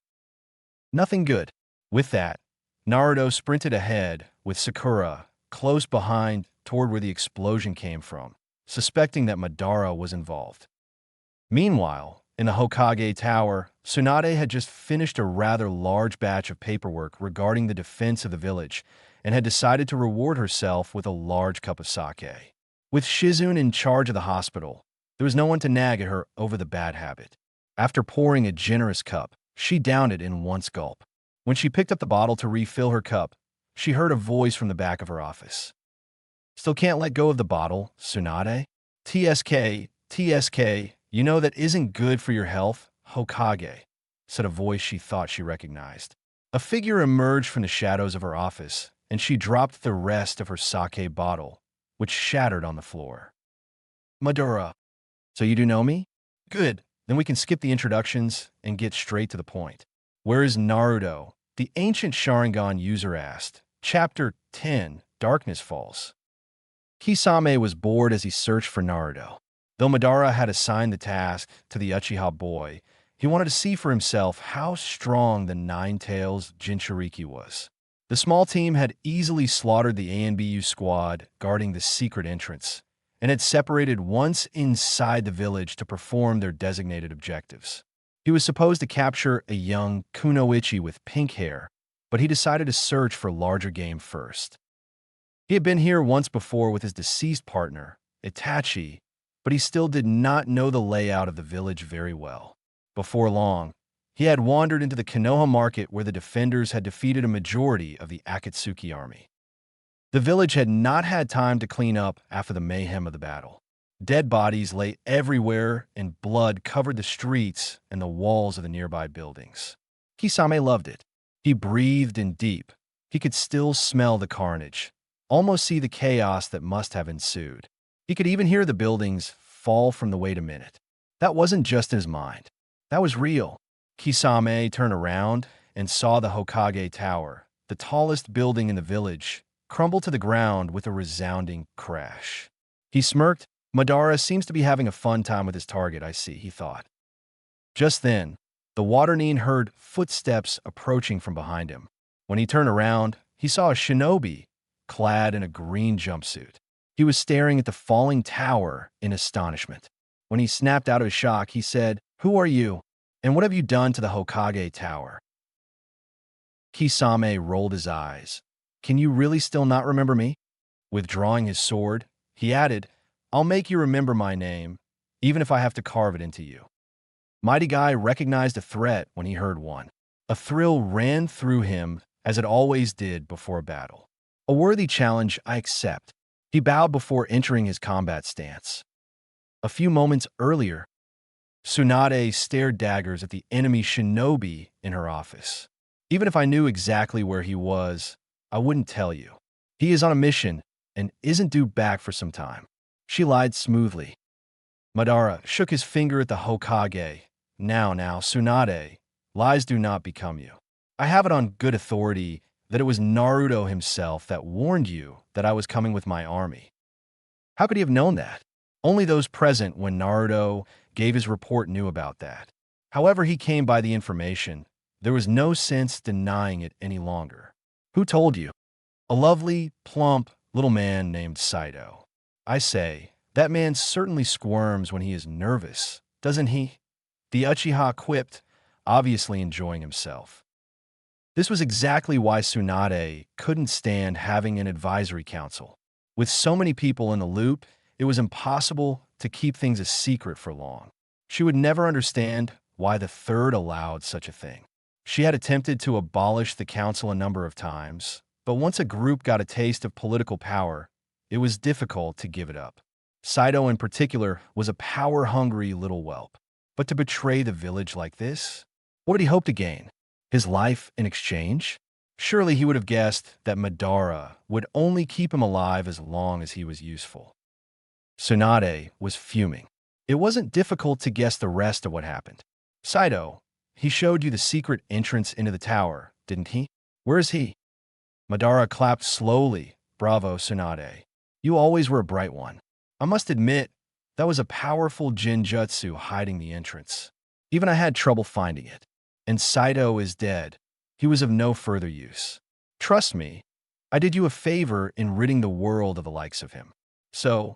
"Nothing good." With that, Naruto sprinted ahead, with Sakura close behind toward where the explosion came from, suspecting that Madara was involved. Meanwhile, in the Hokage Tower, Tsunade had just finished a rather large batch of paperwork regarding the defense of the village and had decided to reward herself with a large cup of sake. With Shizune in charge of the hospital, There was no one to nag at her over the bad habit. After pouring a generous cup, she downed it in one gulp. When she picked up the bottle to refill her cup, she heard a voice from the back of her office. Still can't let go of the bottle, Tsunade? TSK, you know that isn't good for your health, Hokage, said a voice she thought she recognized. A figure emerged from the shadows of her office, and she dropped the rest of her sake bottle, which shattered on the floor. Madara, so you do know me? Good, then we can skip the introductions and get straight to the point. Where is Naruto? The ancient Sharingan user asked. Chapter 10, Darkness Falls. Kisame was bored as he searched for Naruto. Though Madara had assigned the task to the Uchiha boy, he wanted to see for himself how strong the Nine-Tails Jinchuriki was. The small team had easily slaughtered the ANBU squad guarding the secret entrance, and had separated once inside the village to perform their designated objectives. He was supposed to capture a young kunoichi with pink hair, but he decided to search for larger game first. He had been here once before with his deceased partner, Itachi, but he still did not know the layout of the village very well. Before long, he had wandered into the Konoha market where the defenders had defeated a majority of the Akatsuki army. The village had not had time to clean up after the mayhem of the battle. Dead bodies lay everywhere and blood covered the streets and the walls of the nearby buildings. Kisame loved it. He breathed in deep. He could still smell the carnage, almost see the chaos that must have ensued. He could even hear the buildings fall from the wait a minute. That wasn't just in his mind. That was real. Kisame turned around and saw the Hokage Tower, the tallest building in the village, crumble to the ground with a resounding crash. He smirked. Madara seems to be having a fun time with his target, I see, he thought. Just then, the water Nin heard footsteps approaching from behind him. When he turned around, he saw a shinobi, clad in a green jumpsuit. He was staring at the falling tower in astonishment. When he snapped out of his shock, he said, "Who are you? And what have you done to the Hokage Tower?" Kisame rolled his eyes. "Can you really still not remember me?" Withdrawing his sword, he added, "I'll make you remember my name, even if I have to carve it into you." Mighty Guy recognized a threat when he heard one. A thrill ran through him as it always did before a battle. "A worthy challenge, I accept." He bowed before entering his combat stance. A few moments earlier, Tsunade stared daggers at the enemy shinobi in her office. "Even if I knew exactly where he was, I wouldn't tell you. He is on a mission and isn't due back for some time." She lied smoothly. Madara shook his finger at the Hokage. Now, Tsunade, lies do not become you. I have it on good authority that it was Naruto himself that warned you that I was coming with my army. How could he have known that? Only those present when Naruto gave his report knew about that. However he came by the information, there was no sense denying it any longer. Who told you? A lovely, plump, little man named Saito. I say, that man certainly squirms when he is nervous, doesn't he? The Uchiha quipped, obviously enjoying himself. This was exactly why Tsunade couldn't stand having an advisory council. With so many people in the loop, it was impossible to keep things a secret for long. She would never understand why the third allowed such a thing. She had attempted to abolish the council a number of times, but once a group got a taste of political power, it was difficult to give it up. Saito in particular was a power-hungry little whelp. But to betray the village like this? What did he hope to gain? His life in exchange? Surely he would have guessed that Madara would only keep him alive as long as he was useful. Tsunade was fuming. It wasn't difficult to guess the rest of what happened. Saito, he showed you the secret entrance into the tower, didn't he? Where is he? Madara clapped slowly. Bravo, Tsunade. You always were a bright one. I must admit, that was a powerful genjutsu hiding the entrance. Even I had trouble finding it. And Saito is dead. He was of no further use. Trust me, I did you a favor in ridding the world of the likes of him. So,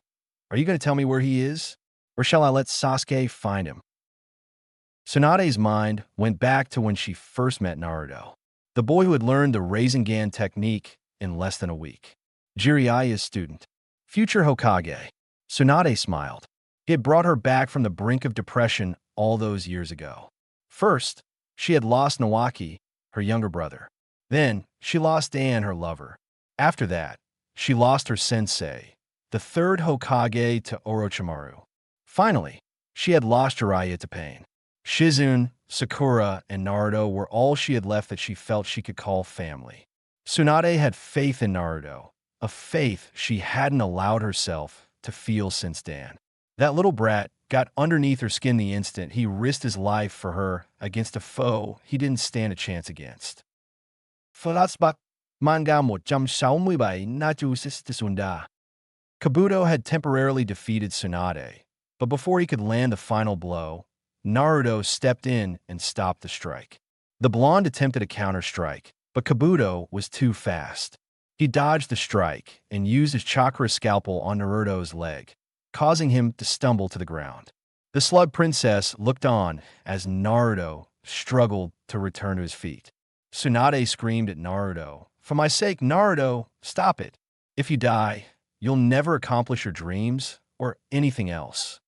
are you going to tell me where he is? Or shall I let Sasuke find him? Tsunade's mind went back to when she first met Naruto, the boy who had learned the Rasengan technique in less than a week. Jiraiya's student. Future Hokage. Tsunade smiled. He had brought her back from the brink of depression all those years ago. First, she had lost Nawaki, her younger brother. Then, she lost Dan, her lover. After that, she lost her sensei, the third Hokage to Orochimaru. Finally, she had lost Jiraiya to pain. Shizune, Sakura, and Naruto were all she had left that she felt she could call family. Tsunade had faith in Naruto, a faith she hadn't allowed herself to feel since Dan. That little brat got underneath her skin the instant he risked his life for her against a foe he didn't stand a chance against. Flashback manga 160那就是Sunda. Kabuto had temporarily defeated Tsunade, but before he could land the final blow, Naruto stepped in and stopped the strike. The blonde attempted a counter-strike, but Kabuto was too fast. He dodged the strike and used his chakra scalpel on Naruto's leg, causing him to stumble to the ground. The slug princess looked on as Naruto struggled to return to his feet. Tsunade screamed at Naruto, "For my sake, Naruto, stop it. If you die, you'll never accomplish your dreams or anything else."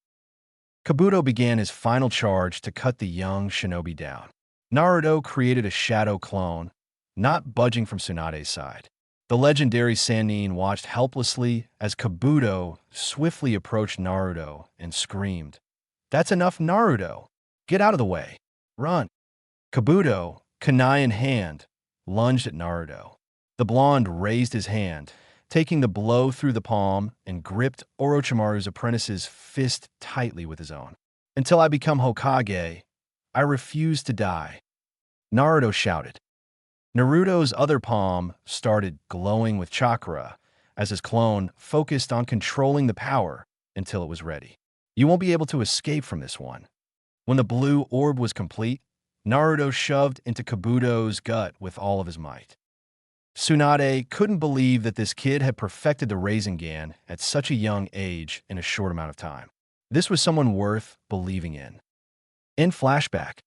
Kabuto began his final charge to cut the young shinobi down. Naruto created a shadow clone, not budging from Tsunade's side. The legendary Sannin watched helplessly as Kabuto swiftly approached Naruto and screamed, "That's enough, Naruto! Get out of the way! Run!" Kabuto, kunai in hand, lunged at Naruto. The blonde raised his hand, taking the blow through the palm and gripped Orochimaru's apprentice's fist tightly with his own. "Until I become Hokage, I refuse to die," Naruto shouted. Naruto's other palm started glowing with chakra as his clone focused on controlling the power until it was ready. "You won't be able to escape from this one." When the blue orb was complete, Naruto shoved into Kabuto's gut with all of his might. Tsunade couldn't believe that this kid had perfected the Rasengan at such a young age in a short amount of time. This was someone worth believing in. In flashback,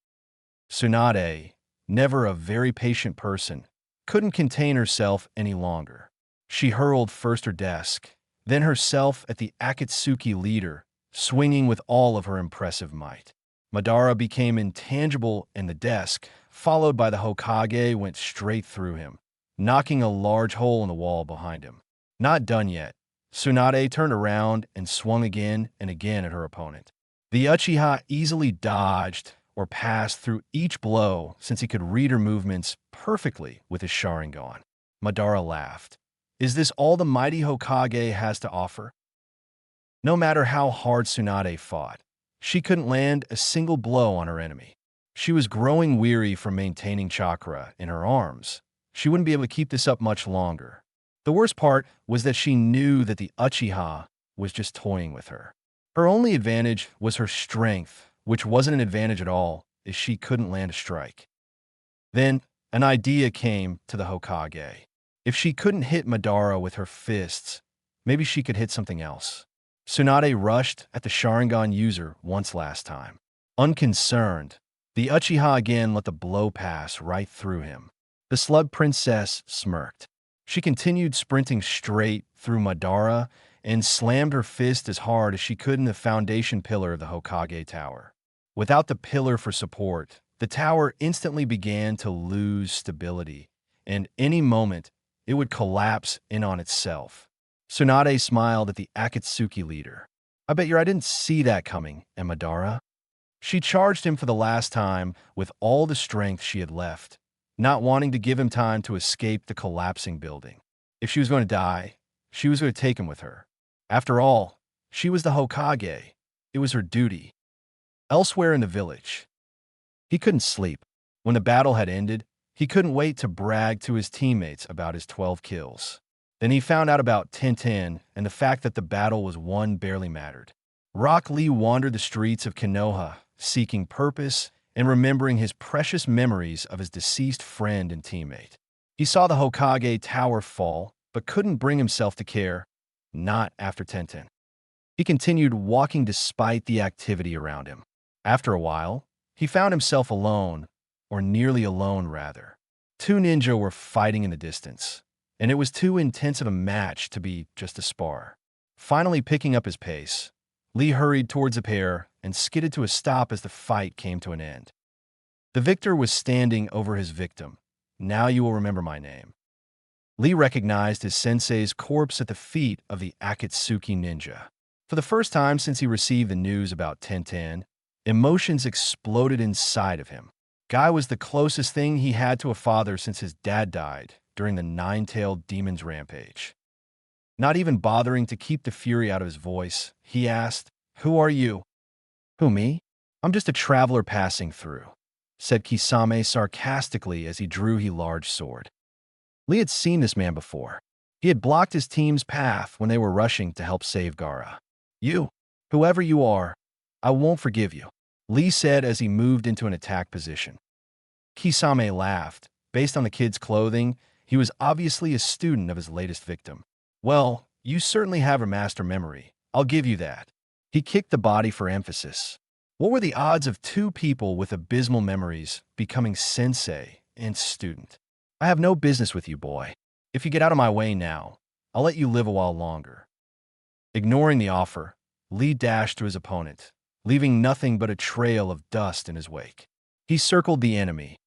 Tsunade, never a very patient person, couldn't contain herself any longer. She hurled first her desk, then herself at the Akatsuki leader, swinging with all of her impressive might. Madara became intangible and the desk, followed by the Hokage, went straight through him, knocking a large hole in the wall behind him. Not done yet, Tsunade turned around and swung again and again at her opponent. The Uchiha easily dodged or passed through each blow since he could read her movements perfectly with his Sharingan. Madara laughed. "Is this all the mighty Hokage has to offer?" No matter how hard Tsunade fought, she couldn't land a single blow on her enemy. She was growing weary from maintaining chakra in her arms. She wouldn't be able to keep this up much longer. The worst part was that she knew that the Uchiha was just toying with her. Her only advantage was her strength, which wasn't an advantage at all, as she couldn't land a strike. Then, an idea came to the Hokage. If she couldn't hit Madara with her fists, maybe she could hit something else. Tsunade rushed at the Sharingan user once last time. Unconcerned, the Uchiha again let the blow pass right through him. The slug princess smirked. She continued sprinting straight through Madara and slammed her fist as hard as she could in the foundation pillar of the Hokage tower. Without the pillar for support, the tower instantly began to lose stability, and any moment, it would collapse in on itself. Tsunade smiled at the Akatsuki leader. "I bet I didn't see that coming, Madara." She charged him for the last time with all the strength she had left, not wanting to give him time to escape the collapsing building. If she was going to die, she was going to take him with her. After all, she was the Hokage. It was her duty. Elsewhere in the village, he couldn't sleep. When the battle had ended, he couldn't wait to brag to his teammates about his 12 kills. Then he found out about Tintin and the fact that the battle was won barely mattered. Rock Lee wandered the streets of Konoha, seeking purpose and remembering his precious memories of his deceased friend and teammate. He saw the Hokage tower fall, but couldn't bring himself to care, not after Tintin. He continued walking despite the activity around him. After a while, he found himself alone, or nearly alone rather. Two ninja were fighting in the distance, and it was too intense of a match to be just a spar. Finally picking up his pace, Lee hurried towards the pair and skidded to a stop as the fight came to an end. The victor was standing over his victim. "Now you will remember my name." Lee recognized his sensei's corpse at the feet of the Akatsuki ninja. For the first time since he received the news about Tenten, emotions exploded inside of him. Guy was the closest thing he had to a father since his dad died during the nine-tailed demon's rampage. Not even bothering to keep the fury out of his voice, he asked, "Who are you?" "Who, me? I'm just a traveler passing through," said Kisame sarcastically as he drew his large sword. Lee had seen this man before. He had blocked his team's path when they were rushing to help save Gaara. "You, whoever you are, I won't forgive you," Lee said as he moved into an attack position. Kisame laughed. Based on the kid's clothing, he was obviously a student of his latest victim. "Well, you certainly have a master memory. I'll give you that." He kicked the body for emphasis. What were the odds of two people with abysmal memories becoming sensei and student? "I have no business with you, boy. If you get out of my way now, I'll let you live a while longer." Ignoring the offer, Lee dashed to his opponent, leaving nothing but a trail of dust in his wake. He circled the enemy,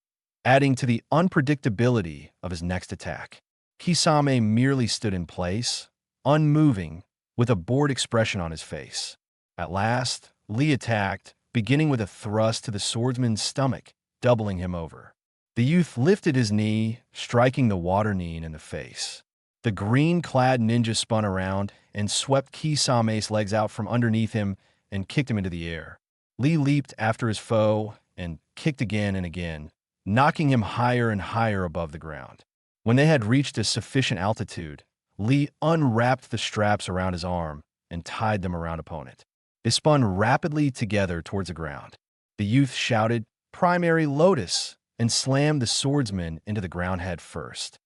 adding to the unpredictability of his next attack. Kisame merely stood in place, unmoving, with a bored expression on his face. At last, Lee attacked, beginning with a thrust to the swordsman's stomach, doubling him over. The youth lifted his knee, striking the water Nin in the face. The green-clad ninja spun around and swept Kisame's legs out from underneath him and kicked him into the air. Lee leaped after his foe and kicked again and again, knocking him higher and higher above the ground. When they had reached a sufficient altitude, Lee unwrapped the straps around his arm and tied them around opponent. They spun rapidly together towards the ground. The youth shouted, "Primary Lotus!" and slammed the swordsman into the ground head first.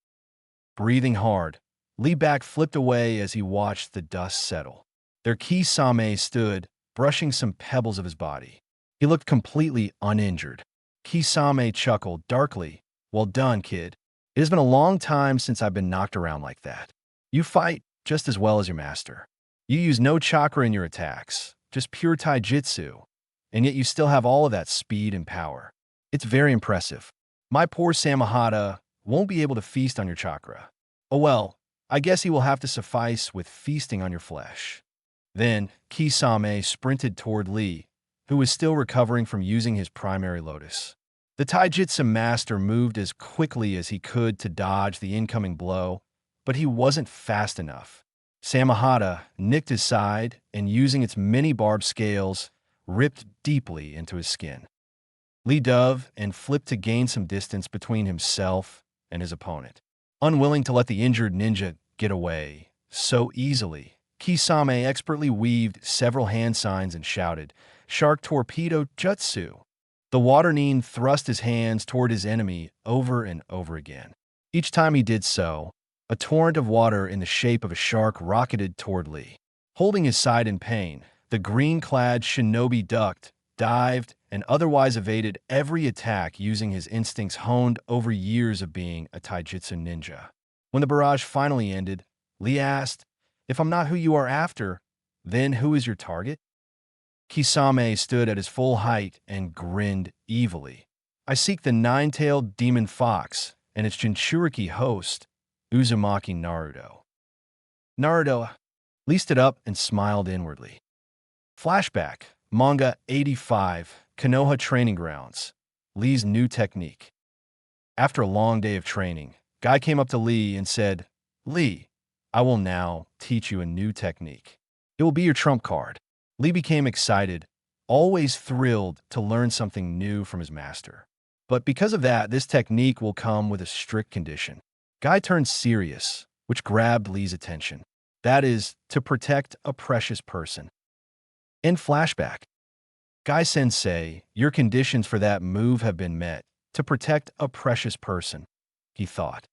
Breathing hard, Lee back flipped away as he watched the dust settle. There Kisame stood, brushing some pebbles of his body. He looked completely uninjured. Kisame chuckled darkly. "Well done, kid. It has been a long time since I've been knocked around like that. You fight just as well as your master. You use no chakra in your attacks, just pure taijutsu, and yet you still have all of that speed and power. It's very impressive. My poor Samahata won't be able to feast on your chakra. Oh well, I guess he will have to suffice with feasting on your flesh." Then Kisame sprinted toward Lee, who was still recovering from using his primary lotus. The taijutsu master moved as quickly as he could to dodge the incoming blow, but he wasn't fast enough. Samahata nicked his side and, using its many barbed scales, ripped deeply into his skin. Lee dove and flipped to gain some distance between himself and his opponent. Unwilling to let the injured ninja get away so easily, Kisame expertly weaved several hand signs and shouted, "Shark Torpedo Jutsu!" The water Nin thrust his hands toward his enemy over and over again. Each time he did so, a torrent of water in the shape of a shark rocketed toward Lee. Holding his side in pain, the green-clad shinobi ducked, dived, and otherwise evaded every attack using his instincts honed over years of being a taijutsu ninja. When the barrage finally ended, Lee asked, "If I'm not who you are after, then who is your target?" Kisame stood at his full height and grinned evilly. "I seek the nine-tailed demon fox and its Jinchuriki host, Uzumaki Naruto." Naruto Lee stood up and smiled inwardly. Flashback, Manga 85, Konoha Training Grounds, Lee's new technique. After a long day of training, Guy came up to Lee and said, "Lee, I will now teach you a new technique. It will be your trump card." Lee became excited, always thrilled to learn something new from his master. But because of that, this technique will come with a strict condition. Guy turned serious, which grabbed Lee's attention. That is, to protect a precious person. In flashback, Guy-sensei, your conditions for that move have been met. To protect a precious person, he thought.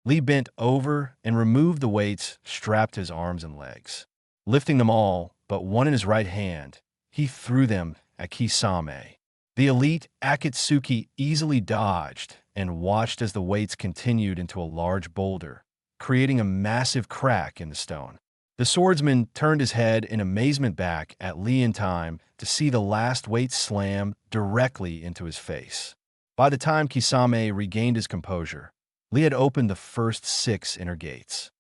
Lee bent over and removed the weights strapped to his arms and legs. Lifting them all, but one in his right hand, he threw them at Kisame. The elite Akatsuki easily dodged and watched as the weights continued into a large boulder, creating a massive crack in the stone. The swordsman turned his head in amazement back at Lee in time to see the last weight slam directly into his face. By the time Kisame regained his composure, Lee had opened the first 6 inner gates.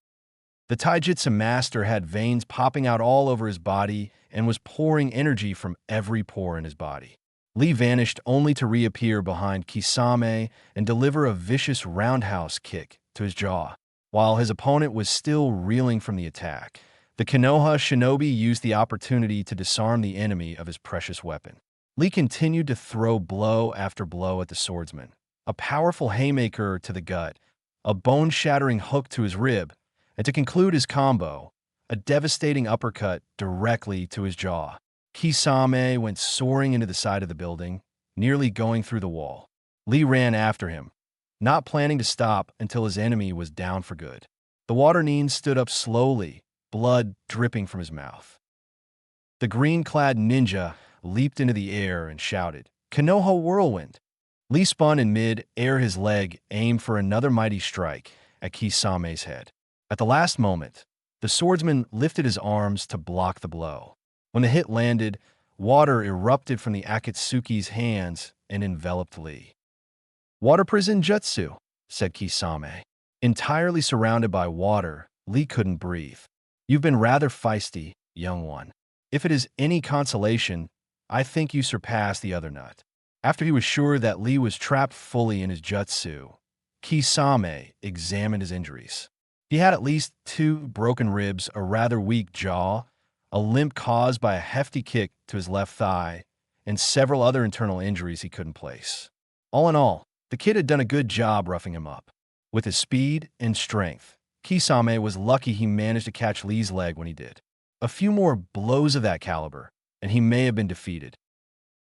The taijutsu master had veins popping out all over his body and was pouring energy from every pore in his body. Lee vanished only to reappear behind Kisame and deliver a vicious roundhouse kick to his jaw. While his opponent was still reeling from the attack, the Konoha shinobi used the opportunity to disarm the enemy of his precious weapon. Lee continued to throw blow after blow at the swordsman, a powerful haymaker to the gut, a bone-shattering hook to his rib, and to conclude his combo, a devastating uppercut directly to his jaw. Kisame went soaring into the side of the building, nearly going through the wall. Lee ran after him, not planning to stop until his enemy was down for good. The water nin stood up slowly, blood dripping from his mouth. The green-clad ninja leaped into the air and shouted, "Konoha Whirlwind!" Lee spun in mid-air, his leg aimed for another mighty strike at Kisame's head. At the last moment, the swordsman lifted his arms to block the blow. When the hit landed, water erupted from the Akatsuki's hands and enveloped Lee. "Water prison jutsu," said Kisame. Entirely surrounded by water, Lee couldn't breathe. "You've been rather feisty, young one. If it is any consolation, I think you surpassed the other nut." After he was sure that Lee was trapped fully in his jutsu, Kisame examined his injuries. He had at least 2 broken ribs, a rather weak jaw, a limp caused by a hefty kick to his left thigh, and several other internal injuries he couldn't place. All in all, the kid had done a good job roughing him up. With his speed and strength, Kisame was lucky he managed to catch Lee's leg when he did. A few more blows of that caliber, and he may have been defeated.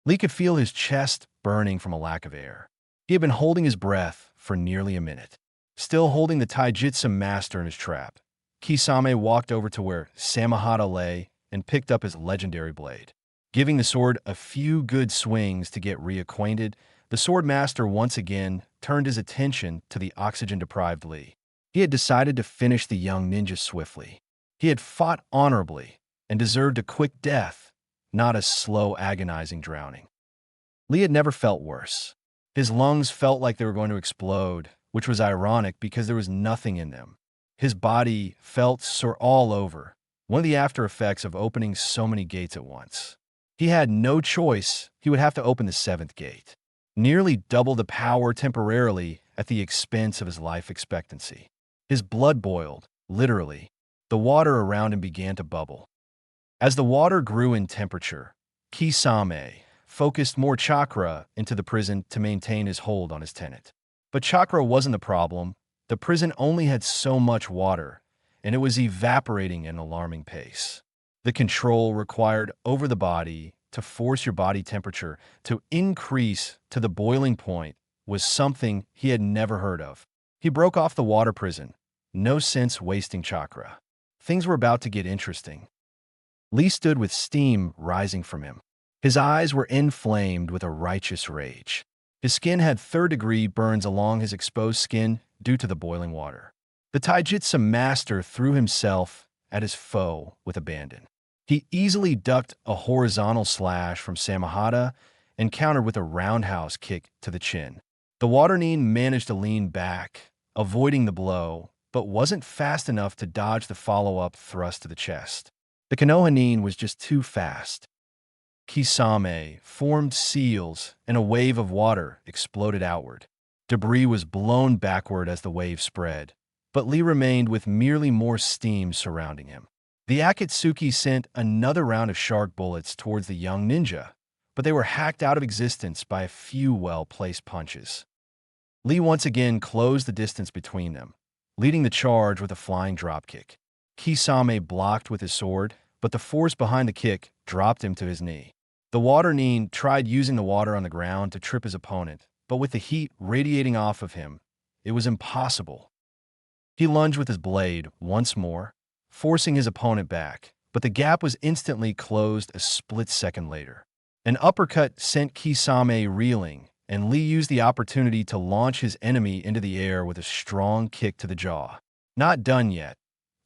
Lee could feel his chest burning from a lack of air. He had been holding his breath for nearly a minute. Still holding the taijutsu master in his trap, Kisame walked over to where Samehada lay and picked up his legendary blade. Giving the sword a few good swings to get reacquainted, the sword master once again turned his attention to the oxygen-deprived Lee. He had decided to finish the young ninja swiftly. He had fought honorably and deserved a quick death, not a slow, agonizing drowning. Lee had never felt worse. His lungs felt like they were going to explode, which was ironic because there was nothing in them. His body felt sore all over, one of the after effects of opening so many gates at once. He had no choice. He would have to open the 7th gate. Nearly double the power temporarily at the expense of his life expectancy. His blood boiled, literally. The water around him began to bubble. As the water grew in temperature, Kisame focused more chakra into the prison to maintain his hold on his tenant. But chakra wasn't the problem. The prison only had so much water, and it was evaporating at an alarming pace. The control required over the body to force your body temperature to increase to the boiling point was something he had never heard of. He broke off the water prison. No sense wasting chakra. Things were about to get interesting. Lee stood with steam rising from him. His eyes were inflamed with a righteous rage. His skin had 3rd-degree burns along his exposed skin due to the boiling water. The taijutsu master threw himself at his foe with abandon. He easily ducked a horizontal slash from Samehada and countered with a roundhouse kick to the chin. The water nin managed to lean back, avoiding the blow, but wasn't fast enough to dodge the follow-up thrust to the chest. The Konoha nin was just too fast. Kisame formed seals, and a wave of water exploded outward. Debris was blown backward as the wave spread, but Lee remained with merely more steam surrounding him. The Akatsuki sent another round of shark bullets towards the young ninja, but they were hacked out of existence by a few well-placed punches. Lee once again closed the distance between them, leading the charge with a flying dropkick. Kisame blocked with his sword, but the force behind the kick dropped him to his knee. The water nin tried using the water on the ground to trip his opponent, but with the heat radiating off of him, it was impossible. He lunged with his blade once more, forcing his opponent back, but the gap was instantly closed a split second later. An uppercut sent Kisame reeling, and Lee used the opportunity to launch his enemy into the air with a strong kick to the jaw. Not done yet.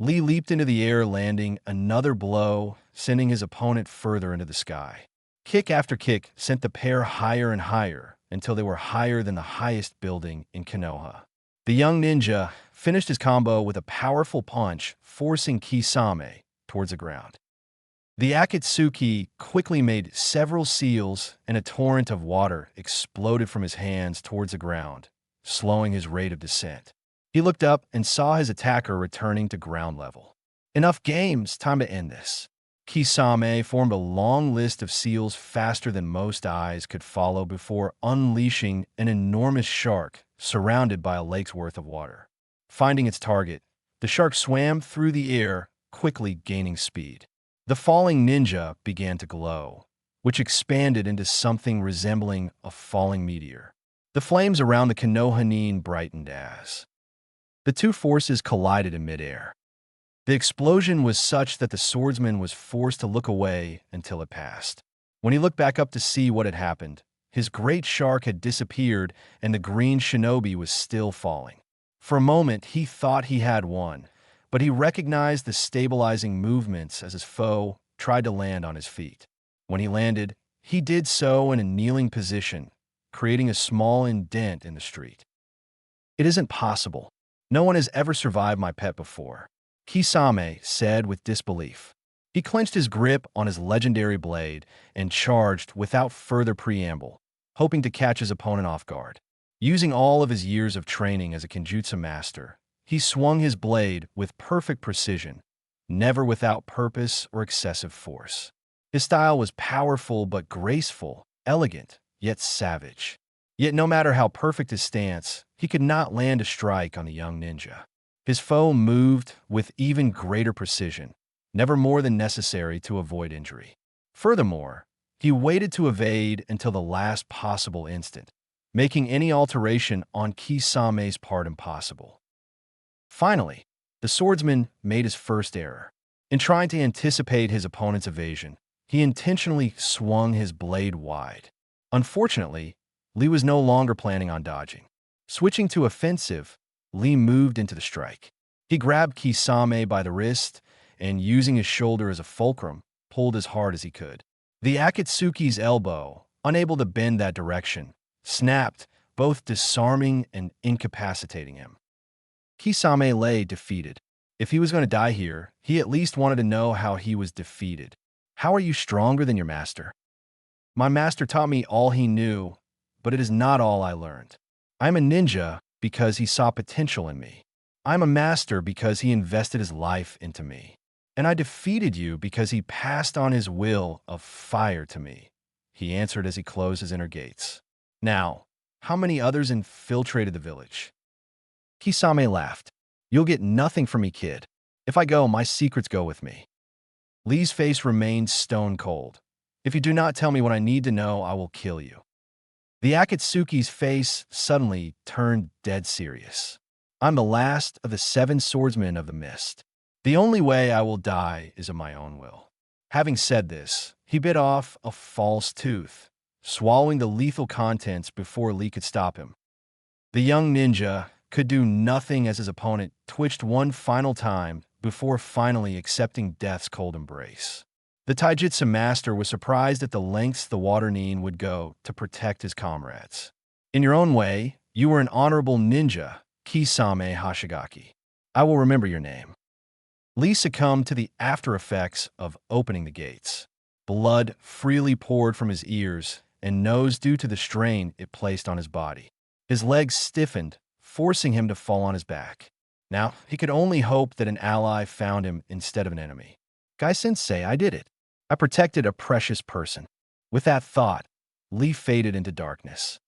Lee leaped into the air, landing another blow, sending his opponent further into the sky. Kick after kick sent the pair higher and higher until they were higher than the highest building in Konoha. The young ninja finished his combo with a powerful punch, forcing Kisame towards the ground. The Akatsuki quickly made several seals, and a torrent of water exploded from his hands towards the ground, slowing his rate of descent. He looked up and saw his attacker returning to ground level. Enough games, time to end this. Kisame formed a long list of seals faster than most eyes could follow before unleashing an enormous shark surrounded by a lake's worth of water. Finding its target, the shark swam through the air, quickly gaining speed. The falling ninja began to glow, which expanded into something resembling a falling meteor. The flames around the Konoha brightened as the two forces collided in midair. The explosion was such that the swordsman was forced to look away until it passed. When he looked back up to see what had happened, his great shark had disappeared and the green shinobi was still falling. For a moment, he thought he had won, but he recognized the stabilizing movements as his foe tried to land on his feet. When he landed, he did so in a kneeling position, creating a small indent in the street. "It isn't possible. No one has ever survived my pet before," Kisame said with disbelief. He clenched his grip on his legendary blade and charged without further preamble, hoping to catch his opponent off guard. Using all of his years of training as a Kenjutsu master, he swung his blade with perfect precision, never without purpose or excessive force. His style was powerful but graceful, elegant, yet savage. Yet no matter how perfect his stance, he could not land a strike on the young ninja. His foe moved with even greater precision, never more than necessary to avoid injury. Furthermore, he waited to evade until the last possible instant, making any alteration on Kisame's part impossible. Finally, the swordsman made his first error. In trying to anticipate his opponent's evasion, he intentionally swung his blade wide. Unfortunately, Lee was no longer planning on dodging. Switching to offensive, Lee moved into the strike. He grabbed Kisame by the wrist and, using his shoulder as a fulcrum, pulled as hard as he could. The Akatsuki's elbow, unable to bend that direction, snapped, both disarming and incapacitating him. Kisame lay defeated. If he was going to die here, he at least wanted to know how he was defeated. "How are you stronger than your master?" "My master taught me all he knew, but it is not all I learned. I'm a ninja because he saw potential in me. I'm a master because he invested his life into me. And I defeated you because he passed on his will of fire to me," he answered as he closed his inner gates. "Now, how many others infiltrated the village?" Kisame laughed. "You'll get nothing from me, kid. If I go, my secrets go with me." Lee's face remained stone cold. "If you do not tell me what I need to know, I will kill you." The Akatsuki's face suddenly turned dead serious. "I'm the last of the 7 swordsmen of the mist. The only way I will die is of my own will." Having said this, he bit off a false tooth, swallowing the lethal contents before Lee could stop him. The young ninja could do nothing as his opponent twitched one final time before finally accepting death's cold embrace. The taijutsu master was surprised at the lengths the water nin would go to protect his comrades. "In your own way, you were an honorable ninja, Kisame Hashigaki. I will remember your name." Lee succumbed to the after effects of opening the gates. Blood freely poured from his ears and nose due to the strain it placed on his body. His legs stiffened, forcing him to fall on his back. Now, he could only hope that an ally found him instead of an enemy. "Gai-sensei, I did it. I protected a precious person." With that thought, Lee faded into darkness.